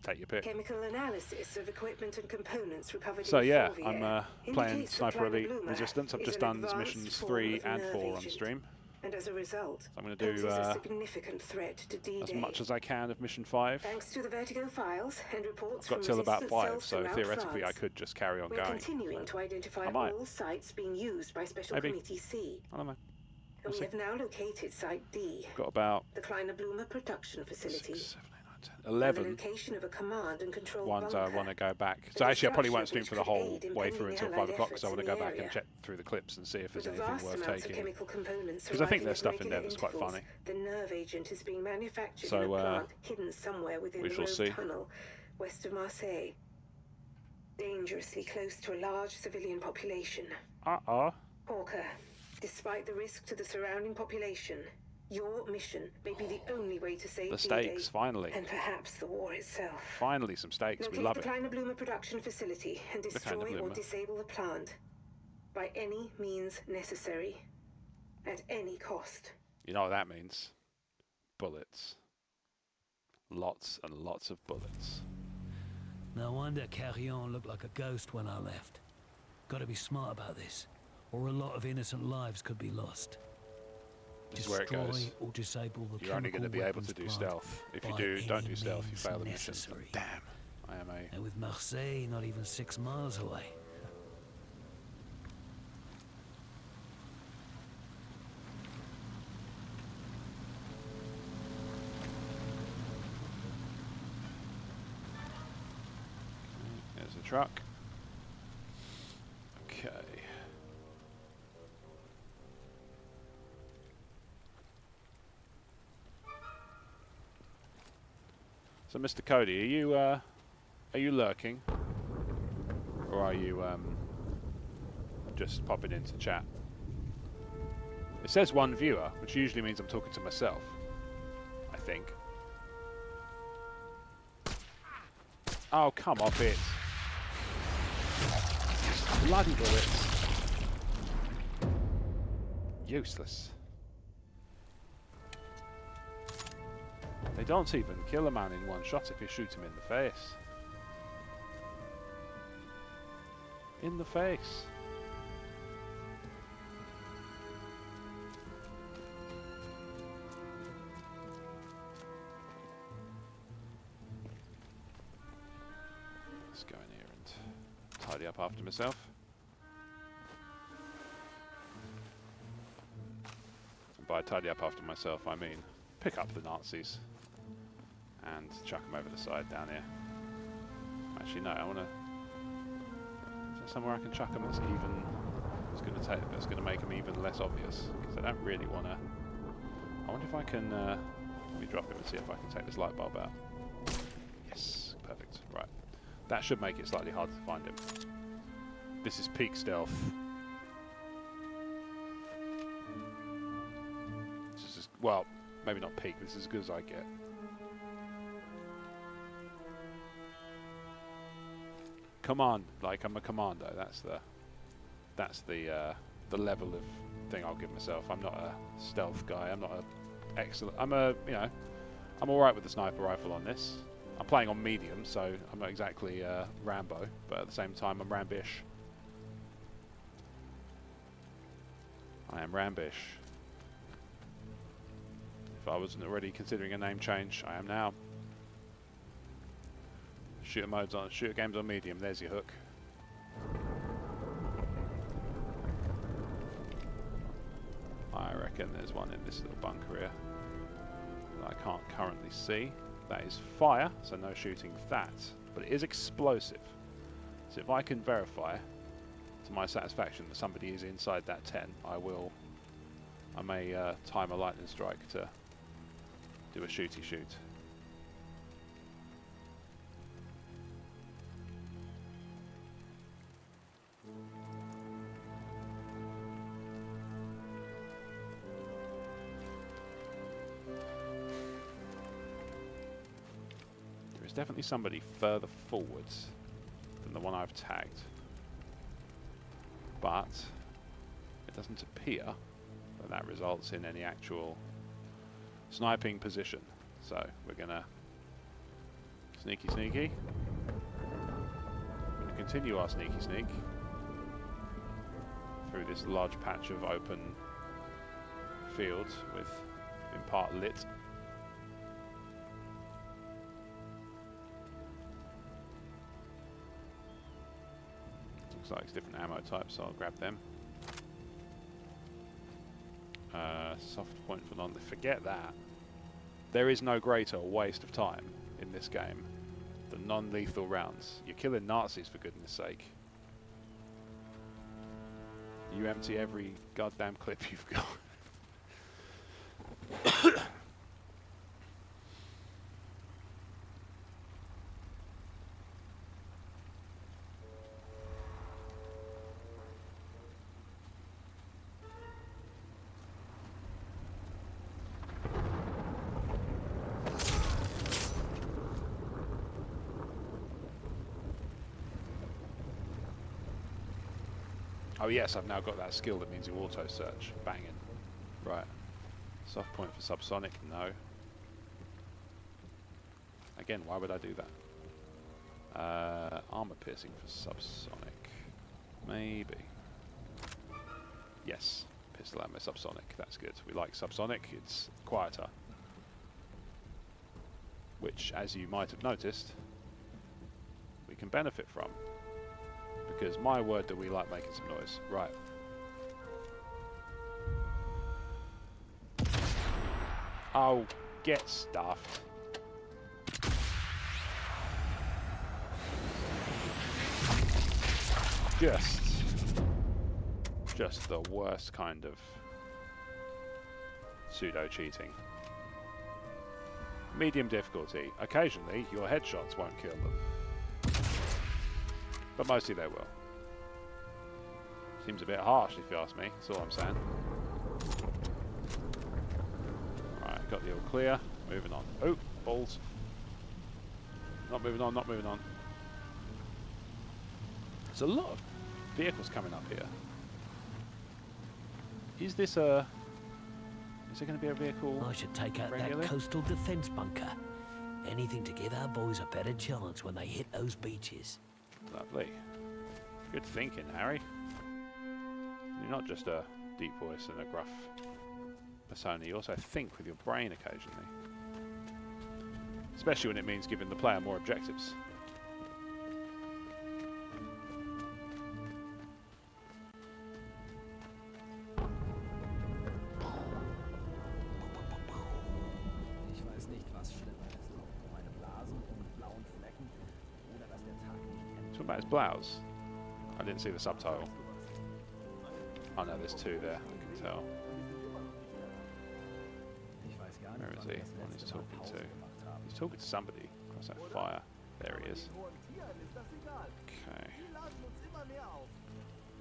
Take your pick. Chemical analysis of equipment and components recovered So in yeah, Fourvier I'm playing Sniper Elite Bloomer Resistance. I've is just an done advanced missions form 3 of and nerve 4 on agent, stream. and as a result, So I'm going to do poses a significant threat to D-Day. as much as I can of mission 5. Thanks to the Vertigo files and reports I've got from till about resistance 5, cells so throughout theoretically France, I could just carry on we're going. continuing to identify I might. all sites being used by Special Maybe. Committee C. I don't know. And we see. have now located Site D, Got about the Kleiner Bloomer production facility. 6, 7, 8, 9, 10, And 11 the location of a command and control ones I bunker. want to go back. The So actually I probably won't destruction stream of for the which whole could aid way in through until pending 5 o'clock, Allied so I want to efforts go in back the and check through the clips and see if With there's the anything vast worth amounts of taking. chemical components Because I think arriving there's at stuff in there regular that's quite intervals, funny. The nerve agent is being manufactured So, in a plant hidden somewhere within we the shall Rove see. Tunnel, west of Marseille. Dangerously close to a large civilian population. Hawker, despite the risk to the surrounding population, your mission may be the only way to save The D-Day, stakes, finally. and perhaps the war itself. Finally some stakes, we Locate love the it. Kleiner Bloomer production facility and The Kleiner destroy or Bloomer. disable the plant by any means necessary, at any cost. You know what that means? Bullets. Lots and lots of bullets. No wonder Carrion looked like a ghost when I left. Gotta be smart about this, or a lot of innocent lives could be lost. This is where it goes. Or disable the You're only going to be able to do plant stealth. If you don't do stealth, you fail the mission. necessary. Damn. I am a... And with Marseille not even 6 miles away. There's a truck. Okay. So, Mr. Cody, are you lurking, or are you just popping into chat? It says one viewer, which usually means I'm talking to myself, I think. Oh, come off it. Bloody bullets. Useless. They don't even kill a man in one shot if you shoot him in the face. In the face. Let's go in here and tidy up after myself. And by tidy up after myself, I mean pick up the Nazis and chuck them over the side down here. Actually, no, I want to... Is there somewhere I can chuck them that's even... That's going to make them even less obvious? Because I don't really want to... I wonder if I can... let me drop him and see if I can take this light bulb out. Yes, perfect. Right. That should make it slightly harder to find him. This is peak stealth. This is... well, maybe not peak, this is as good as I get. Command, like I'm a commando. That's the level of thing I'll give myself. I'm not a stealth guy. I'm not a excellent. I'm all right with the sniper rifle on this. I'm playing on medium, so I'm not exactly Rambo, but at the same time I'm Rambish. I am Rambish. If I wasn't already considering a name change, I am now. Shooter games on medium, there's your hook. I reckon there's one in this little bunker here that I can't currently see. That is fire, so no shooting that, but it is explosive. So if I can verify to my satisfaction that somebody is inside that tent, I may time a lightning strike to do a shooty shoot. Definitely somebody further forwards than the one I've tagged, but it doesn't appear that results in any actual sniping position. So we're gonna sneaky. We're gonna continue our sneak through this large patch of open fields with in part lit. Looks like it's different ammo types, so I'll grab them. Soft point for non. Forget that. There is no greater waste of time in this game than non-lethal rounds. You're killing Nazis, for goodness sake. You empty every goddamn clip you've got. Oh yes, I've now got that skill that means you auto-search. Banging. Right. Soft point for subsonic? No. Again, why would I do that? Armor piercing for subsonic. Maybe. Yes. pistol ammo, subsonic. That's good. We like subsonic. It's quieter. Which, as you might have noticed, we can benefit from. Because my word, do we like making some noise. Right. Oh, get stuffed. Just the worst kind of pseudo cheating. Medium difficulty. Occasionally, your headshots won't kill them, but mostly they will. Seems a bit harsh, if you ask me. That's all I'm saying. Right, got the all clear. Moving on. Oh, balls. Not moving on. Not moving on. There's a lot of vehicles coming up here. Is this a... Is there going to be a vehicle? I should take out regularly? that coastal defense bunker. Anything to give our boys a better chance when they hit those beaches. Lovely. Good thinking, Harry. You're not just a deep voice and a gruff persona, you also think with your brain occasionally. Especially when it means giving the player more objectives. Ich weiß nicht, was schlimmer ist. Meine Blasen und blauen Flecken oder dass der Tag nicht endet. Talking about his blouse. I didn't see the subtitle. Oh no, there's two there, I can tell. Where is he? One he's talking to. He's talking to somebody across that fire. There he is. Okay.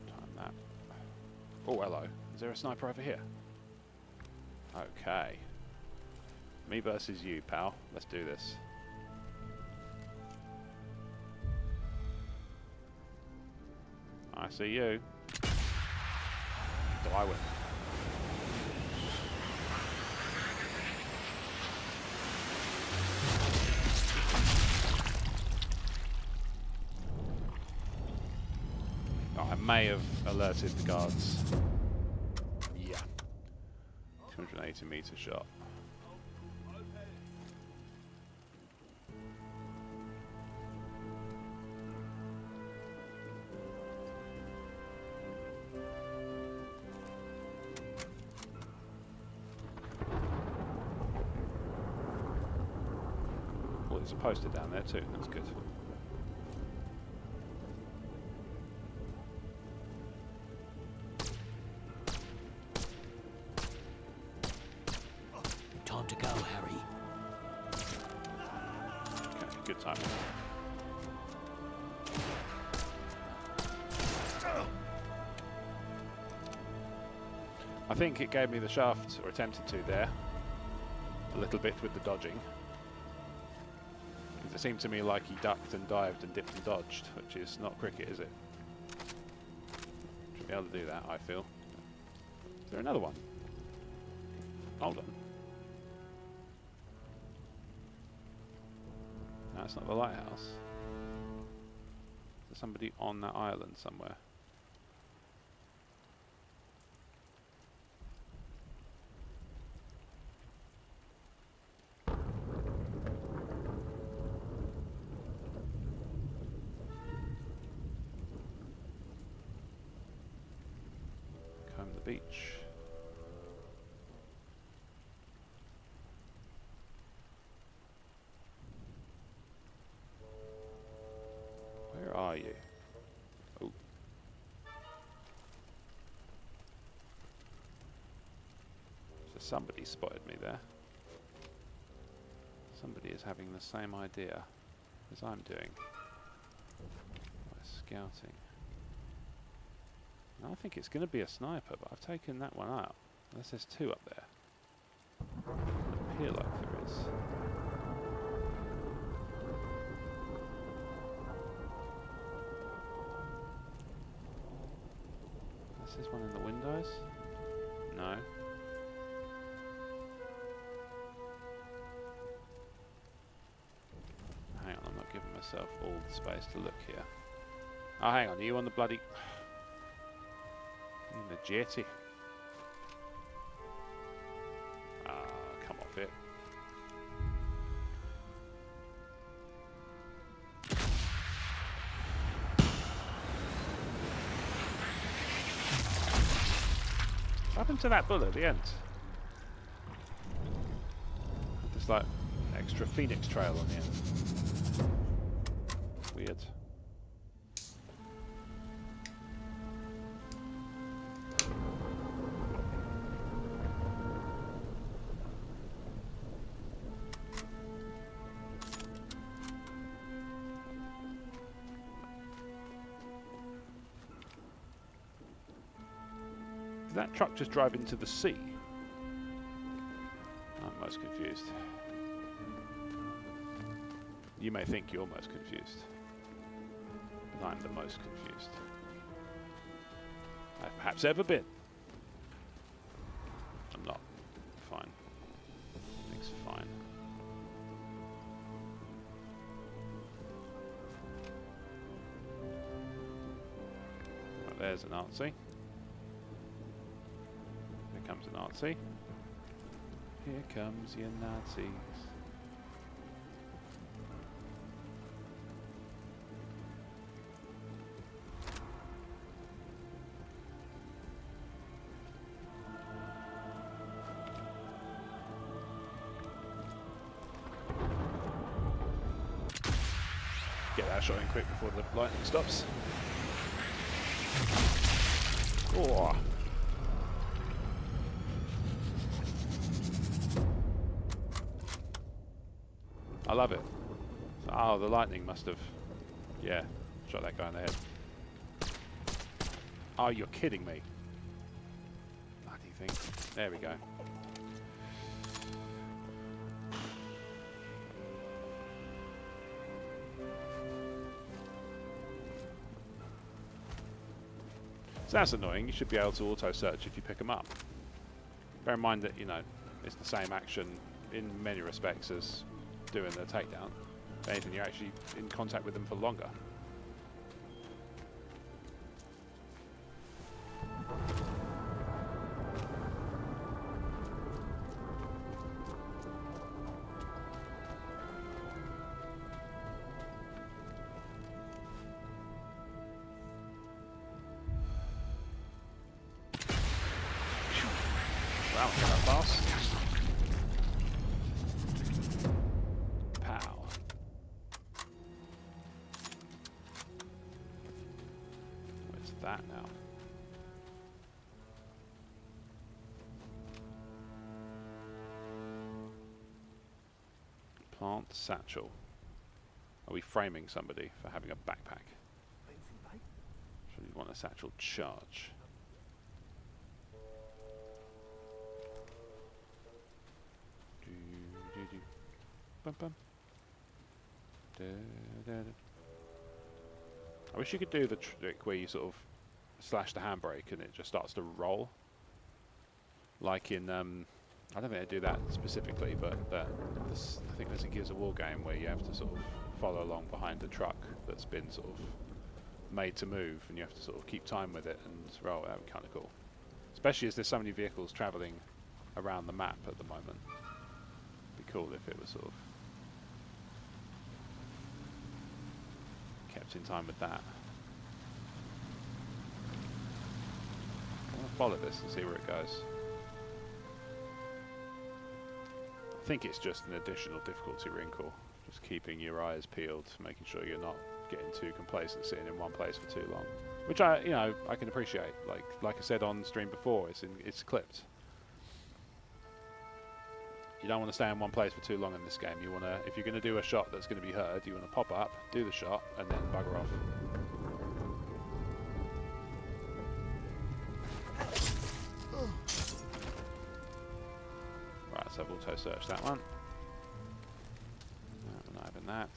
Time that. Oh, hello. Is there a sniper over here? Okay. Me versus you, pal. Let's do this. I see you. Do I win? Oh, I may have alerted the guards. Yeah. 280-meter shot. Oh, there's a poster down there too. That's good. Time to go, Harry. Okay, good time. I think it gave me the shaft, or attempted to there, a little bit with the dodging. Because it seemed to me like he ducked and dived and dipped and dodged, which is not cricket, is it? Should be able to do that, I feel. Is there another one? Hold on. No, it's not the lighthouse. There's somebody on that island somewhere. Comb the beach. Where are you? Oh. So somebody spotted me there. Somebody is having the same idea as I'm doing by scouting. Now, I think it's going to be a sniper, but I've taken that one out. Unless there's two up there. Doesn't appear like there is. Is this one in the windows? No. Hang on, I'm not giving myself all the space to look here. Oh, hang on, are you on the bloody... in the jetty? What happened to that bullet at the end? There's like extra Phoenix trail on the end. Weird. Did that truck just drive into the sea? I'm most confused. You may think you're most confused, but I'm the most confused I've perhaps ever been. I'm not. Fine. Everything's fine. Right, there's a Nazi. Here comes a Nazi. Here comes your Nazis. Get that shot in quick before the lightning stops. Oh. I love it. Oh, the lightning must have, yeah, shot that guy in the head. Oh, you're kidding me. Bloody thing. There we go. So that's annoying. You should be able to auto-search if you pick them up. Bear in mind that, you know, it's the same action in many respects as doing the takedown. If anything, you're actually in contact with them for longer. Wow, that fast. Pow. What's that now? Plant satchel. Are we framing somebody for having a backpack? Should we want a satchel charge? Bum, bum. Da, da, da. I wish you could do the trick where you sort of slash the handbrake and it just starts to roll. Like in, I don't think they do that specifically, but I think there's a Gears of War game where you have to sort of follow along behind a truck that's been sort of made to move, and you have to sort of keep time with it and roll. That would be kind of cool. Especially as there's so many vehicles travelling around the map at the moment. It'd be cool if it was sort of kept in time with that. I'm going to follow this and see where it goes. I think it's just an additional difficulty wrinkle, just keeping your eyes peeled, making sure you're not getting too complacent sitting in one place for too long, which I can appreciate. Like I said on stream before, it's clipped. You don't want to stay in one place for too long in this game. You want to, if you're going to do a shot that's going to be heard, you want to pop up, do the shot, and then bugger off. Right, so I've auto-searched that one. No, we're not having that.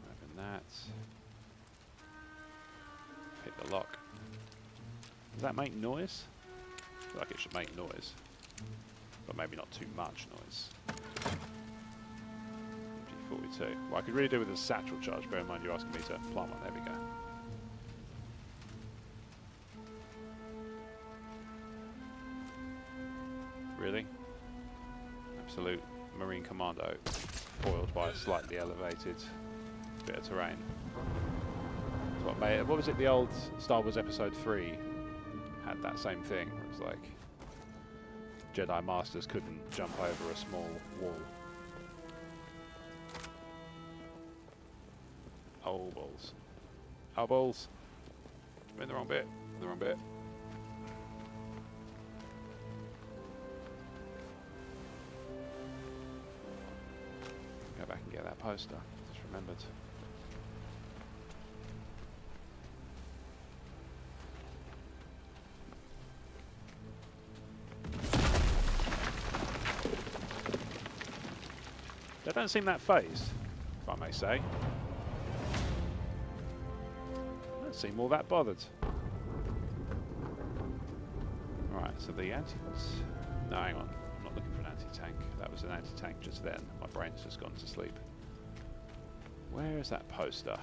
Not having that. Hit the lock. Does that make noise? I feel like it should make noise. But maybe not too much noise. G42. Well, I could really do with a satchel charge. Bear in mind you're asking me to plant one. There we go. Really? Absolute Marine Commando foiled by a slightly elevated bit of terrain. What was it, the old Star Wars Episode 3 had that same thing. Where it's like Jedi Masters couldn't jump over a small wall. Oh balls! Oh balls! I'm in the wrong bit. The wrong bit. Go back and get that poster. Just remembered. They don't seem that phased, if I may say. They don't seem all that bothered. Right, so the anti... No, hang on. I'm not looking for an anti-tank. That was an anti-tank just then. My brain's just gone to sleep. Where is that poster?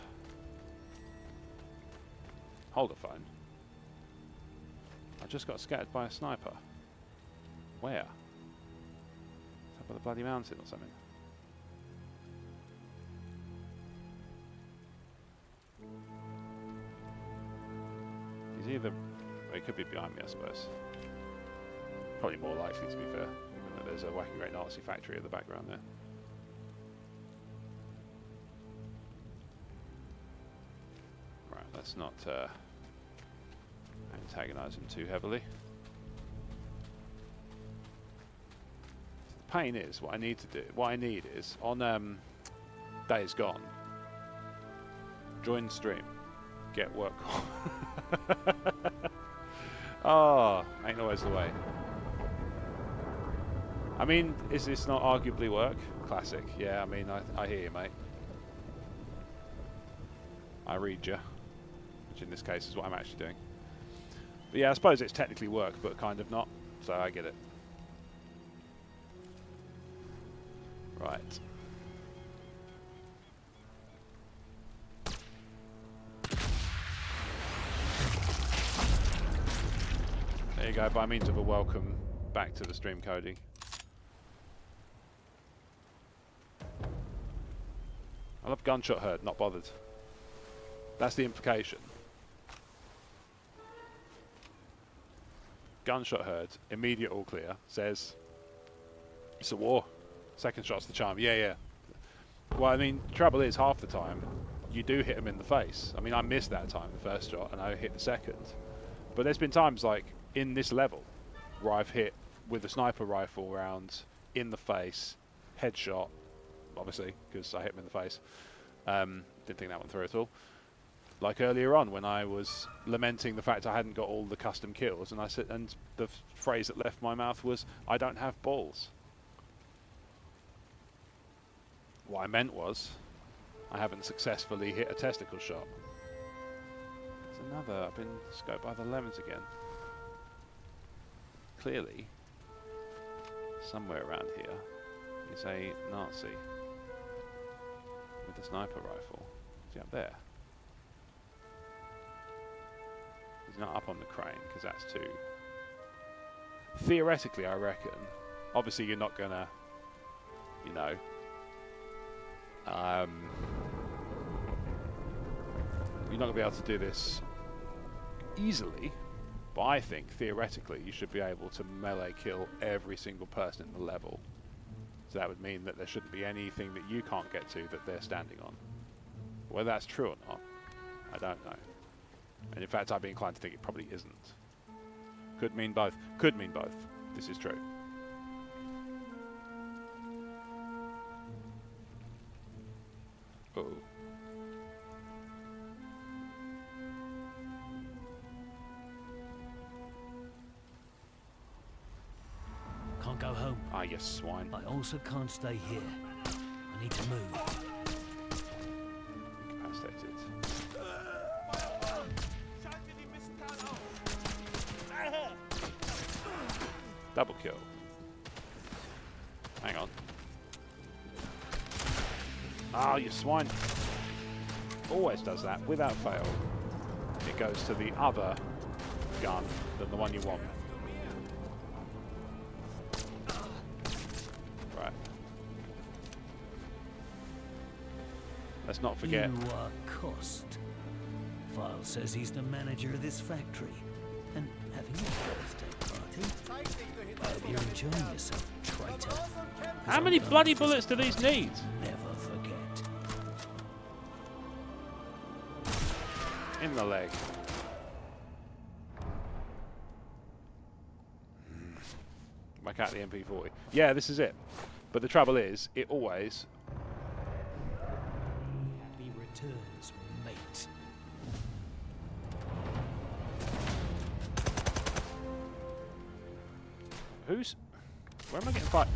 Hold a phone. I just got scattered by a sniper. Where? Top of the bloody mountain or something. He's either... Well, he could be behind me, I suppose. Probably more likely, to be fair, given that there's a wacky great Nazi factory in the background there. Right, let's not antagonise him too heavily. The pain is, what I need is, on Days Gone, join stream, get work on. Oh, ain't always the way. I mean, is this not arguably work? Classic. Yeah, I mean, I hear you, mate. I read you, which in this case is what I'm actually doing. But yeah, I suppose it's technically work, but kind of not, so I get it. Right. There you go, by means of a welcome back to the stream, Cody. I love gunshot heard, not bothered. That's the implication. Gunshot heard, immediate all clear, says it's a war. Second shot's the charm. Yeah, yeah. Well, I mean, trouble is, half the time, you do hit them in the face. I mean, I missed that time, the first shot, and I hit the second. But there's been times, like, in this level, where I've hit with a sniper rifle round in the face, headshot, obviously, because I hit him in the face. Didn't think that one through at all. Like earlier on, when I was lamenting the fact I hadn't got all the custom kills, and I said, and the phrase that left my mouth was, "I don't have balls." What I meant was, I haven't successfully hit a testicle shot. There's another. I've been scoped by the lemons again. Clearly, somewhere around here is a Nazi with a sniper rifle. Is he up there? He's not up on the crane, because that's too... Theoretically, I reckon, obviously you're not gonna, you know, you're not gonna be able to do this easily, but I think theoretically you should be able to melee kill every single person in the level. So that would mean that there shouldn't be anything that you can't get to that they're standing on. Whether that's true or not, I don't know. And in fact, I'd be inclined to think it probably isn't. Could mean both. Could mean both. This is true. Uh-oh. Can't go home. Ah, you swine. I also can't stay here. I need to move. Incapacitated. Double kill. Hang on. Ah, you swine. Always does that, without fail. It goes to the other gun than the one you want. Right. Let's not forget. You are Kost. File says he's the manager of this factory. and having a birthday party. I hope you're enjoying yourself, traitor. How many bloody bullets do these need? Never forget. In the leg. Back out the MP40. Yeah, this is it. But the trouble is, it always... He returns, mate. Who's... Where am I getting fired?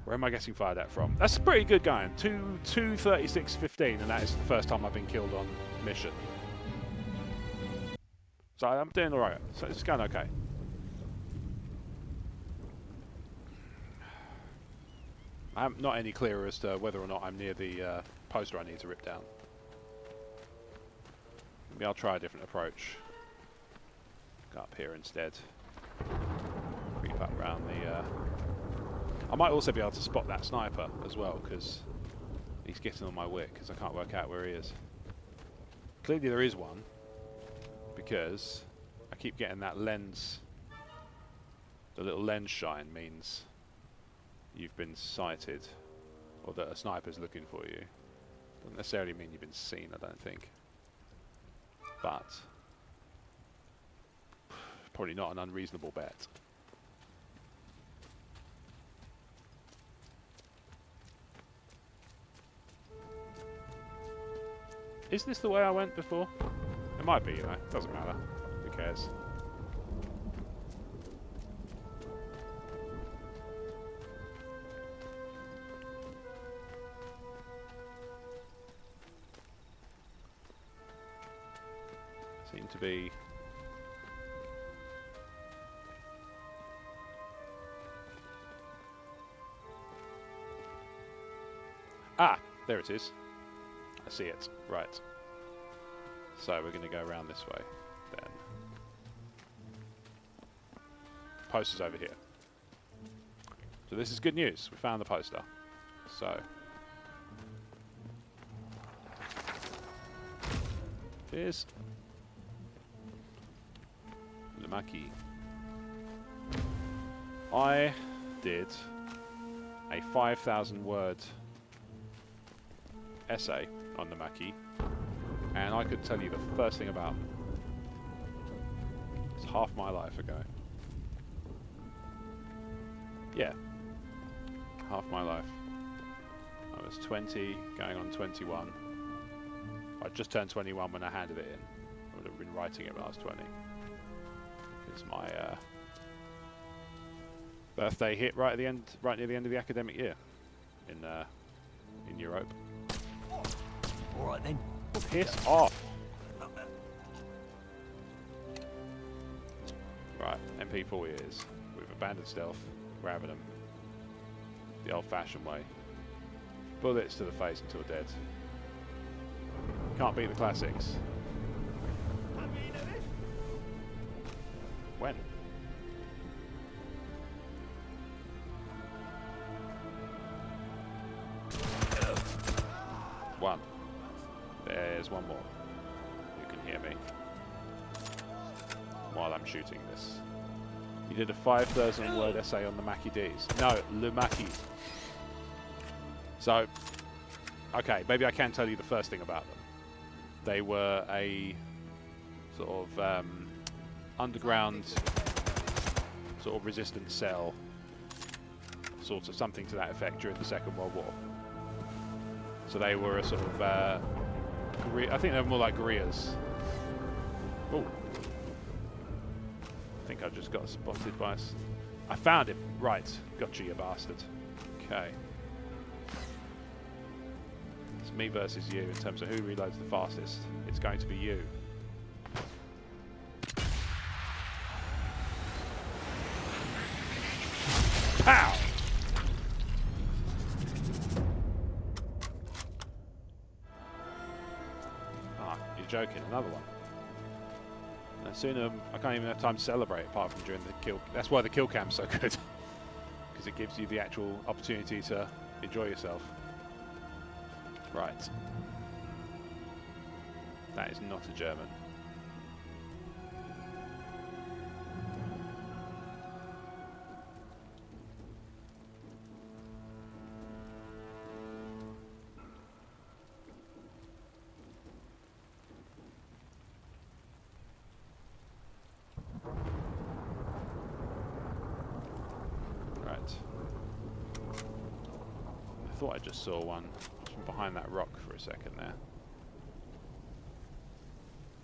Where am I getting fired at from? That's pretty good going. 236.15, and that is the first time I've been killed on mission. So I'm doing alright. So it's going okay. I'm not any clearer as to whether or not I'm near the poster I need to rip down. Maybe I'll try a different approach. Go up here instead. Creep up around the... I might also be able to spot that sniper as well, because he's getting on my wick, because I can't work out where he is. Clearly there is one, because I keep getting that lens. The little lens shine means you've been sighted, or that a sniper's looking for you. Doesn't necessarily mean you've been seen, I don't think. But probably not an unreasonable bet. Is this the way I went before? It might be, you know. Doesn't matter. Who cares? Seem to be... Ah! There it is. I see it. Right. So we're going to go around this way then. Poster's over here. So this is good news. We found the poster. So here's Lumaki. I did a 5,000 word essay on the Mackie, and I could tell you the first thing about them. It's half my life ago. Yeah, half my life. I was 20, going on 21. I just turned 21 when I handed it in. I would have been writing it when I was 20. It's my birthday hit right at the end, right near the end of the academic year in Europe. All right then. Piss off. Right, MP40 it is. We've abandoned stealth, grabbing them the old-fashioned way. Bullets to the face until dead. Can't beat the classics. When? One. There's one more. You can hear me while I'm shooting this. You did a 5,000 word essay on the Mackie D's. No, Lumaki. So, okay, maybe I can tell you the first thing about them. They were a sort of underground sort of resistance cell, sort of something to that effect during the Second World War. So they were a sort of, I think they were more like guerrillas. Oh. I think I just got spotted by us. I found him. Right. Gotcha, you bastard. Okay. It's me versus you in terms of who reloads the fastest. It's going to be you. Pow! Ah, you're joking. Another one. And soon I can't even have time to celebrate apart from during the kill. That's why the kill cam's so good. Because it gives you the actual opportunity to enjoy yourself. Right. That is not a German. thought I just saw one from behind that rock for a second there.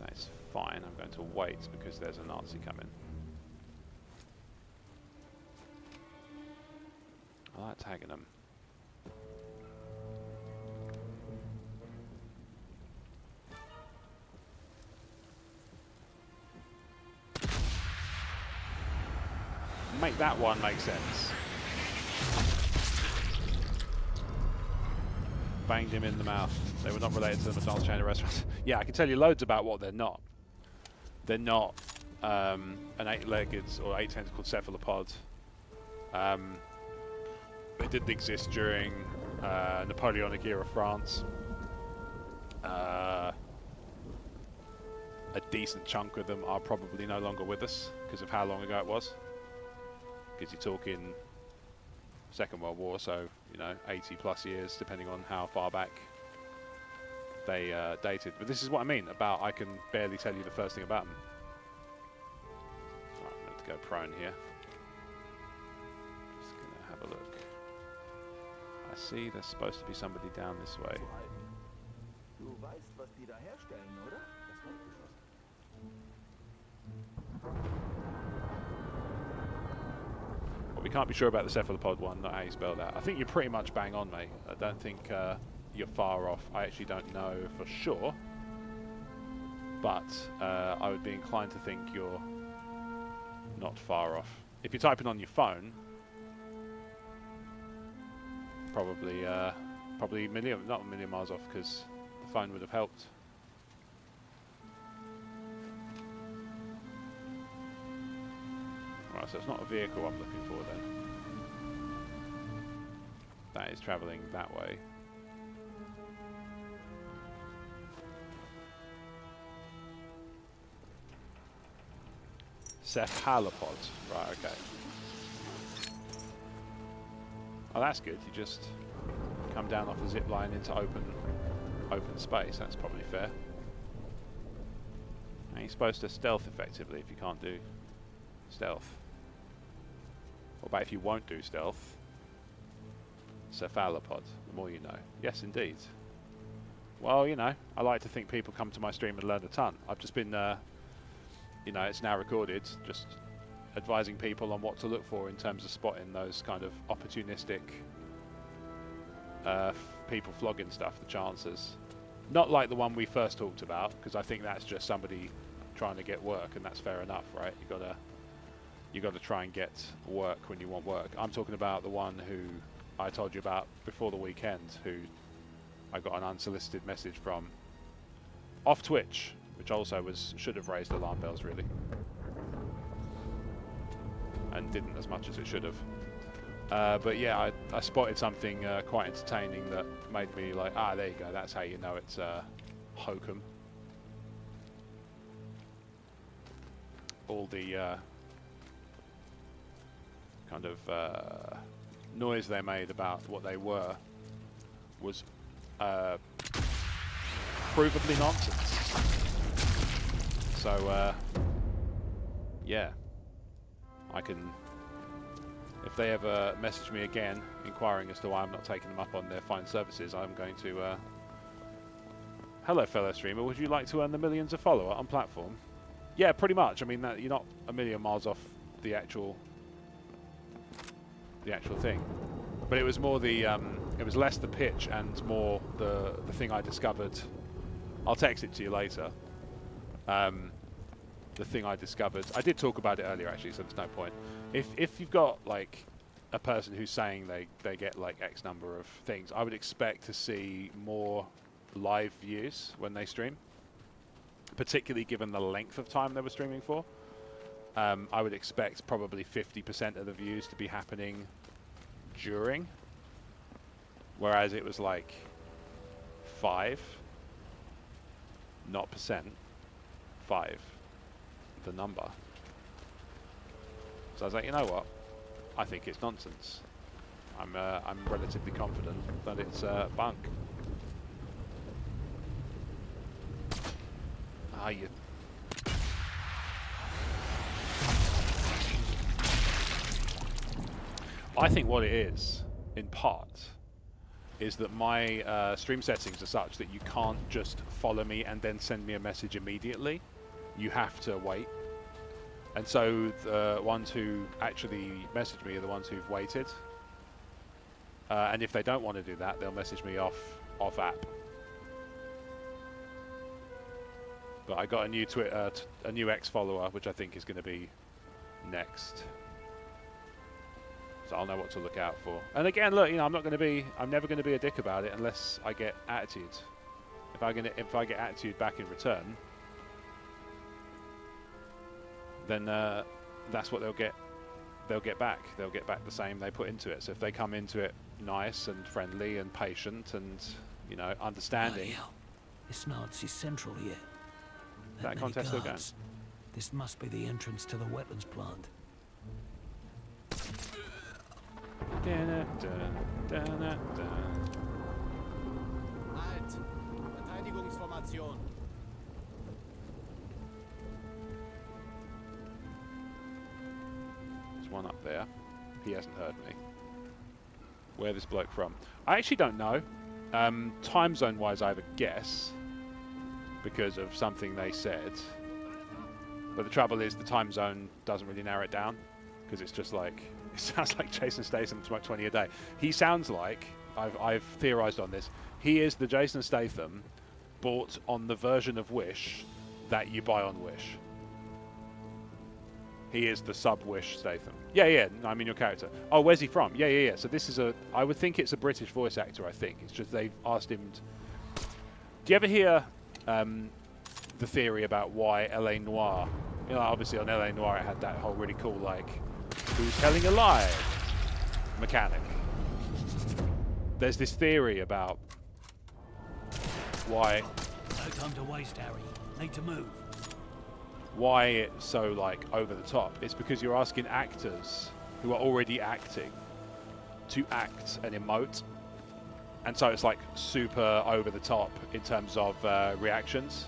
That is fine. I'm going to wait because there's a Nazi coming. I like tagging them. Make that one make sense. Banged him in the mouth. They were not related to the McDonald's chain of restaurants. Yeah, I can tell you loads about what they're not. They're not an 8-legged or 8-tentacled cephalopod. They didn't exist during Napoleonic era France. A decent chunk of them are probably no longer with us because of how long ago it was. Because you're talking Second World War, so, you know, 80 plus years, depending on how far back they dated. But this is what I mean about I can barely tell you the first thing about them. Right, I'm going to go prone here. Just going to have a look. I see there's supposed to be somebody down this way. We can't be sure about the cephalopod one, not how you spell that. I think you're pretty much bang on, mate. I don't think you're far off. I actually don't know for sure, but I would be inclined to think you're not far off. If you're typing on your phone, probably not a million miles off, because the phone would have helped. Right, so it's not a vehicle I'm looking for then. That is travelling that way. Cephalopod. Right, okay. Oh, that's good. You just come down off the zip line into open space. That's probably fair. And you're supposed to stealth effectively if you can't do stealth. What about if you won't do stealth? Cephalopod, the more you know. Yes, indeed. Well, you know, I like to think people come to my stream and learn a ton. I've just been, you know, it's now recorded, just advising people on what to look for in terms of spotting those kind of opportunistic people flogging stuff, the chances. Not like the one we first talked about, because I think that's just somebody trying to get work, and that's fair enough, right? You got to try and get work when you want work. I'm talking about the one who I told you about before the weekend, who I got an unsolicited message from off Twitch, which also should have raised alarm bells really, and didn't as much as it should have. But yeah, I spotted something quite entertaining that made me like, ah, there you go, that's how you know it's hokum. All the kind of noise they made about what they were was provably nonsense. So yeah, I can, if they ever message me again inquiring as to why I'm not taking them up on their fine services, I'm going to hello fellow streamer, would you like to earn the millions of follower on platform? Yeah, pretty much. I mean, you're not a million miles off the actual thing, but it was more the it was less the pitch and more the thing I discovered. I'll text it to you later. The thing I discovered, I did talk about it earlier actually, so there's no point. If you've got like a person who's saying they get like X number of things, I would expect to see more live views when they stream, particularly given the length of time they were streaming for. I would expect probably 50% of the views to be happening during, whereas it was like 5, not percent, 5, the number. So I was like, you know what? I think it's nonsense. I'm relatively confident that it's bunk. Ah, you. I think what it is, in part, is that my stream settings are such that you can't just follow me and then send me a message immediately. You have to wait. And so the ones who actually message me are the ones who've waited. And if they don't want to do that, they'll message me off app. But I got a new a new X follower, which I think is going to be next. So I'll know what to look out for. And again, look, you know, I'm never going to be a dick about it unless I get attitude. If I get attitude back in return, then that's what they'll get. They'll get back. They'll get back the same they put into it. So if they come into it nice and friendly and patient and, you know, understanding. Oh, yeah. It's Nazi Central here. That contest still going. This must be the entrance to the weapons plant. Halt! Verteidigungsformation. There's one up there. He hasn't heard me. Where this bloke from? I actually don't know. Time zone wise, I have a guess because of something they said. But the trouble is, the time zone doesn't really narrow it down because it's just like it sounds like Jason Statham smoke 20 a day. He sounds like I've theorized on this. He is the Jason Statham bought on the version of Wish that you buy on Wish. He is the sub-Wish Statham. Yeah, no, I mean your character. Oh, where's he from? Yeah. So this is I would think it's a British voice actor, I think. It's just they've asked him do you ever hear the theory about why L.A. Noire, you know, obviously on L.A. Noire it had that whole really cool, like, who's telling a lie mechanic. There's this theory about why... No time to waste, Harry. Need to move. Why it's so, like, over the top. It's because you're asking actors who are already acting to act and emote. And so it's, like, super over the top in terms of reactions.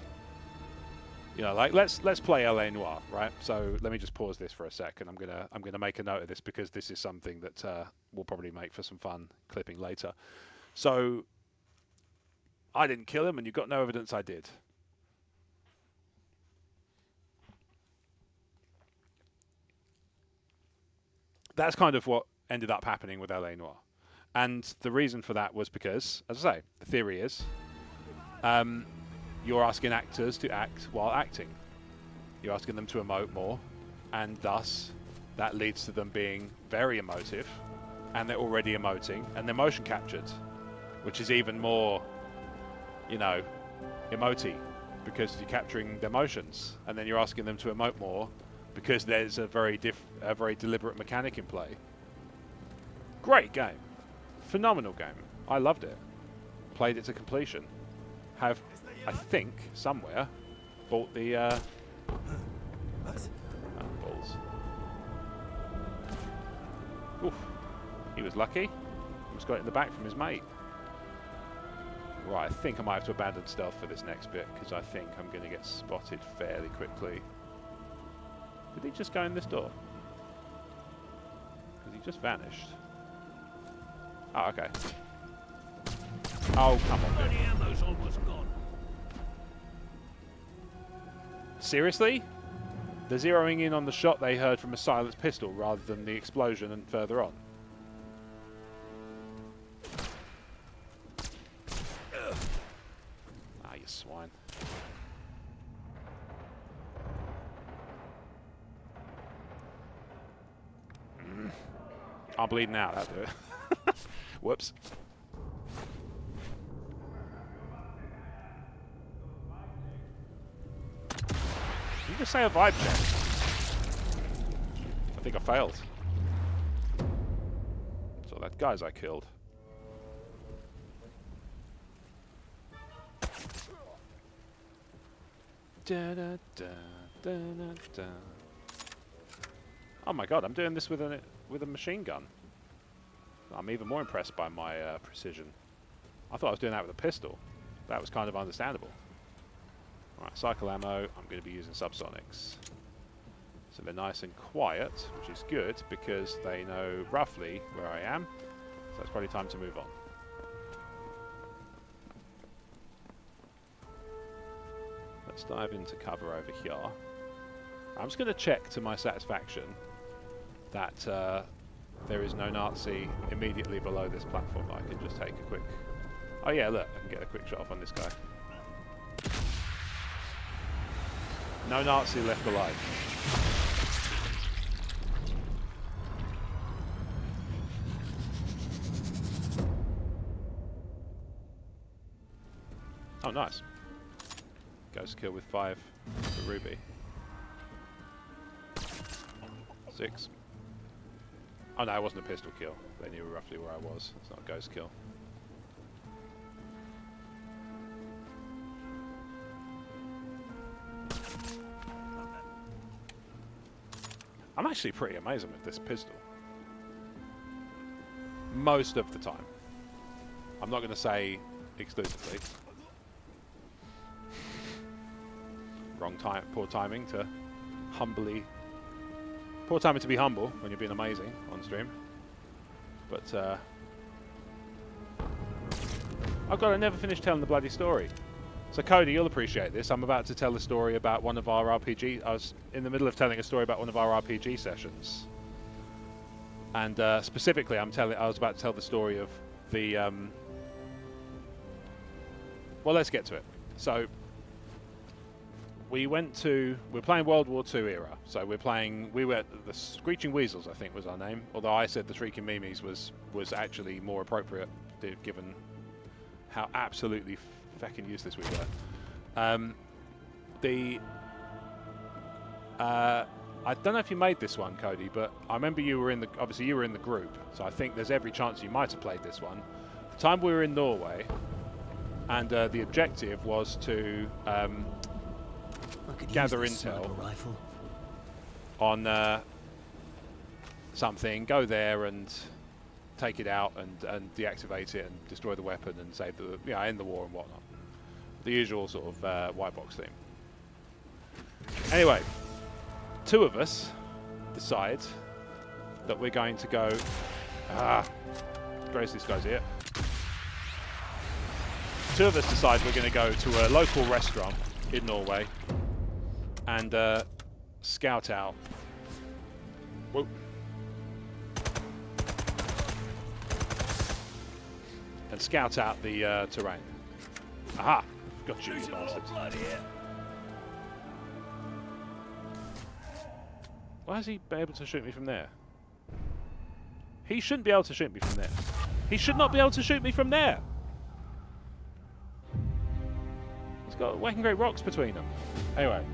You know, like let's play L.A. Noire, right? So let me just pause this for a second. I'm gonna make a note of this because this is something that we'll probably make for some fun clipping later. So I didn't kill him, and you've got no evidence I did. That's kind of what ended up happening with L.A. Noire, and the reason for that was because, as I say, the theory is. You're asking actors to act while acting. You're asking them to emote more, and thus that leads to them being very emotive, and they're already emoting, and they're motion captured, which is even more, you know, emoty, because you're capturing their emotions, and then you're asking them to emote more, because there's a very deliberate mechanic in play. Great game, phenomenal game. I loved it. Played it to completion. Have, I think, somewhere bought the balls. Oof. He was lucky. He's got it in the back from his mate. Right, I think I might have to abandon stealth for this next bit because I think I'm going to get spotted fairly quickly. Did he just go in this door? Because he just vanished. Oh, okay. Oh, come on, dude. Ammo's almost gone. Seriously? They're zeroing in on the shot they heard from a silenced pistol rather than the explosion and further on. Ah, you swine. I'm bleeding out, that'll do it. Whoops. Did you just say a vibe check? I think I failed. So that guy's I killed. Da, da, da, da, da, da. Oh my god, I'm doing this with a machine gun. I'm even more impressed by my precision. I thought I was doing that with a pistol. That was kind of understandable. Alright, cycle ammo, I'm going to be using subsonics. So they're nice and quiet, which is good because they know roughly where I am. So it's probably time to move on. Let's dive into cover over here. I'm just going to check to my satisfaction that there is no Nazi immediately below this platform that I can just take a quick... Oh yeah, look, I can get a quick shot off on this guy. No Nazi left alive. Oh, nice. Ghost kill with 5 for Ruby. 6. Oh no, it wasn't a pistol kill. They knew roughly where I was. It's not a ghost kill. I'm actually pretty amazing with this pistol. Most of the time. I'm not going to say exclusively. Wrong time, poor timing to humbly... Poor timing to be humble when you're being amazing on stream. But, oh god, I never finished telling the bloody story. So Cody, you'll appreciate this. I'm about to tell the story about one of our RPG... I was in the middle of telling a story about one of our RPG sessions. And specifically, I was about to tell the story of the... Well, let's get to it. So, we're playing World War II era. So we were the Screeching Weasels, I think was our name. Although I said the Shrieking Mimes was actually more appropriate, given how absolutely fucking useless we were. I don't know if you made this one, Cody, but I remember obviously you were in the group, so I think there's every chance you might have played this one. The time we were in Norway, and the objective was to gather intel on something, go there and take it out and deactivate it and destroy the weapon and save end the war and whatnot. The usual sort of white box theme. Anyway, 2 of us decide that we're going to go... Grace, this guy's here. 2 of us decide we're going to go to a local restaurant in Norway and scout out... Whoa. And scout out the terrain. Aha! Got you, you bastards. Why is he able to shoot me from there? He shouldn't be able to shoot me from there. He should not be able to shoot me from there! He's got whacking great rocks between them. Anyway.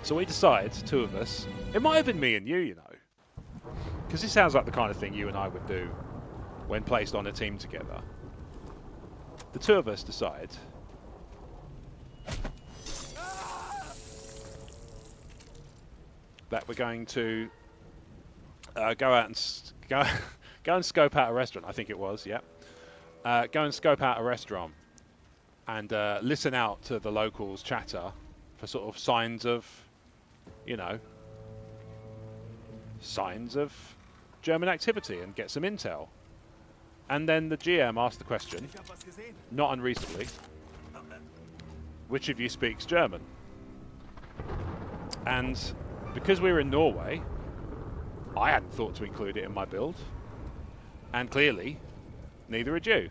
So we decide, 2 of us, it might have been me and you, you know. Because this sounds like the kind of thing you and I would do when placed on a team together. The 2 of us decide that we're going to go out and go and scope out a restaurant. I think it was, yeah. Go and scope out a restaurant and listen out to the locals' chatter for sort of signs of, you know, signs of German activity and get some intel. And then the GM asked the question, not unreasonably, which of you speaks German? And because we were in Norway, I hadn't thought to include it in my build. And clearly, neither had you.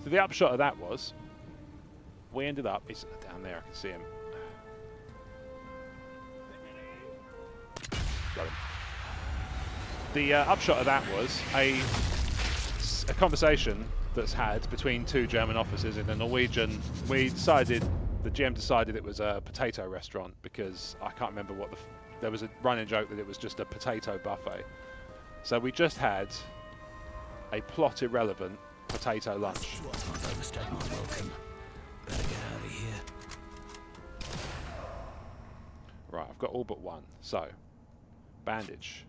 So the upshot of that was, we ended up, he's down there, I can see him. Got him. The upshot of that was a conversation that's had between 2 German officers in the Norwegian. The GM decided it was a potato restaurant because I can't remember what there was a running joke that it was just a potato buffet. So we just had a plot irrelevant potato lunch. Overstayed my welcome. Better get out of here. Right, I've got all but 1. So, bandage.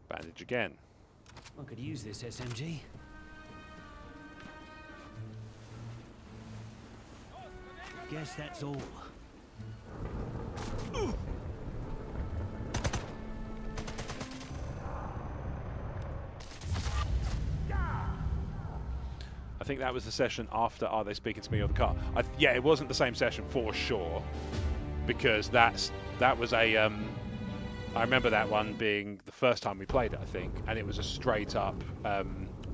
Bandage again. I could use this SMG. Guess that's all. I think that was the session after Are They Speaking to Me or the car. Yeah, it wasn't the same session for sure, because that was a I remember that one being the first time we played it, I think, and it was a straight up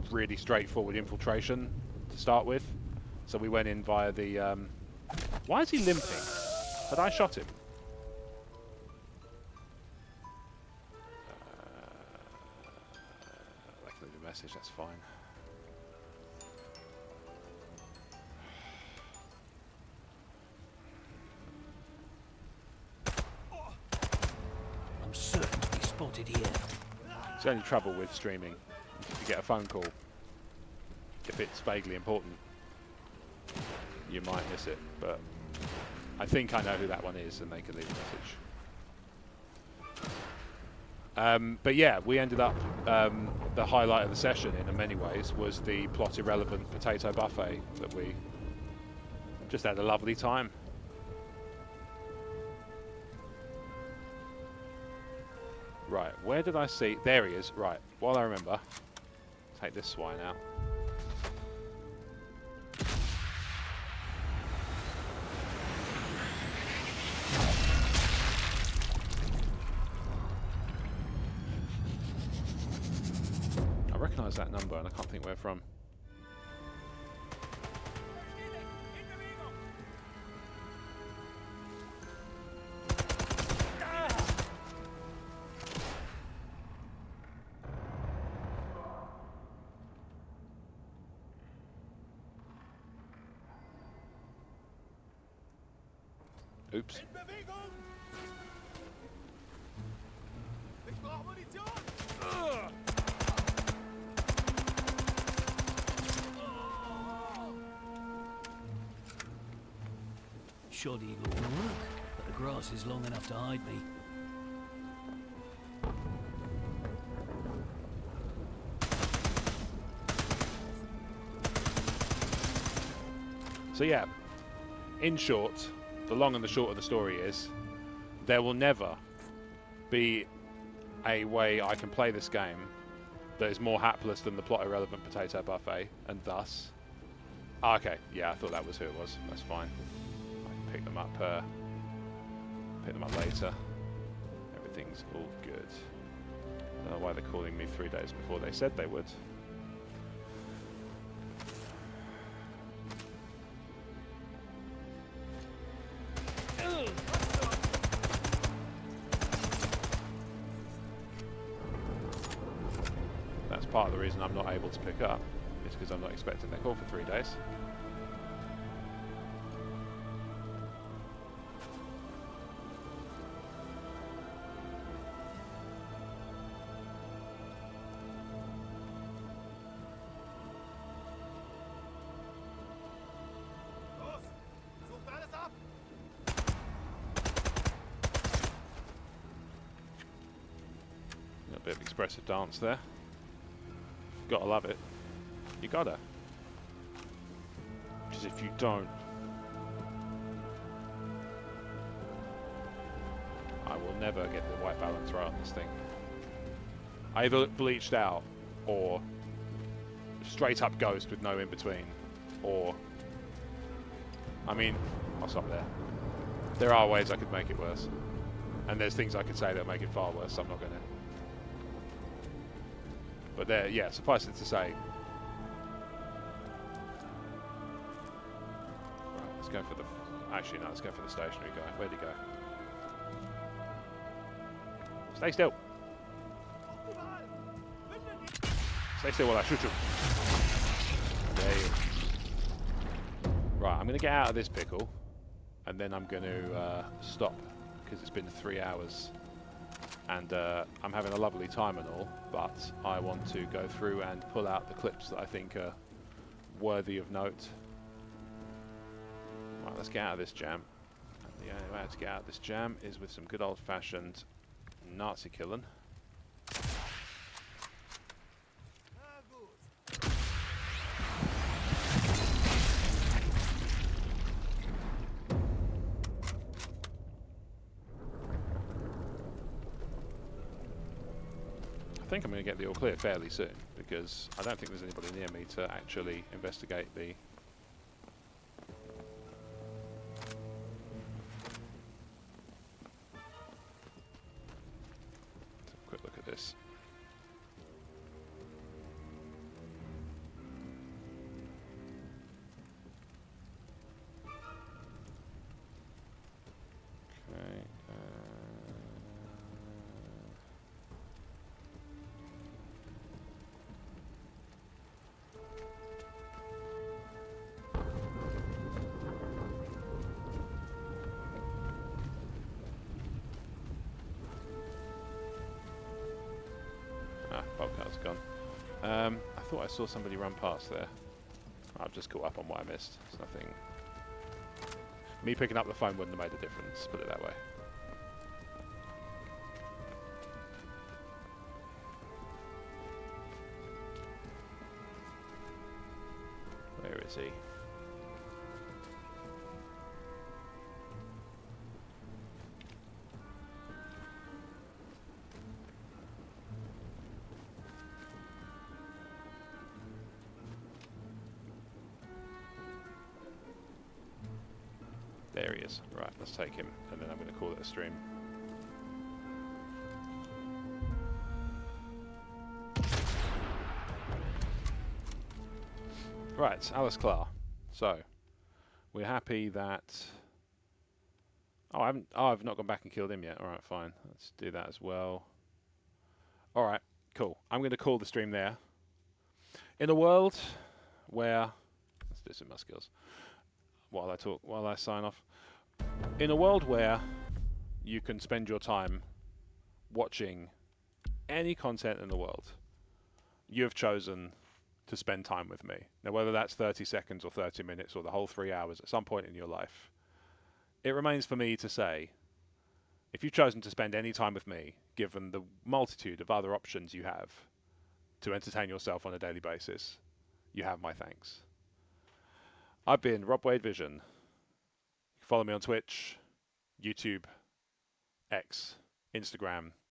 really straightforward infiltration to start with. So we went in via the why is he limping? Had I shot him? I can leave a message, that's fine. I'm certain to be spotted here. It's the only trouble with streaming. If you get a phone call, if it's vaguely important, you might miss it. But I think I know who that one is, and they can leave a message. But yeah, we ended up, the highlight of the session in many ways was the plot irrelevant potato buffet that we just had a lovely time. Right, where did I see? There he is. Right, while I remember, take this swine out. I recognise that number and I can't think where from. Oops. Shoddy little work, but the grass is long enough to hide me. So yeah, in short, the long and the short of the story is, there will never be a way I can play this game that is more hapless than the plot irrelevant potato buffet, and thus... Ah, okay, yeah, I thought that was who it was. That's fine. I can pick them up later. Everything's all good. I don't know why they're calling me 3 days before they said they would. That's part of the reason I'm not able to pick up, is because I'm not expecting their call for 3 days. A bit of expressive dance there. Gotta love it. You gotta. Because if you don't, I will never get the white balance right on this thing. Either bleached out, or straight up ghost with no in between, or... I mean, I'll stop there. There are ways I could make it worse. And there's things I could say that make it far worse, so I'm not gonna. But there, yeah, suffice it to say. Right, let's go for the... Actually, no, let's go for the stationary guy. Where'd he go? Stay still. Stay still while I shoot you. There you go. Right, I'm going to get out of this pickle. And then I'm going to stop. Because it's been 3 hours. And I'm having a lovely time and all, but I want to go through and pull out the clips that I think are worthy of note. Right, let's get out of this jam. And the only way to get out of this jam is with some good old-fashioned Nazi killing. I think I'm going to get the all clear fairly soon, because I don't think there's anybody near me to actually investigate the... Let's have a quick look at this. Okay. Boltcar's gone. I thought I saw somebody run past there. I've just caught up on what I missed. It's nothing. Me picking up the phone wouldn't have made a difference, put it that way. Where is he? There he is. Right, let's take him, and then I'm going to call it a stream. Right, Alice Clark. So, we're happy that... Oh, I've not gone back and killed him yet. Alright, fine. Let's do that as well. Alright, cool. I'm going to call the stream there. In a world where... Let's do some of my skills. While I sign off. In a world where you can spend your time watching any content in the world, you have chosen to spend time with me. Now, whether that's 30 seconds or 30 minutes or the whole 3 hours at some point in your life, it remains for me to say, if you've chosen to spend any time with me, given the multitude of other options you have to entertain yourself on a daily basis, you have my thanks. I've been Rob Wade Vision. You can follow me on Twitch, YouTube, X, Instagram,